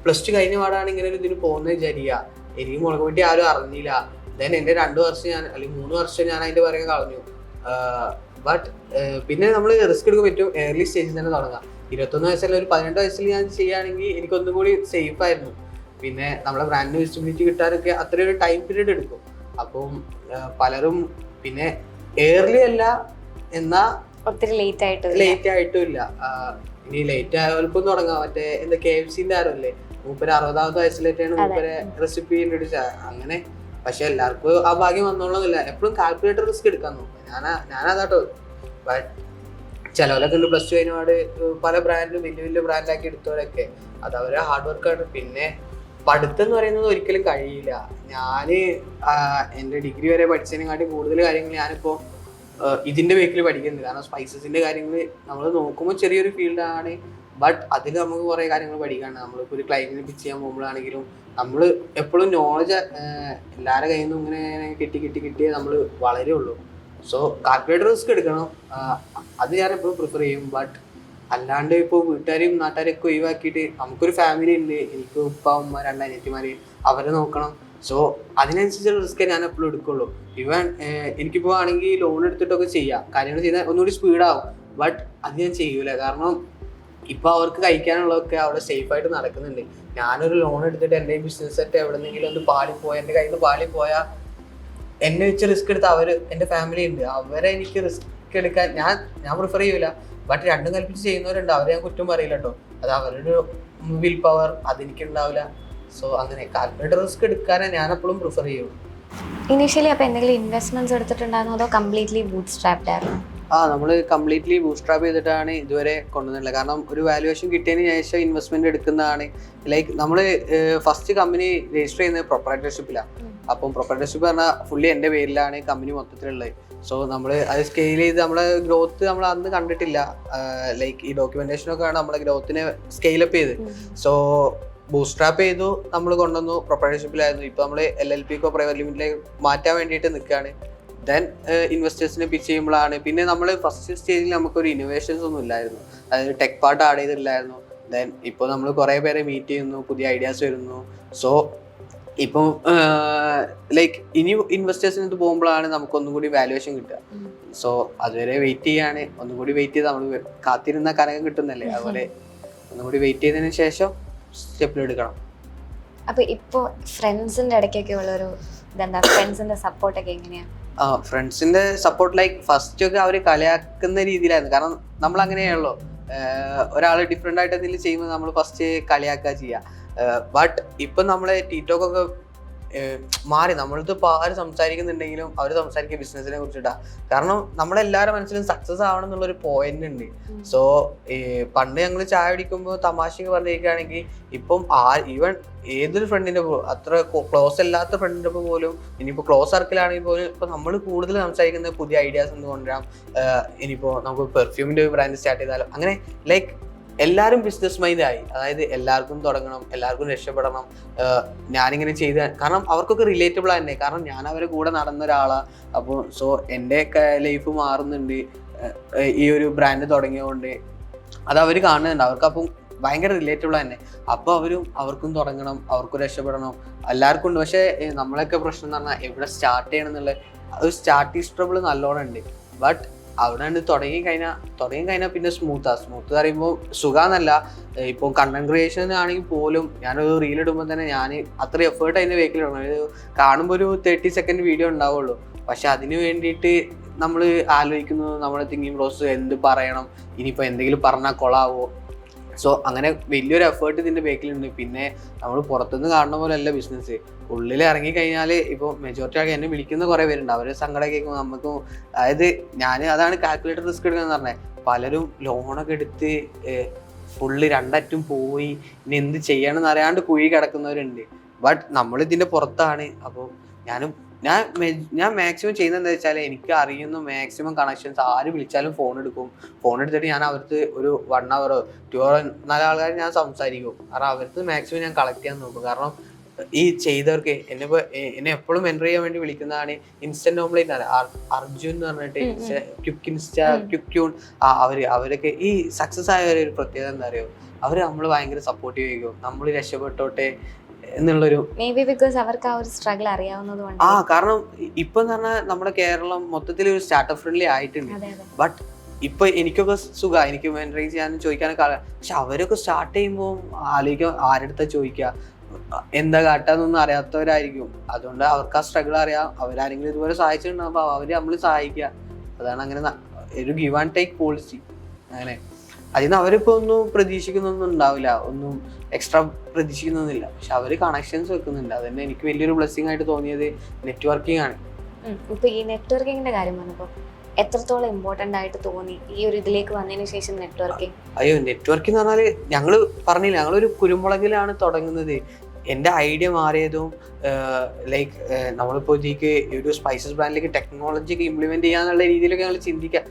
Speaker 1: +2 കഴിഞ്ഞ പാടാണ് ഇങ്ങനെ ഒരു ഇതിന് പോകുന്നത് വിചാരിക്കുക. എനിക്ക് മുളക് വെട്ടി ആരും അറിഞ്ഞില്ല. ദെൻ എൻ്റെ 2 വർഷം ഞാൻ അല്ലെങ്കിൽ 3 വർഷം ഞാൻ അതിൻ്റെ പുറകെ കളഞ്ഞു. ബട്ട് പിന്നെ നമ്മൾ റിസ്ക് എടുക്കാൻ പറ്റും ഏർലി സ്റ്റേജിൽ തന്നെ തുടങ്ങാം. 21 വയസ്സിൽ ഒരു 18 വയസ്സിൽ ഞാൻ ചെയ്യുകയാണെങ്കിൽ എനിക്കൊന്നും കൂടി സേഫ് ആയിരുന്നു. പിന്നെ നമ്മളെ ബ്രാൻഡിന് വിസിബിലിറ്റി കിട്ടാനൊക്കെ അത്രയൊരു ടൈം പീരീഡ് എടുക്കും. അപ്പം പലരും പിന്നെ ഏർലി അല്ല എന്നാൽ
Speaker 2: ഒത്തിരി ലേറ്റ്
Speaker 1: ആയിട്ടും ഇല്ല. ഇനി ലേറ്റ് ആയവർക്കും തുടങ്ങാം. മറ്റേ എന്താ KFCന്റെ ആരല്ലേ, മൂപ്പര് 60ാമത്തെ വയസ്സിലേറ്റാണ് മൂപ്പരെ റെസിപ്പി ഇൻട്രൊഡ്യൂസ് അങ്ങനെ. പക്ഷെ എല്ലാവർക്കും ആ ഭാഗ്യം വന്നോളന്നില്ല. എപ്പോഴും കാൽക്കുലേറ്റർ റിസ്ക് എടുക്കാൻ നോക്കും. ഞാനതാട്ടോ. ബട്ട് ചിലവരൊക്കെ ഉണ്ട് +2 കഴിഞ്ഞപാട് പല ബ്രാൻഡും വലിയ വലിയ ബ്രാൻഡാക്കി എടുത്തവരൊക്കെ. അത് അവരെ ഹാർഡ് വർക്കാണ്. പിന്നെ പഠിത്തം എന്ന് പറയുന്നത് ഒരിക്കലും കഴിയില്ല. ഞാൻ എൻ്റെ ഡിഗ്രി വരെ പഠിച്ചതിനെക്കാട്ടി കൂടുതൽ കാര്യങ്ങൾ ഞാനിപ്പോൾ ഇതിൻ്റെ ബേക്കിൽ പഠിക്കുന്നുണ്ട്. കാരണം സ്പൈസസിൻ്റെ കാര്യങ്ങൾ നമ്മൾ നോക്കുമ്പോൾ ചെറിയൊരു ഫീൽഡാണ്. ബട്ട് അതിൽ നമുക്ക് കുറേ കാര്യങ്ങൾ പഠിക്കാനുണ്ട്. നമ്മളിപ്പോൾ ഒരു ക്ലൈൻറ്റിനെ പിച്ച് ചെയ്യാൻ പോകുമ്പോഴാണെങ്കിലും നമ്മൾ എപ്പോഴും നോളജ് എല്ലാവരുടെ കയ്യിൽ നിന്നും ഇങ്ങനെ കിട്ടി നമ്മൾ വളരുള്ളൂ. സോ കാൽക്കുലേറ്റർ റിസ്ക് എടുക്കണം. അത് ഞാൻ എപ്പോഴും പ്രിഫർ ചെയ്യും. ബട്ട് അല്ലാണ്ട് ഇപ്പോൾ വീട്ടുകാരെയും നാട്ടുകാരെയൊക്കെ ഒഴിവാക്കിയിട്ട് നമുക്കൊരു ഫാമിലി ഉണ്ട്. എനിക്ക് ഉപ്പ ഉമ്മ 2 അനിയത്തിമാർ, അവരെ നോക്കണം. സോ അതിനനുസരിച്ചുള്ള റിസ്കേ ഞാൻ എപ്പോഴും എടുക്കുള്ളൂ. ഈവൻ എനിക്കിപ്പോൾ ആണെങ്കിൽ ലോൺ എടുത്തിട്ടൊക്കെ ചെയ്യാം, കാര്യങ്ങൾ ചെയ്താൽ ഒന്നുകൂടി സ്പീഡാവും. ബട്ട് അത് ഞാൻ ചെയ്യൂല. കാരണം ഇപ്പോൾ അവർക്ക് കഴിക്കാനുള്ളതൊക്കെ അവിടെ സേഫായിട്ട് നടക്കുന്നുണ്ട്. ഞാനൊരു ലോൺ എടുത്തിട്ട് എൻ്റെ ബിസിനസ് സെറ്റ് എവിടെന്നെങ്കിലും ഒന്ന് എൻ്റെ കയ്യിൽ നിന്ന് പാളിപ്പോയാൽ എന്നെ വെച്ച് റിസ്ക് എടുത്ത് എൻ്റെ ഫാമിലി ഉണ്ട്, അവരെ എനിക്ക് റിസ്ക് എടുക്കാൻ ഞാൻ പ്രിഫർ ചെയ്യൂല. ബട്ട് രണ്ടും കൽപ്പിച്ച് ചെയ്യുന്നവരുണ്ട്, അവരെ ഞാൻ കുറ്റം പറയില്ല കേട്ടോ. അത് അവരുടെ വിൽ പവർ അതെനിക്കുണ്ടാവില്ല. സോ അങ്ങനെ കാൽക്കുലേറ്റഡ് റിസ്ക് എടുക്കാനേ ഞാൻ എപ്പോഴും പ്രിഫർ ചെയ്യും.
Speaker 2: ഇനീഷ്യലി അപ്പോൾ എന്തെങ്കിലും ഇൻവെസ്റ്റ്മെന്റ്സ് എടുത്തിട്ടുണ്ടായിരുന്നോ അതോ കംപ്ലീറ്റ്ലി ബൂട്ട് സ്ട്രാപ്ഡ് ആയിരുന്നു?
Speaker 1: നമ്മൾ കംപ്ലീറ്റ്ലി ബൂസ്ട്രാപ്പ് ചെയ്തിട്ടാണ് ഇതുവരെ കൊണ്ടുവന്നിട്ടുള്ളത്. കാരണം ഒരു വാല്യുവേഷൻ കിട്ടിയതിന് ശേഷം ഇൻവെസ്റ്റ്മെന്റ് എടുക്കുന്നതാണ്. ലൈക്ക് നമ്മൾ ഫസ്റ്റ് കമ്പനി രജിസ്റ്റർ ചെയ്യുന്നത് പ്രൊപ്പറേറ്റർഷിപ്പിലാണ്. അപ്പം പ്രൊപ്പറേറ്റർഷിപ്പ് പറഞ്ഞാൽ ഫുള്ളി എൻ്റെ പേരിലാണ് കമ്പനി മൊത്തത്തിലുള്ളത്. സോ നമ്മൾ അത് സ്കെയിൽ ചെയ്ത് നമ്മളെ ഗ്രോത്ത് നമ്മൾ അന്ന് കണ്ടിട്ടില്ല. ലൈക്ക് ഈ ഡോക്യുമെന്റേഷനൊക്കെ ആണ് നമ്മളെ ഗ്രോത്തിനെ സ്കെയിലപ്പ് ചെയ്ത്. സോ ബൂസ്ട്രാപ്പ് ചെയ്തു, നമ്മൾ കൊണ്ടുവന്നു, പ്രൊപ്പറേറ്റർഷിപ്പിലായിരുന്നു. ഇപ്പോൾ നമ്മൾ LLP പ്രൈവറ്റ് ലിമിറ്റിലേക്ക് മാറ്റാൻ വേണ്ടിയിട്ട് നിൽക്കുകയാണ്. ദെൻ ഇൻവെസ്റ്റേഴ്സിനെ പിച്ച് ചെയ്യുമ്പോഴാണ്, പിന്നെ നമ്മൾ ഫസ്റ്റ് സ്റ്റേജിൽ നമുക്കൊരു ഇന്നോവേഷൻസ് ഒന്നും ഇല്ലായിരുന്നു, അതായത് ടെക് പാർട്ട് ആഡ് ചെയ്തിട്ടില്ലായിരുന്നു. ദെൻ ഇപ്പോൾ നമ്മൾ കുറേ പേരെ മീറ്റ് ചെയ്യുന്നു, പുതിയ ഐഡിയാസ് വരുന്നു. സോ ഇപ്പം ലൈക്ക് ഇനി ഇൻവെസ്റ്റേഴ്സിന് പോകുമ്പോഴാണ് നമുക്കൊന്നും കൂടി വാല്യുവേഷൻ കിട്ടുക. സോ അതുവരെ വെയിറ്റ് ചെയ്യാണ്, ഒന്നും കൂടി വെയിറ്റ് ചെയ്ത് നമ്മൾ കാത്തിരുന്ന കനകം കിട്ടുന്നല്ലേ, അതുപോലെ ഒന്നും കൂടി വെയിറ്റ് ചെയ്തതിന് ശേഷം സ്റ്റെപ്പിലെടുക്കണം.
Speaker 2: അപ്പോൾ ഇപ്പോൾ ഫ്രണ്ട്സിൻ്റെ ഇടയ്ക്കൊക്കെ ഉള്ളൊരു ഇതെന്താ, ഫ്രണ്ട്സിൻ്റെ സപ്പോർട്ടൊക്കെ എങ്ങനെയാണ്?
Speaker 1: ഫ്രണ്ട്സിന്റെ സപ്പോർട്ട് ലൈക്ക് ഫസ്റ്റ് ഒക്കെ അവർ കളിയാക്കുന്ന രീതിയിലായിരുന്നു. കാരണം നമ്മൾ അങ്ങനെയാണല്ലോ, ഒരാൾ ഡിഫറെന്റ് ആയിട്ട് എന്തെങ്കിലും ചെയ്യുമ്പോൾ നമ്മൾ ഫസ്റ്റ് കളിയാക്കുക ചെയ്യുക. ബട്ട് ഇപ്പം നമ്മളെ ടിക്ടോക്കൊക്കെ മാറി. നമ്മളിത് ഇപ്പോൾ ആര് സംസാരിക്കുന്നുണ്ടെങ്കിലും അവർ സംസാരിക്കുക ബിസിനസിനെ കുറിച്ചിട്ടാണ്. കാരണം നമ്മളെല്ലാവരുടെ മനസ്സിലും സക്സസ് ആവണം എന്നുള്ളൊരു പോയിന്റ് ഉണ്ട്. സോ പണ്ട് ഞങ്ങൾ ചായ കുടിക്കുമ്പോൾ തമാശക്ക് പറഞ്ഞിരിക്കുകയാണെങ്കിൽ ഇപ്പം ഈവൻ ഏതൊരു ഫ്രണ്ടിൻ്റെ അത്ര ക്ലോസ് അല്ലാത്ത ഫ്രണ്ടിൻ്റെ ഒപ്പം പോലും, ഇനിയിപ്പോൾ ക്ലോസ് സർക്കിളാണെങ്കിൽ പോലും ഇപ്പോൾ നമ്മൾ കൂടുതൽ സംസാരിക്കുന്ന പുതിയ ഐഡിയാസ് എന്ന് കൊണ്ടുവരാം. ഇനിയിപ്പോൾ നമുക്ക് പെർഫ്യൂമിൻ്റെ ഒരു ബ്രാൻഡ് സ്റ്റാർട്ട് ചെയ്താലും അങ്ങനെ ലൈക്ക് എല്ലാവരും ബിസിനസ് മൈൻഡായി. അതായത് എല്ലാവർക്കും തുടങ്ങണം, എല്ലാവർക്കും രക്ഷപ്പെടണം, ഞാനിങ്ങനെ ചെയ്ത, കാരണം അവർക്കൊക്കെ റിലേറ്റബിൾ തന്നെ. കാരണം ഞാൻ അവരെ കൂടെ നടന്ന ഒരാളാണ്. അപ്പോൾ സോ എൻ്റെയൊക്കെ ലൈഫ് മാറുന്നുണ്ട് ഈ ഒരു ബ്രാൻഡ് തുടങ്ങിയതുകൊണ്ട്. അത് അവർ കാണുന്നുണ്ട്, അവർക്കപ്പം ഭയങ്കര റിലേറ്റബിൾ തന്നെ. അപ്പോൾ അവർക്കും തുടങ്ങണം, അവർക്കും രക്ഷപ്പെടണം, എല്ലാവർക്കും ഉണ്ട്. പക്ഷേ നമ്മളൊക്കെ പ്രശ്നം എന്ന് പറഞ്ഞാൽ എവിടെ സ്റ്റാർട്ട് ചെയ്യണം എന്നുള്ള ഒരു സ്റ്റാർട്ടിങ് ട്രബിൾ നല്ലോണം ഉണ്ട്. ബട്ട് അവിടെ ഉണ്ട് തുടങ്ങി കഴിഞ്ഞാൽ പിന്നെ സ്മൂത്ത് പറയുമ്പോൾ സുഖാന്നല്ല. ഇപ്പോൾ കണ്ടന്റ് ക്രിയേഷൻ ആണെങ്കിൽ പോലും ഞാനൊരു റീൽ ഇടുമ്പോൾ തന്നെ ഞാൻ അത്ര എഫേർട്ട് അതിൻ്റെ വേക്കിൽ ഇടണം. കാണുമ്പോൾ ഒരു 30 സെക്കൻഡ് വീഡിയോ ഉണ്ടാവുള്ളൂ, പക്ഷെ അതിന് വേണ്ടിയിട്ട് നമ്മൾ ആലോചിക്കുന്നു, നമ്മുടെ തിങ്കിങ് പ്രോസസ് എന്ത് പറയണം, ഇനിയിപ്പോൾ എന്തെങ്കിലും പറഞ്ഞാൽ കൊളാവോ. സോ അങ്ങനെ വലിയൊരു എഫേർട്ട് ഇതിൻ്റെ ബേക്കിലുണ്ട്. പിന്നെ നമ്മൾ പുറത്തുനിന്ന് കാണുന്ന പോലെ അല്ല ബിസിനസ്. ഉള്ളിൽ ഇറങ്ങിക്കഴിഞ്ഞാൽ ഇപ്പോൾ മെജോറിറ്റി ആൾക്കാർ എന്നെ വിളിക്കുന്ന കുറേ പേരുണ്ട്. അവർ സങ്കടം കേൾക്കുമ്പോൾ നമുക്കും, അതായത് അതാണ് കാൽക്കുലേറ്റഡ് റിസ്ക് എടുക്കുന്നത് പറഞ്ഞത്. പലരും ലോണൊക്കെ എടുത്ത് ഫുള്ള് രണ്ടറ്റും പോയി ഇനി എന്ത് ചെയ്യണം എന്നറിയാണ്ട് കുഴി കിടക്കുന്നവരുണ്ട്. ബട്ട് നമ്മളിതിൻ്റെ പുറത്താണ്. അപ്പോൾ ഞാൻ മാക്സിമം ചെയ്യുന്നത് എന്താ വെച്ചാൽ, എനിക്ക് അറിയുന്ന മാക്സിമം കണക്ഷൻസ് ആര് വിളിച്ചാലും ഫോൺ എടുത്തിട്ട് ഞാൻ അവർക്ക് ഒരു 1 hour 2 hour 4 ആൾക്കാർ ഞാൻ സംസാരിക്കും. കാരണം അവർക്ക് മാക്സിമം ഞാൻ കളക്ട് ചെയ്യാൻ നോക്കും. കാരണം ഈ ചെയ്തവർക്ക് എന്നെ എപ്പോഴും എൻ്റർ ചെയ്യാൻ വേണ്ടി വിളിക്കുന്നതാണ് ഇൻസ്റ്റന്റ് ഓംപ്ലേറ്റ് ആണ്, അർജുൻ എന്ന് പറഞ്ഞിട്ട്, ക്വിക്ക് ട്യൂൺ. അവരൊക്കെ ഈ സക്സസ് ആയവരെ ഒരു പ്രത്യേകത എന്താ അറിയോ, അവർ നമ്മൾ ഭയങ്കര സപ്പോർട്ടീവ് ചെയ്യും, നമ്മൾ രക്ഷപ്പെട്ടോട്ടെ എന്നുള്ളൊരു,
Speaker 2: അവർക്ക് ആ ഒരു സ്ട്രഗിൾ അറിയാവുന്നതുകൊണ്ട്.
Speaker 1: കാരണം ഇപ്പൊ എന്ന് പറഞ്ഞാൽ നമ്മുടെ കേരളം മൊത്തത്തിൽ ഒരു സ്റ്റാർട്ടപ്പ് ഫ്രണ്ട്ലി ആയിട്ടുണ്ട്. ബട്ട് ഇപ്പൊ എനിക്കൊക്കെ സുഖമാണ്, എനിക്ക് മെൻറ്ററിങ് ചെയ്യാനും ചോദിക്കാനൊക്കെ. പക്ഷെ അവരൊക്കെ സ്റ്റാർട്ട് ചെയ്യുമ്പോൾ ആലോചിക്കുക ആരെടുത്താ ചോദിക്കുക, എന്താ കാട്ടാന്നൊന്നും അറിയാത്തവരായിരിക്കും. അതുകൊണ്ട് അവർക്ക് ആ സ്ട്രഗിൾ അറിയാം. അവരാരെങ്കിലും ഇതുപോലെ സഹായിച്ചിട്ടുണ്ടാവും, അപ്പോൾ അവര് നമ്മൾ സഹായിക്കുക. അതാണ് അങ്ങനെ ഒരു ഗിവ് ആൻഡ് ടേക്ക് പോളിസി. അങ്ങനെ അതിന് അവരിപ്പോൾ ഒന്നും പ്രതീക്ഷിക്കുന്നൊന്നും ഉണ്ടാവില്ല, ഒന്നും എക്സ്ട്രാ പ്രതീക്ഷിക്കുന്നൊന്നുമില്ല. പക്ഷെ അവർ കണക്ഷൻസ് വെക്കുന്നുണ്ട്. അതന്നെ എനിക്ക് വലിയൊരു ബ്ലെസ്സിങ് ആയിട്ട് തോന്നിയത് നെറ്റ്വർക്കിംഗ് ആണ്.
Speaker 2: ഇപ്പൊ ഈ നെറ്റ്വർക്കിങ്ങിന്റെ കാര്യം വന്നപ്പോൾ എത്രത്തോളം ഇമ്പോർട്ടന്റ് ആയിട്ട് തോന്നി ഈ ഒരു ഇതിലേക്ക് വന്നതിന് ശേഷം നെറ്റ്വർക്കിംഗ്?
Speaker 1: അയ്യോ, നെറ്റ്വർക്കിംഗ് എന്ന് പറഞ്ഞാൽ ഞങ്ങള് പറഞ്ഞില്ല, ഞങ്ങളൊരു കുരുമുളകിലാണ് തുടങ്ങുന്നത്. എൻ്റെ ഐഡിയ മാറിയതും ലൈക്ക് നമ്മളിപ്പോൾ ഇതിലേക്ക് ഒരു സ്പൈസസ് ബ്രാൻഡിലേക്ക് ടെക്നോളജി ഒക്കെ ഇംപ്ലിമെന്റ് ചെയ്യാന്നുള്ള രീതിയിലൊക്കെ ഞങ്ങൾ ചിന്തിക്കുക.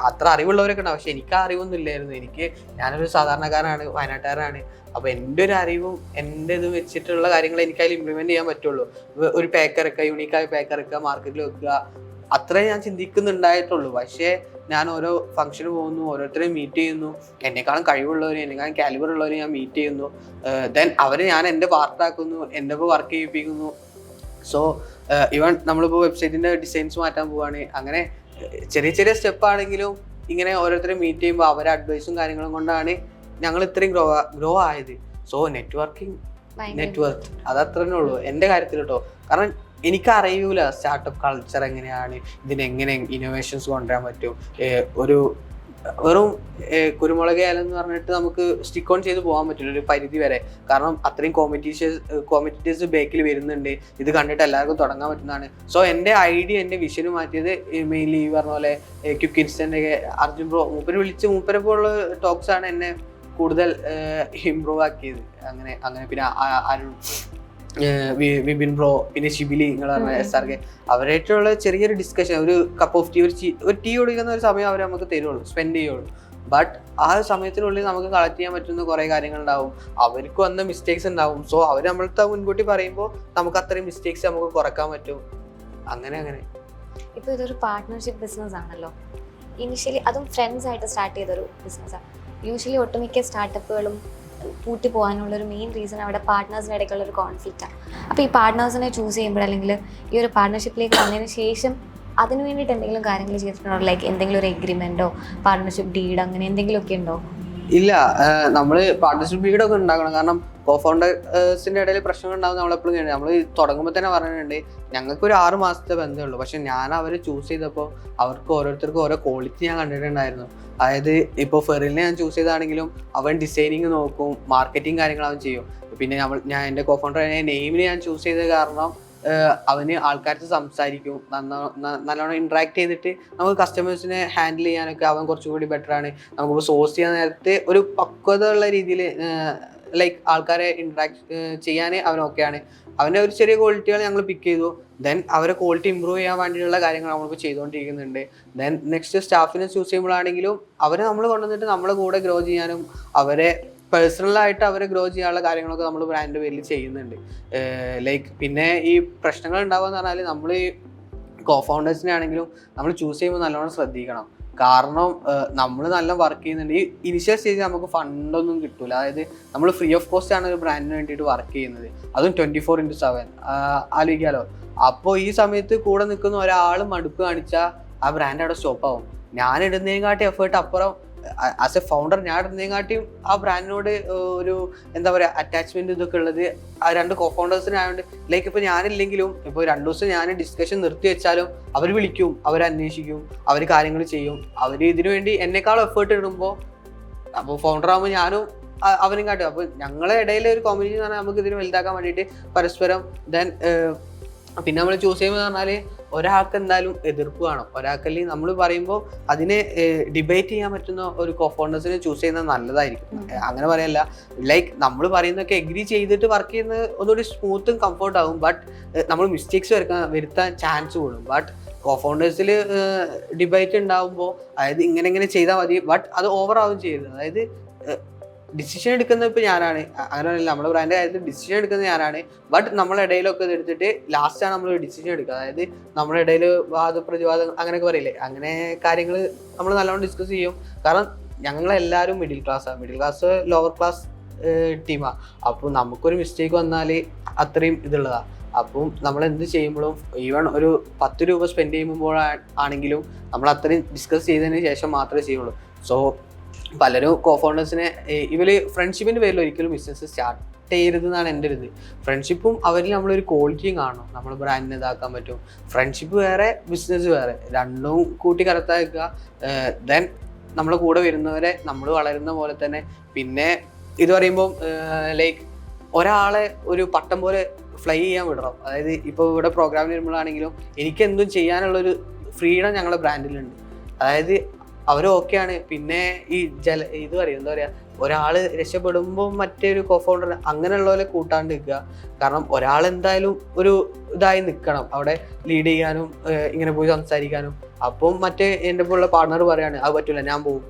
Speaker 1: അത്ര അറിവുള്ളവരൊക്കെ ഉണ്ടാവും, പക്ഷെ എനിക്ക് ആ അറിവൊന്നും ഇല്ലായിരുന്നു. ഞാനൊരു സാധാരണക്കാരനാണ്, വയനാട്ടുകാരനാണ്. അപ്പോൾ എൻ്റെ ഒരു അറിവും എൻ്റെ ഇത് വെച്ചിട്ടുള്ള കാര്യങ്ങൾ എനിക്ക് അതിൽ ഇംപ്ലിമെന്റ് ചെയ്യാൻ പറ്റുള്ളൂ. ഒരു പേക്കറൊക്കെ യൂണീക്കായ പേക്കറൊക്കെ മാർക്കറ്റിൽ വെക്കുക, അത്രേ ഞാൻ ചിന്തിക്കുന്നുണ്ടായിട്ടുള്ളൂ. പക്ഷേ ഞാൻ ഓരോ ഫംഗ്ഷന് പോകുന്നു, ഓരോരുത്തരെയും മീറ്റ് ചെയ്യുന്നു, എന്നെക്കാളും കഴിവുള്ളവരും എന്നെക്കാളും കാലിബർ ഉള്ളവരും ഞാൻ മീറ്റ് ചെയ്യുന്നു. ദെൻ അവരെ ഞാൻ എൻ്റെ പാർട്ടാക്കുന്നു, എൻ്റെ ഇപ്പോൾ വർക്ക് ചെയ്യിപ്പിക്കുന്നു. സോ ഈവൻ നമ്മളിപ്പോൾ വെബ്സൈറ്റിൻ്റെ ഡിസൈൻസ് മാറ്റാൻ പോവുകയാണ്. അങ്ങനെ ചെറിയ ചെറിയ സ്റ്റെപ്പാണെങ്കിലും ഇങ്ങനെ ഓരോരുത്തരെ മീറ്റ് ചെയ്യുമ്പോൾ അവരെ അഡ്വൈസും കാര്യങ്ങളും കൊണ്ടാണ് ഞങ്ങൾ ഇത്രയും ഗ്രോ ആയത്. സോ നെറ്റ്വർക്ക് അതത്ര തന്നെ ഉള്ളൂ എൻ്റെ കാര്യത്തിൽ കേട്ടോ. കാരണം എനിക്കറിയൂല സ്റ്റാർട്ടപ്പ് കൾച്ചർ എങ്ങനെയാണ്, ഇതിനെങ്ങനെ ഇന്നോവേഷൻസ് കൊണ്ടുവരാൻ പറ്റും, ഒരു വെറും കുരുമുളക് ഏലം എന്ന് പറഞ്ഞിട്ട് നമുക്ക് സ്റ്റിക്ക് ഓൺ ചെയ്ത് പോകാൻ പറ്റില്ല ഒരു പരിധി വരെ. കാരണം അത്രയും കോമ്പറ്റീറ്റേഴ്സ് ബേക്കിൽ വരുന്നുണ്ട്. ഇത് കണ്ടിട്ട് എല്ലാവർക്കും തുടങ്ങാൻ പറ്റുന്നതാണ്. സോ എൻ്റെ ഐഡിയ, എൻ്റെ വിഷന് മാറ്റിയത് മെയിൻലി ഈ പറഞ്ഞ പോലെ ക്വിക്ക് ഇൻസ്റ്റൻ്റ് അർജുൻ ബ്രോ മൂപ്പരെ പോലുള്ള ടോക്സ് ആണ് എന്നെ കൂടുതൽ ഇമ്പ്രൂവ് ആക്കിയത്. അങ്ങനെ പിന്നെ അരുൺ, വിപിൻ ബ്രോ, പിന്നെ ഷിബിലി, നിങ്ങൾ പറഞ്ഞ SRK, അവരായിട്ടുള്ള ചെറിയൊരു ഡിസ്കഷൻ, ഒരു കപ്പ് ഓഫ് ടീ, ഒരു ടീ കുടിക്കുന്ന ഒരു സമയം അവർ നമുക്ക് തരുള്ളൂ, സ്പെൻഡ് ചെയ്യുള്ളൂ. ബട്ട് ആ സമയത്തിനുള്ളിൽ നമുക്ക് കളക്ട് ചെയ്യാൻ പറ്റുന്ന കുറേ കാര്യങ്ങളുണ്ടാവും. അവർക്ക് വന്ന മിസ്റ്റേക്സ് ഉണ്ടാവും. സോ അവർ നമ്മളത്തെ മുൻകൂട്ടി പറയുമ്പോൾ നമുക്ക് അത്രയും മിസ്റ്റേക്സ് നമുക്ക് കുറക്കാൻ പറ്റും. അങ്ങനെ
Speaker 2: ഇപ്പോൾ ഇതൊരു പാർട്ട്ണർഷിപ്പ് ബിസിനസ് ആണല്ലോ. ഇനിഷ്യലി അതും ഫ്രണ്ട്സ് ആയിട്ട് സ്റ്റാർട്ട് ചെയ്തൊരു ബിസിനസ്സാണ്. യൂഷ്വലി ഒട്ടുമിക്ക സ്റ്റാർട്ടപ്പുകളും പൂട്ടി പോകാനുള്ളൊരു മെയിൻ റീസൺ അവിടെ പാർട്ട്നേഴ്സിൻ്റെ ഇടയ്ക്കുള്ള ഒരു കോൺഫ്ലിക്റ്റാണ്. അപ്പോൾ ഈ പാർട്ട്നേഴ്സിനെ ചൂസ് ചെയ്യുമ്പോൾ അല്ലെങ്കിൽ ഈ ഒരു പാർട്ട്ണർഷിപ്പിലേക്ക് വന്നതിന് ശേഷം അതിന് വേണ്ടിയിട്ട് എന്തെങ്കിലും കാര്യങ്ങൾ ചെയ്തിട്ടുണ്ടോ? ലൈക്ക് എന്തെങ്കിലും ഒരു എഗ്രിമെൻറ്റോ പാർട്ട്ണർഷിപ്പ് ഡീഡ് അങ്ങനെ എന്തെങ്കിലുമൊക്കെ ഉണ്ടോ?
Speaker 1: ഇല്ല, നമ്മൾ പാർട്ട്ണർഷിപ്പ് ഡീഡൊക്കെ ഉണ്ടാക്കണം. കാരണം കോഫൗണ്ടേഴ്സിൻ്റെ ഇടയിൽ പ്രശ്നങ്ങൾ ഉണ്ടാകും. നമ്മളെപ്പോഴും നമ്മൾ തുടങ്ങുമ്പോൾ തന്നെ പറഞ്ഞിട്ടുണ്ട് ഞങ്ങൾക്ക് ഒരു 6 മാസത്തെ ബന്ധമേ ഉള്ളൂ. പക്ഷെ ഞാൻ അവരെ ചൂസ് ചെയ്തപ്പോൾ അവർക്ക് ഓരോരുത്തർക്കും ഓരോ ക്വാളിറ്റി ഞാൻ കണ്ടിട്ടുണ്ടായിരുന്നു. അതായത് ഇപ്പോൾ ഫെറിലിനെ ഞാൻ ചൂസ് ചെയ്താണെങ്കിലും അവൻ ഡിസൈനിങ് നോക്കും, മാർക്കറ്റിംഗ് കാര്യങ്ങൾ അവൻ ചെയ്യും. പിന്നെ ഞാൻ എൻ്റെ കോഫൗണ്ടറിനെ നെയിമിനെ ഞാൻ ചൂസ് ചെയ്തത് കാരണം അവന് ആൾക്കാർക്ക് സംസാരിക്കും, നല്ലോണം ഇൻട്രാക്ട് ചെയ്തിട്ട് നമുക്ക് കസ്റ്റമേഴ്സിനെ ഹാൻഡിൽ ചെയ്യാനൊക്കെ അവൻ കുറച്ചുകൂടി ബെറ്ററാണ്. നമുക്കിപ്പോൾ സോഴ്സ് ചെയ്യാൻ നേരത്തെ ഒരു പക്വത ഉള്ള രീതിയിൽ ലൈക്ക് ആൾക്കാരെ ഇൻട്രാക്ട് ചെയ്യാൻ അവൻ ഓക്കെയാണ്. അവൻ്റെ ഒരു ചെറിയ ക്വാളിറ്റികൾ ഞങ്ങൾ പിക്ക് ചെയ്തു. ദെൻ അവരെ ക്വാളിറ്റി ഇമ്പ്രൂവ് ചെയ്യാൻ വേണ്ടിയിട്ടുള്ള കാര്യങ്ങൾ നമ്മളിപ്പോൾ ചെയ്തുകൊണ്ടിരിക്കുന്നുണ്ട്. ദെൻ നെക്സ്റ്റ് സ്റ്റാഫിനെ ചൂസ് ചെയ്യുമ്പോഴാണെങ്കിലും അവരെ നമ്മൾ കൊണ്ടുവന്നിട്ട് നമ്മളെ കൂടെ ഗ്രോ ചെയ്യാനും അവരെ പേഴ്സണലായിട്ട് അവരെ ഗ്രോ ചെയ്യാനുള്ള കാര്യങ്ങളൊക്കെ നമ്മൾ ബ്രാൻഡ് പേരിൽ ചെയ്യുന്നുണ്ട്. ലൈക്ക് പിന്നെ ഈ പ്രശ്നങ്ങൾ ഉണ്ടാവുക പറഞ്ഞാൽ നമ്മൾ ഈ കോഫൗണ്ടേഴ്സിനെ ആണെങ്കിലും നമ്മൾ ചൂസ് ചെയ്യുമ്പോൾ നല്ലോണം ശ്രദ്ധിക്കണം. കാരണം നമ്മൾ നല്ല വർക്ക് ചെയ്യുന്നുണ്ട്. ഈ ഇനിഷ്യൽ സ്റ്റേജിൽ നമുക്ക് ഫണ്ടൊന്നും കിട്ടില്ല. അതായത് നമ്മൾ ഫ്രീ ഓഫ് കോസ്റ്റ് ആണ് ഒരു ബ്രാൻഡിന് വേണ്ടിയിട്ട് വർക്ക് ചെയ്യുന്നത്, അതും 24/7. ആലോചിക്കാമല്ലോ. അപ്പോൾ ഈ സമയത്ത് കൂടെ നിൽക്കുന്ന ഒരാൾ മടുപ്പ് കാണിച്ചാൽ ആ ബ്രാൻഡ് അവിടെ സ്റ്റോപ്പ് ആവും. ഞാൻ ഇടുന്നതിനെക്കാട്ടി എഫേർട്ട് അപ്പുറം ആസ് എ ഫൗണ്ടർ ഞാൻ ഇടുന്നതിനെക്കാട്ടിയും ആ ബ്രാൻഡിനോട് ഒരു എന്താ പറയുക അറ്റാച്ച്മെന്റ് ഇതൊക്കെ ഉള്ളത് ആ 2 കോഫൗണ്ടേഴ്സിനായതുകൊണ്ട്. ലൈക്ക് ഇപ്പോൾ ഞാനില്ലെങ്കിലും ഇപ്പോൾ 2 ദിവസം ഞാൻ ഡിസ്കഷൻ നിർത്തി വെച്ചാലും അവർ വിളിക്കും, അവരന്വേഷിക്കും, അവർ കാര്യങ്ങൾ ചെയ്യും. അവർ ഇതിനു വേണ്ടി എന്നെക്കാളും എഫേർട്ട് ഇടുമ്പോൾ അപ്പോൾ ഫൗണ്ടർ ആകുമ്പോൾ ഞാനും അവനും കാട്ടും. അപ്പോൾ ഞങ്ങളുടെ ഇടയിലെ ഒരു കോമ്പിനേഷൻ എന്ന് പറഞ്ഞാൽ നമുക്ക് ഇതിന് വലുതാക്കാൻ വേണ്ടിയിട്ട് പരസ്പരം. ദെൻ പിന്നെ നമ്മൾ ചൂസ് ചെയ്യുമ്പോൾ പറഞ്ഞാൽ ഒരാൾക്ക് എന്തായാലും എതിർപ്പ് കാണും. ഒരാൾക്കല്ലേ നമ്മൾ പറയുമ്പോൾ അതിനെ ഡിബേറ്റ് ചെയ്യാൻ പറ്റുന്ന ഒരു കോഫൗണ്ടേഴ്സിനെ ചൂസ് ചെയ്യുന്നത് നല്ലതായിരിക്കും. അങ്ങനെ പറയല്ല, ലൈക്ക് നമ്മൾ പറയുന്നതൊക്കെ എഗ്രി ചെയ്തിട്ട് വർക്ക് ചെയ്യുന്നത് ഒന്നുകൂടി സ്മൂത്തും കംഫർട്ട് ആകും. ബട്ട് നമ്മൾ മിസ്റ്റേക്സ് വരുത്താൻ ചാൻസ് കൂടും. ബട്ട് കോഫൗണ്ടേഴ്സിൽ ഡിബേറ്റ് ഉണ്ടാകുമ്പോൾ അതായത് ഇങ്ങനെ ചെയ്താൽ മതി, ബട്ട് അത് ഓവറാവും ചെയ്യരുത്. അതായത് ഡിസിഷൻ എടുക്കുന്നത് ഇപ്പോൾ ഞാനാണ്, അങ്ങനെയല്ല നമ്മുടെ ബ്രാൻഡ് കാര്യത്തിൽ ഡിസിഷൻ എടുക്കുന്നത് ഞാനാണ്. ബട്ട് നമ്മളെ ഇടയിലൊക്കെ ഇത് എടുത്തിട്ട് ലാസ്റ്റാണ് നമ്മൾ ഡിസിഷൻ എടുക്കുക. അതായത് നമ്മുടെ ഇടയിൽ വാദപ്രതിവാദം അങ്ങനെയൊക്കെ പറയില്ലേ, അങ്ങനെ കാര്യങ്ങൾ നമ്മൾ നല്ലോണം ഡിസ്കസ് ചെയ്യും. കാരണം ഞങ്ങളെല്ലാവരും മിഡിൽ ക്ലാസ് ലോവർ ക്ലാസ് ടീമാണ്. അപ്പോൾ നമുക്കൊരു മിസ്റ്റേക്ക് വന്നാൽ അത്രയും ഇതുള്ളതാണ്. അപ്പം നമ്മൾ എന്ത് ചെയ്യുമ്പോഴും ഈവൺ ഒരു 10 രൂപ സ്പെൻഡ് ചെയ്യുമ്പോഴാണെങ്കിലും നമ്മൾ അത്രയും ഡിസ്കസ് ചെയ്തതിന് ശേഷം മാത്രമേ ചെയ്യുള്ളൂ. സോ പലരും കോഫൗണ്ടേഴ്സിനെ ഇവര് ഫ്രണ്ട്ഷിപ്പിൻ്റെ പേരിൽ ഒരിക്കലും ബിസിനസ് സ്റ്റാർട്ട് ചെയ്യരുതെന്നാണ് എൻ്റെ ഒരു ഇത്. ഫ്രണ്ട്ഷിപ്പും അവരിൽ നമ്മളൊരു ക്വാളിറ്റിയും കാണണം, നമ്മൾ ബ്രാൻഡിനെ ഇതാക്കാൻ പറ്റും. ഫ്രണ്ട്ഷിപ്പ് വേറെ, ബിസിനസ് വേറെ, രണ്ടും കൂട്ടി കറക്റ്റാക്കുക. ദെൻ നമ്മളെ കൂടെ വരുന്നവരെ നമ്മൾ വളരുന്ന പോലെ തന്നെ. പിന്നെ ഇത് പറയുമ്പം ലൈക്ക് ഒരാളെ ഒരു പട്ടം പോലെ ഫ്ലൈ ചെയ്യാൻ വിടണം. അതായത് ഇപ്പോൾ ഇവിടെ പ്രോഗ്രാമിന് വരുമ്പോഴാണെങ്കിലും എനിക്ക് എന്തും ചെയ്യാനുള്ളൊരു ഫ്രീഡം ഞങ്ങളുടെ ബ്രാൻഡിലുണ്ട്. അതായത് അവർ ഓക്കെയാണ്. പിന്നെ ഈ ഇത് പറയും എന്താ പറയുക, ഒരാൾ രക്ഷപ്പെടുമ്പോൾ മറ്റൊരു കോഫൗണ്ടർ അങ്ങനെയുള്ളവരെ കൂട്ടാണ്ട് നിൽക്കുക. കാരണം ഒരാൾ എന്തായാലും ഒരു ഇതായി നിൽക്കണം അവിടെ, ലീഡ് ചെയ്യാനും ഇങ്ങനെ പോയി സംസാരിക്കാനും. അപ്പം മറ്റേ എൻ്റെ പോലുള്ള പാർട്ണർ പറയാണ് അത് പറ്റില്ല ഞാൻ പോകും.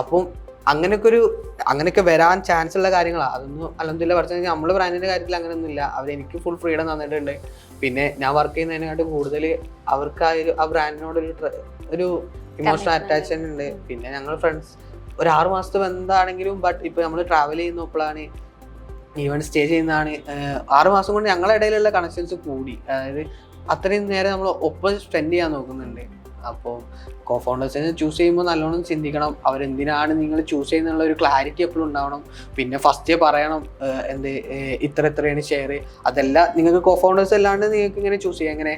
Speaker 1: അപ്പം അങ്ങനെയൊക്കെ വരാൻ ചാൻസ് ഉള്ള കാര്യങ്ങളാണ്. അതൊന്നും അൽഹംദുലില്ലാ പറഞ്ഞു നമ്മൾ ബ്രാൻഡിൻ്റെ കാര്യത്തിൽ അങ്ങനെയൊന്നും ഇല്ല. അവരെനിക്ക് ഫുൾ ഫ്രീഡം തന്നിട്ടുണ്ട്. പിന്നെ ഞാൻ വർക്ക് ചെയ്യുന്നതിനെക്കാട്ടും കൂടുതൽ അവർക്ക് ആ ബ്രാൻഡിനോടൊരു ഇമോഷണൽ അറ്റാച്ച്മെന്റ് ഉണ്ട്. പിന്നെ ഞങ്ങൾ ഫ്രണ്ട്സ് ഒരു 6 മാസത്തെ ബന്ധമാണെങ്കിലും ബട്ട് ഇപ്പോൾ നമ്മൾ ട്രാവൽ ചെയ്യുന്നപ്പോഴാണ്, ഈവൻ സ്റ്റേ ചെയ്യുന്നതാണ്, 6 മാസം കൊണ്ട് ഞങ്ങളുടെ ഇടയിലുള്ള കണക്ഷൻസ് കൂടി. അതായത് അത്രയും നേരം നമ്മൾ ഒപ്പം സ്പെൻഡ് ചെയ്യാൻ നോക്കുന്നുണ്ട്. അപ്പോൾ കോഫൗണ്ടേഴ്സിനെ ചൂസ് ചെയ്യുമ്പോൾ നല്ലോണം ചിന്തിക്കണം, അവരെന്തിനാണ് നിങ്ങൾ ചൂസ് ചെയ്യുന്നുള്ള ഒരു ക്ലാരിറ്റി എപ്പോഴും ഉണ്ടാവണം. പിന്നെ ഫസ്റ്റേ പറയണം ഇത്രയാണ് ഷെയർ. അതല്ല നിങ്ങൾക്ക് കോഫൗണ്ടേഴ്സ് അല്ലാണ്ട് നിങ്ങൾക്ക് ഇങ്ങനെ ചൂസ് ചെയ്യാം. ഇങ്ങനെ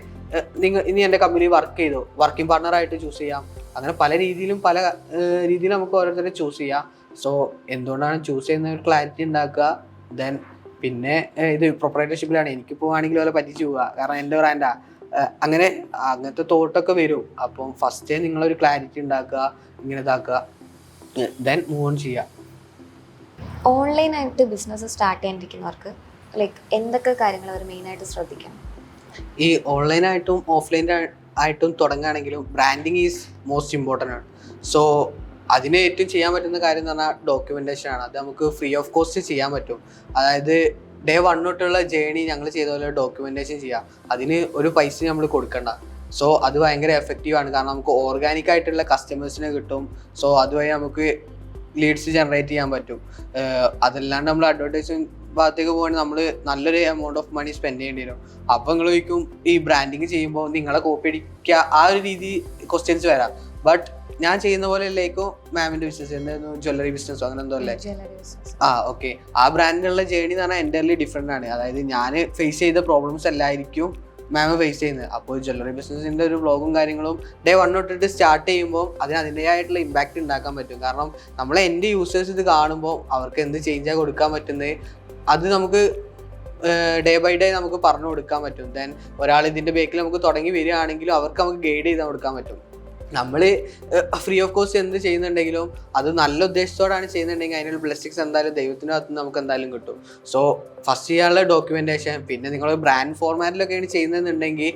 Speaker 1: നിങ്ങൾ ഇനി എൻ്റെ കമ്പനി വർക്ക് ചെയ്തോ, വർക്കിംഗ് പാർട്ണറായിട്ട് ചൂസ് ചെയ്യാം. അങ്ങനെ പല രീതിയിലും രീതിയിൽ നമുക്ക് ഓരോരുത്തരെ ചൂസ് ചെയ്യാം. സോ എന്തുകൊണ്ടാണ് ചൂസ് ചെയ്യുന്ന ഒരു ക്ലാരിറ്റി ഉണ്ടാക്കുക. ദെൻ പിന്നെ ഇത് പ്രൊപ്പറേറ്റർഷിപ്പിലാണ്. എനിക്കിപ്പോൾ ആണെങ്കിൽ പോലെ പറ്റിച്ചു പോവുക, കാരണം എൻ്റെ ബ്രാൻഡാ, അങ്ങനെ അങ്ങനത്തെ തോട്ടൊക്കെ വരും. അപ്പം ഫസ്റ്റ് നിങ്ങളൊരു ക്ലാരിറ്റി ഉണ്ടാക്കുക, ഇങ്ങനെ ഇതാക്കുക, ദെൻ മൂവ് ഓൺ ചെയ്യുക.
Speaker 2: ഓൺലൈനായിട്ട് ബിസിനസ് സ്റ്റാർട്ട് ചെയ്യാനിരിക്കുന്നവർക്ക് ലൈക്ക് എന്തൊക്കെ കാര്യങ്ങൾ അവർ മെയിനായിട്ട് ശ്രദ്ധിക്കണം?
Speaker 1: ഈ ഓൺലൈനായിട്ടും ഓഫ്ലൈൻ ആയിട്ടും തുടങ്ങുകയാണെങ്കിലും ബ്രാൻഡിങ് ഈസ് മോസ്റ്റ് ഇമ്പോർട്ടൻ്റ് ആണ്. സോ അതിന് ഏറ്റവും ചെയ്യാൻ പറ്റുന്ന കാര്യം എന്ന് പറഞ്ഞാൽ ഡോക്യുമെൻറ്റേഷൻ ആണ്. അത് നമുക്ക് ഫ്രീ ഓഫ് കോസ്റ്റ് ചെയ്യാൻ പറ്റും. അതായത് ഡേ 1 തൊട്ടുള്ള ജേണി ഞങ്ങൾ ചെയ്ത പോലെ ഡോക്യുമെൻറ്റേഷൻ ചെയ്യാം. അതിന് ഒരു പൈസ നമ്മൾ കൊടുക്കണ്ട. സോ അത് ഭയങ്കര എഫക്റ്റീവ് ആണ്, കാരണം നമുക്ക് ഓർഗാനിക് ആയിട്ടുള്ള കസ്റ്റമേഴ്സിനെ കിട്ടും. സോ അതുവഴി നമുക്ക് ലീഡ്സ് ജനറേറ്റ് ചെയ്യാൻ പറ്റും. അതല്ലാണ്ട് നമ്മൾ അഡ്വർടൈസിങ് ഭാഗത്തേക്ക് പോകുകയാണെങ്കിൽ നമ്മൾ നല്ലൊരു എമൗണ്ട് ഓഫ് മണി സ്പെൻഡ് ചെയ്യേണ്ടി വരും. അപ്പോൾ നിങ്ങൾ ചോദിക്കും ഈ ബ്രാൻഡിങ് ചെയ്യുമ്പോൾ നിങ്ങളെ കോപ്പി അടിക്കുക, ആ ഒരു രീതി ക്വസ്റ്റ്യൻസ് വരാം. ബട്ട് ഞാൻ ചെയ്യുന്ന പോലെ അല്ലേക്കും മാമിൻ്റെ ബിസിനസ്, എന്തായിരുന്നു ജ്വല്ലറി ബിസിനസ്സോ അങ്ങനെ എന്തോ അല്ലേ? ഓക്കെ. ആ ബ്രാൻഡിലുള്ള ജേണി എന്ന് പറഞ്ഞാൽ എൻ്റർലി ഡിഫറെൻ്റ് ആണ്. അതായത് ഞാൻ ഫേസ് ചെയ്ത പ്രോബ്ലംസ് അല്ലായിരിക്കും മാം ഫേസ് ചെയ്യുന്നത്. അപ്പോൾ ജ്വല്ലറി ബിസിനസ്സിൻ്റെ ഒരു വ്ളോഗും കാര്യങ്ങളും ഡേ 1 തൊട്ടിട്ട് സ്റ്റാർട്ട് ചെയ്യുമ്പോൾ അതിൻ്റെതായിട്ടുള്ള ഇമ്പാക്റ്റ് ഉണ്ടാക്കാൻ പറ്റും. കാരണം നമ്മളെ എൻ്റെ യൂസേഴ്സ് ഇത് കാണുമ്പോൾ അവർക്ക് എന്ത് ചേഞ്ചാണ് കൊടുക്കാൻ പറ്റുന്നത് അത് നമുക്ക് ഡേ ബൈ ഡേ നമുക്ക് പറഞ്ഞു കൊടുക്കാൻ പറ്റും. ദെൻ ഒരാൾ ഇതിൻ്റെ ബേക്കിൽ നമുക്ക് തുടങ്ങി വരികയാണെങ്കിലും അവർക്ക് നമുക്ക് ഗൈഡ് ചെയ്ത് കൊടുക്കാൻ പറ്റും. നമ്മൾ ഫ്രീ ഓഫ് കോസ്റ്റ് എന്ത് ചെയ്യുന്നുണ്ടെങ്കിലും അത് നല്ല ഉദ്ദേശത്തോടാണ് ചെയ്യുന്നുണ്ടെങ്കിൽ അതിനുള്ള ബ്ലെസ്സിങ്സ് എന്തായാലും ദൈവത്തിൻ്റെ അകത്ത് നമുക്ക് എന്തായാലും കിട്ടും. സോ ഫസ്റ്റ് ചെയ്യാനുള്ള ഡോക്യുമെൻറ്റേഷൻ. പിന്നെ നിങ്ങൾ ബ്രാൻഡ് ഫോർമാറ്റിലൊക്കെയാണ് ചെയ്യുന്നതെന്നുണ്ടെങ്കിൽ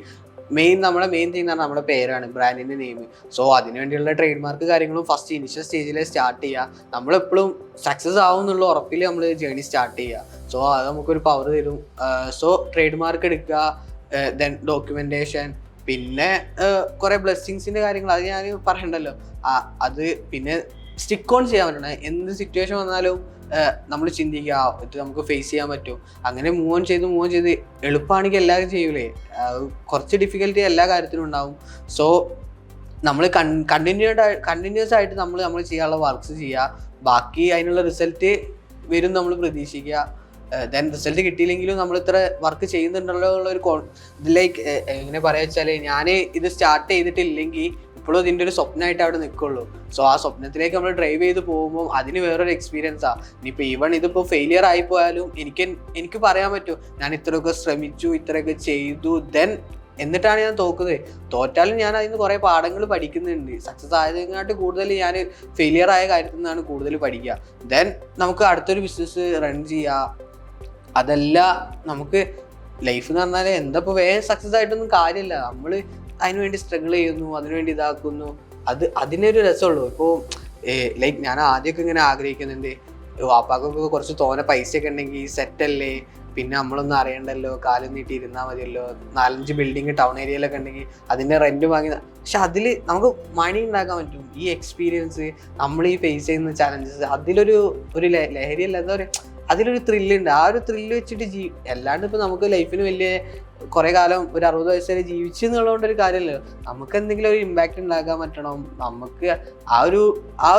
Speaker 1: നമ്മളെ മെയിൻ തിങ് എന്ന് പറഞ്ഞാൽ നമ്മുടെ പേരാണ്, ബ്രാൻഡിൻ്റെ നെയിം. സോ അതിനുവേണ്ടിയുള്ള ട്രേഡ് മാർക്ക് കാര്യങ്ങളും ഫസ്റ്റ് ഇനിഷ്യൽ സ്റ്റേജിൽ സ്റ്റാർട്ട് ചെയ്യുക. നമ്മളെപ്പോഴും സക്സസ് ആവും എന്നുള്ള ഉറപ്പിൽ നമ്മൾ ജേണി സ്റ്റാർട്ട് ചെയ്യുക. സോ അത് നമുക്കൊരു പവർ തരും. സോ ട്രേഡ് മാർക്ക് എടുക്കുക, ദെൻ ഡോക്യുമെൻറ്റേഷൻ, പിന്നെ കുറേ ബ്ലെസ്സിങ്സിൻ്റെ കാര്യങ്ങൾ അത് ഞാൻ പറയണ്ടല്ലോ. അത് പിന്നെ സ്റ്റിക്ക് ഓൺ ചെയ്യാൻ പറ്റണം. എന്ത് സിറ്റുവേഷൻ വന്നാലും നമ്മൾ ചിന്തിക്കുക ഇത് നമുക്ക് ഫേസ് ചെയ്യാൻ പറ്റും. അങ്ങനെ മൂവ് ഓൺ ചെയ്ത് എളുപ്പമാണെങ്കിൽ എല്ലാവരും ചെയ്യൂലേ, കുറച്ച് ഡിഫിക്കൽറ്റി എല്ലാ കാര്യത്തിലും ഉണ്ടാവും. സോ നമ്മൾ കണ്ടിന്യൂസ് ആയിട്ട് നമ്മൾ ചെയ്യാനുള്ള വർക്ക്സ് ചെയ്യുക. ബാക്കി അതിനുള്ള റിസൾട്ട് വരും നമ്മൾ പ്രതീക്ഷിക്കുക. ദെൻ റിസൾട്ട് കിട്ടിയില്ലെങ്കിലും നമ്മൾ ഇത്ര വർക്ക് ചെയ്യുന്നുണ്ടല്ലോ എന്നുള്ളൊരു ലൈക്ക് എങ്ങനെ പറയുക വെച്ചാൽ, ഞാൻ ഇത് സ്റ്റാർട്ട് ചെയ്തിട്ടില്ലെങ്കിൽ ഇപ്പോഴും ഇതിൻ്റെ ഒരു സ്വപ്നമായിട്ട് അവിടെ നിൽക്കുള്ളൂ. സോ ആ സ്വപ്നത്തിലേക്ക് നമ്മൾ ഡ്രൈവ് ചെയ്ത് പോകുമ്പോൾ അതിന് വേറൊരു എക്സ്പീരിയൻസാണ്. ഇനിയിപ്പോൾ ഇതിപ്പോൾ ഫെയിലിയർ ആയിപ്പോയാലും എനിക്ക് പറയാൻ പറ്റും ഞാൻ ഇത്രയൊക്കെ ശ്രമിച്ചു, ഇത്രയൊക്കെ ചെയ്തു, ദെൻ എന്നിട്ടാണ് ഞാൻ തോറ്റാലും ഞാൻ അതിന് കുറേ പാഠങ്ങൾ പഠിക്കുന്നുണ്ട്. സക്സസ് ആയതിനെക്കാട്ട് കൂടുതൽ ഞാൻ ഫെയിലിയർ ആയ കാര്യത്തിൽ നിന്നാണ് കൂടുതൽ പഠിക്കുക. ദെൻ നമുക്ക് അടുത്തൊരു ബിസിനസ് റൺ ചെയ്യുക. അതല്ല നമുക്ക് ലൈഫ് എന്ന് പറഞ്ഞാൽ എന്താ ഇപ്പോൾ വേഗം സക്സസ് ആയിട്ടൊന്നും കാര്യമില്ല. നമ്മൾ അതിനുവേണ്ടി സ്ട്രഗിൾ ചെയ്യുന്നു, അതിനുവേണ്ടി ഇതാക്കുന്നു, അതിനൊരു രസമുള്ളൂ. ഇപ്പോൾ ലൈക്ക് ഞാൻ ആദ്യമൊക്കെ ഇങ്ങനെ ആഗ്രഹിക്കുന്നുണ്ട്, വാപ്പാക്കൊക്കെ കുറച്ച് തോനെ പൈസയൊക്കെ ഉണ്ടെങ്കിൽ സെറ്റല്ലേ, പിന്നെ നമ്മളൊന്നും അറിയണ്ടല്ലോ, കാലം നീട്ടി ഇരുന്നാൽ മതിയല്ലോ, 4-5 ബിൽഡിങ് ടൗൺ ഏരിയയിലൊക്കെ ഉണ്ടെങ്കിൽ അതിൻ്റെ റെൻറ്റ് വാങ്ങി. പക്ഷെ അതിൽ നമുക്ക് മണി ഉണ്ടാക്കാൻ പറ്റും. ഈ എക്സ്പീരിയൻസ്, നമ്മൾ ഈ ഫേസ് ചെയ്യുന്ന ചാലഞ്ചസ്, അതിലൊരു ലഹരിയല്ല, എന്താ പറയുക, അതിലൊരു ത്രില്ലുണ്ട്. ആ ഒരു ത്രില്ല് വെച്ചിട്ട് അല്ലാണ്ട് ഇപ്പോൾ നമുക്ക് ലൈഫിന് വലിയ കുറേ കാലം ഒരു 60 വയസ്സ് വരെ ജീവിച്ചു എന്നുള്ളതുകൊണ്ടൊരു കാര്യമല്ലോ. നമുക്ക് എന്തെങ്കിലും ഒരു ഇമ്പാക്റ്റ് ഉണ്ടാക്കാൻ പറ്റണം. നമുക്ക് ആ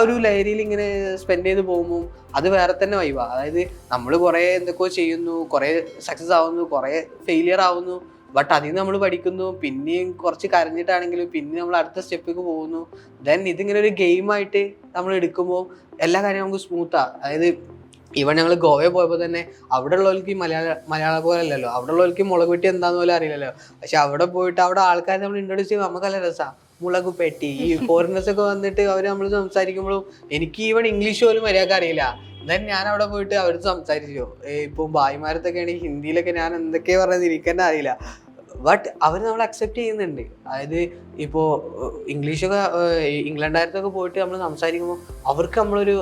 Speaker 1: ഒരു ലഹരിയിൽ ഇങ്ങനെ സ്പെൻഡ് ചെയ്ത് പോകുമ്പോൾ അത് വേറെ തന്നെ വൈബാണ്. അതായത് നമ്മൾ കുറേ എന്തൊക്കെയോ ചെയ്യുന്നു, കുറേ സക്സസ് ആവുന്നു, കുറേ ഫെയിലിയർ ആവുന്നു, ബട്ട് അതിൽ നിന്ന് നമ്മൾ പഠിക്കുന്നു, പിന്നെയും കുറച്ച് കരഞ്ഞിട്ടാണെങ്കിലും പിന്നെ നമ്മൾ അടുത്ത സ്റ്റെപ്പിലേക്ക് പോകുന്നു. ദെൻ ഇതിങ്ങനെ ഒരു ഗെയിമായിട്ട് നമ്മൾ എടുക്കുമ്പോൾ എല്ലാ കാര്യവും നമുക്ക് സ്മൂത്താണ്. അതായത് ഈവൻ ഞങ്ങൾ ഗോവയിൽ പോയപ്പോൾ തന്നെ അവിടെ ഉള്ളവർക്ക് മലയാളം പോലെ അല്ലല്ലോ, അവിടെ ഉള്ളവർക്ക് മുളക് പെട്ടി എന്താന്ന് പോലും അറിയില്ലല്ലോ. പക്ഷെ അവിടെ പോയിട്ട് അവിടെ ആൾക്കാരെ നമ്മൾ ഇൻട്രൊഡ്യൂസ് ചെയ്യുമ്പോൾ നമുക്ക് നല്ല രസമാണ്. മുളക് പെട്ടി, ഈ ഫോറിനേഴ്സ് ഒക്കെ വന്നിട്ട് അവർ നമ്മൾ സംസാരിക്കുമ്പോഴും എനിക്ക് ഈവൻ ഇംഗ്ലീഷ് പോലും മര്യാദക്ക് അറിയില്ല. ദെൻ ഞാൻ അവിടെ പോയിട്ട് അവർ സംസാരിച്ചു. ഇപ്പോൾ ഭായിമാരത്തൊക്കെ ആണെങ്കിൽ ഹിന്ദിയിലൊക്കെ ഞാൻ എന്തൊക്കെയാണ് പറഞ്ഞത് എനിക്ക് തന്നെ അറിയില്ല. ബട്ട് അവർ നമ്മൾ അക്സെപ്റ്റ് ചെയ്യുന്നുണ്ട്. അതായത് ഇപ്പോൾ ഇംഗ്ലീഷൊക്കെ ഇംഗ്ലണ്ടായിരത്തൊക്കെ പോയിട്ട് നമ്മൾ സംസാരിക്കുമ്പോൾ അവർക്ക് നമ്മളൊരു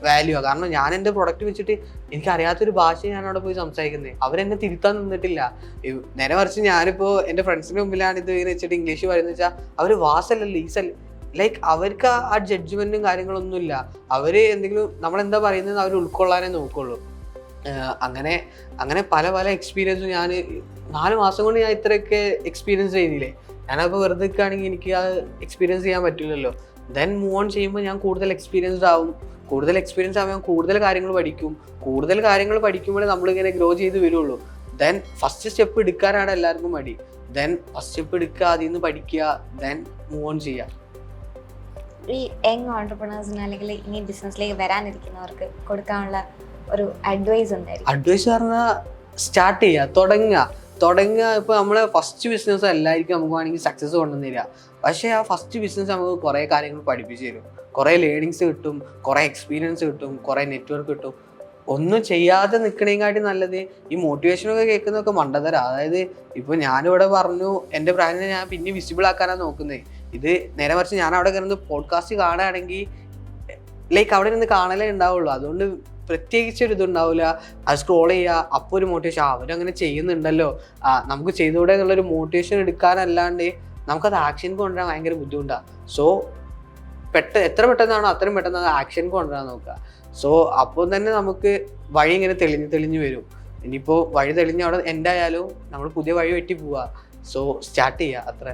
Speaker 1: വാല്യൂ ആണ്. കാരണം ഞാൻ എൻ്റെ പ്രൊഡക്റ്റ് വെച്ചിട്ട് എനിക്കറിയാത്തൊരു ഭാഷ ഞാൻ അവിടെ പോയി സംസാരിക്കുന്നത്. അവരെന്നെ തിരുത്താൻ നിന്നിട്ടില്ല. നേരെ മറിച്ച് ഞാനിപ്പോൾ എൻ്റെ ഫ്രണ്ട്സിൻ്റെ മുമ്പിലാണ് ഇത് വെച്ചിട്ട് ഇംഗ്ലീഷ് പറയുന്നത് വെച്ചാൽ അവർ വാസല്ലല്ലോ ഈസല്ല, ലൈക്ക് അവർക്ക് ആ ജഡ്ജ്മെൻറ്റും കാര്യങ്ങളൊന്നുമില്ല. അവർ എന്തെങ്കിലും നമ്മളെന്താ പറയുന്നത് അവർ ഉൾക്കൊള്ളാനേ നോക്കുള്ളൂ. അങ്ങനെ പല എക്സ്പീരിയൻസും ഞാൻ 4 മാസം കൊണ്ട് ഞാൻ ഇത്രയൊക്കെ എക്സ്പീരിയൻസ് ചെയ്തില്ലേ. ഞാനപ്പോൾ വെറുതെ നിൽക്കുകയാണെങ്കിൽ എനിക്ക് ആ എക്സ്പീരിയൻസ് ചെയ്യാൻ പറ്റില്ലല്ലോ. ദെൻ മൂവ് ഓൺ ചെയ്യുമ്പോൾ ഞാൻ കൂടുതൽ എക്സ്പീരിയൻസ് ആവും ഞാൻ കൂടുതൽ കാര്യങ്ങൾ പഠിക്കും. കൂടുതൽ കാര്യങ്ങൾ പഠിക്കുമ്പോഴേ നമ്മളിങ്ങനെ ഗ്രോ ചെയ്ത് വരുള്ളൂ. ദെൻ ഫസ്റ്റ് സ്റ്റെപ്പ് എടുക്കാനാണ് എല്ലാവർക്കും മടി. ദെൻ ഫസ്റ്റ് സ്റ്റെപ്പ് എടുക്കുക, അതിൽ നിന്ന് പഠിക്കുക, ദെൻ മൂവ് ഓൺ ചെയ്യുക.
Speaker 2: ഈ യങ് ഓണ്ടർപ്രണേഴ്സിന് അല്ലെങ്കിൽ ഇനി ബിസിനസ്സിലേക്ക് വരാനിരിക്കുന്നവർക്ക് കൊടുക്കാനുള്ള ഒരു അഡ്വൈസ് എന്തായിരിക്കും?
Speaker 1: അഡ്വൈസ് പറഞ്ഞാൽ സ്റ്റാർട്ട് ചെയ്യുക, തുടങ്ങുക. ഇപ്പോൾ നമ്മളെ ഫസ്റ്റ് ബിസിനസ് എല്ലാവർക്കും നമുക്ക് വേണമെങ്കിൽ സക്സസ് കൊണ്ടുവന്നില്ല. പക്ഷേ ആ ഫസ്റ്റ് ബിസിനസ് നമുക്ക് കുറേ കാര്യങ്ങൾ പഠിപ്പിച്ചു തരും, കുറേ ലേണിങ്സ് കിട്ടും, കുറേ എക്സ്പീരിയൻസ് കിട്ടും, കുറേ നെറ്റ്വർക്ക് കിട്ടും. ഒന്നും ചെയ്യാതെ നിൽക്കണേക്കാട്ടി നല്ലത് ഈ മോട്ടിവേഷനൊക്കെ കേൾക്കുന്നതൊക്കെ മണ്ടതരാ. അതായത് ഇപ്പോൾ ഞാനിവിടെ പറഞ്ഞു എൻ്റെ ബ്രാൻഡിനെ ഞാൻ പിന്നെ വിസിബിൾ ആക്കാനാണ് നോക്കുന്നത്. ഇത് നേരെ മറിച്ച് ഞാൻ അവിടെ കയറുന്നത് പോഡ്കാസ്റ്റ് കാണുകയാണെങ്കിൽ ലൈക്ക് അവിടെ നിന്ന് കാണലേ ഉണ്ടാവുള്ളൂ. അതുകൊണ്ട് പ്രത്യേകിച്ചൊരു ഇതുണ്ടാവില്ല. അത് സ്ക്രോൾ ചെയ്യുക, അപ്പോൾ ഒരു മോട്ടിവേഷൻ, അവരങ്ങനെ ചെയ്യുന്നുണ്ടല്ലോ, നമുക്ക് ചെയ്തുകൂടെ എന്നുള്ളൊരു മോട്ടിവേഷൻ എടുക്കാനല്ലാണ്ട് നമുക്കത് ആക്ഷൻ കൊണ്ടുവരാൻ ഭയങ്കര ബുദ്ധിമുട്ടാണ്. സോ എത്ര പെട്ടെന്നാണോ അത്രയും പെട്ടെന്ന് അത് ആക്ഷൻ കൊണ്ടുവരാൻ നോക്കുക. സോ അപ്പോൾ തന്നെ നമുക്ക് വഴി ഇങ്ങനെ തെളിഞ്ഞു വരും. ഇനിയിപ്പോൾ വഴി തെളിഞ്ഞ അവിടെ എന്തായാലും നമ്മൾ പുതിയ വഴി വെട്ടി പോവുക. സോ സ്റ്റാർട്ട് ചെയ്യുക, അത്ര.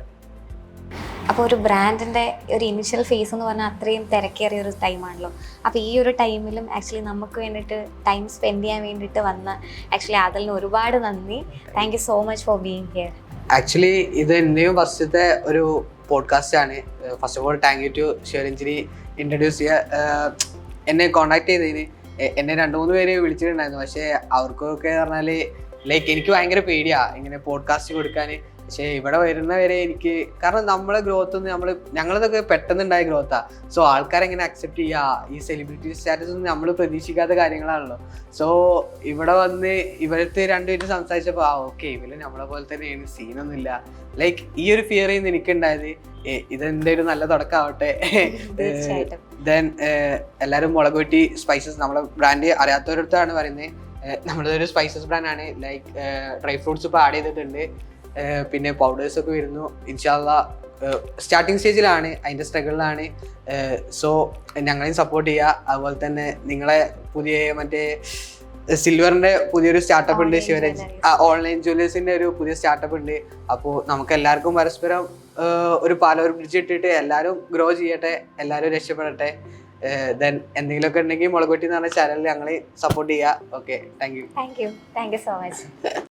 Speaker 2: അപ്പോൾ ഒരു ബ്രാൻഡിൻ്റെ ഒരു ഇനിഷ്യൽ ഫേസ് എന്ന് പറഞ്ഞാൽ അത്രയും തിരക്കേറിയ ഒരു ടൈമാണല്ലോ. അപ്പോൾ ഈ ഒരു ടൈമിലും ആക്ച്വലി നമുക്ക് വേണ്ടിയിട്ട് ടൈം സ്പെൻഡ് ചെയ്യാൻ വേണ്ടിയിട്ട് വന്ന ആക്ച്വലി അതിന് ഒരുപാട് നന്ദി. Thank you so much for being here.
Speaker 1: Actually ഇത് എൻ്റെയും ഫസ്റ്റത്തെ ഒരു പോഡ്കാസ്റ്റ് ആണ്. First of all thank you to Sivaranjini introduce ചെയ്യുക, എന്നെ കോണ്ടാക്ട് ചെയ്തതിന്. എന്നെ 2-3 പേര് വിളിച്ചിട്ടുണ്ടായിരുന്നു. പക്ഷേ അവർക്കൊക്കെ പറഞ്ഞാൽ ലൈക്ക് എനിക്ക് ഭയങ്കര പേടിയാണ് ഇങ്ങനെ പോഡ്കാസ്റ്റ് കൊടുക്കാൻ. പക്ഷേ ഇവിടെ വരുന്നവരെ എനിക്ക്, കാരണം നമ്മളെ ഗ്രോത്ത് ഒന്നും ഞങ്ങളതൊക്കെ പെട്ടെന്നുണ്ടായ ഗ്രോത്താണ്. സോ ആൾക്കാരെങ്ങനെ അക്സെപ്റ്റ് ചെയ്യുക, ഈ സെലിബ്രിറ്റി സ്റ്റാറ്റസ് ഒന്നും നമ്മൾ പ്രതീക്ഷിക്കാത്ത കാര്യങ്ങളാണല്ലോ. സോ ഇവിടെ വന്ന് ഇവരത്തെ 2 പേര് സംസാരിച്ചപ്പോൾ ഓക്കെ ഇവര് നമ്മളെ പോലെ തന്നെയാണ്, സീനൊന്നുമില്ല. ലൈക്ക് ഈ ഒരു ഫിയർ ചെയ്യുന്ന എനിക്കുണ്ടായത്. ഇതെൻ്റെ ഒരു നല്ല തുടക്കമാവട്ടെ. ദെൻ എല്ലാവരും മുളക് വെട്ടി സ്പൈസസ്, നമ്മളെ ബ്രാൻഡ് അറിയാത്തവരടുത്താണ് പറയുന്നത്. നമ്മളതൊരു സ്പൈസസ് ബ്രാൻഡാണ്. ലൈക്ക് ഡ്രൈ ഫ്രൂട്ട്സ് ഇപ്പോൾ ആഡ് ചെയ്തിട്ടുണ്ട്, പിന്നെ പൗഡേഴ്സ് ഒക്കെ വരുന്നു. ഇൻഷാല്ലാ സ്റ്റാർട്ടിങ് സ്റ്റേജിലാണ്, അതിൻ്റെ സ്ട്രഗിളിലാണ്. സോ ഞങ്ങളെയും സപ്പോർട്ട് ചെയ്യുക. അതുപോലെ തന്നെ നിങ്ങളെ പുതിയ മറ്റേ സിൽവറിൻ്റെ പുതിയൊരു സ്റ്റാർട്ടപ്പ് ഉണ്ട്, ശിവരാജ് ഓൺലൈൻ ജ്വല്ലേഴ്സിൻ്റെ ഒരു പുതിയ സ്റ്റാർട്ടപ്പ് ഉണ്ട്. അപ്പോൾ നമുക്ക് എല്ലാവർക്കും പരസ്പരം ഒരു പാലം ബ്രിഡ്ജ് ഇട്ടിട്ട് എല്ലാവരും ഗ്രോ ചെയ്യട്ടെ, എല്ലാവരും രക്ഷപ്പെടട്ടെ. ദെൻ എന്തെങ്കിലുമൊക്കെ ഉണ്ടെങ്കിൽ മുളകൊട്ടി എന്ന് പറഞ്ഞ ചാനലിൽ ഞങ്ങൾ സപ്പോർട്ട് ചെയ്യുക. Okay, thank you
Speaker 2: so much.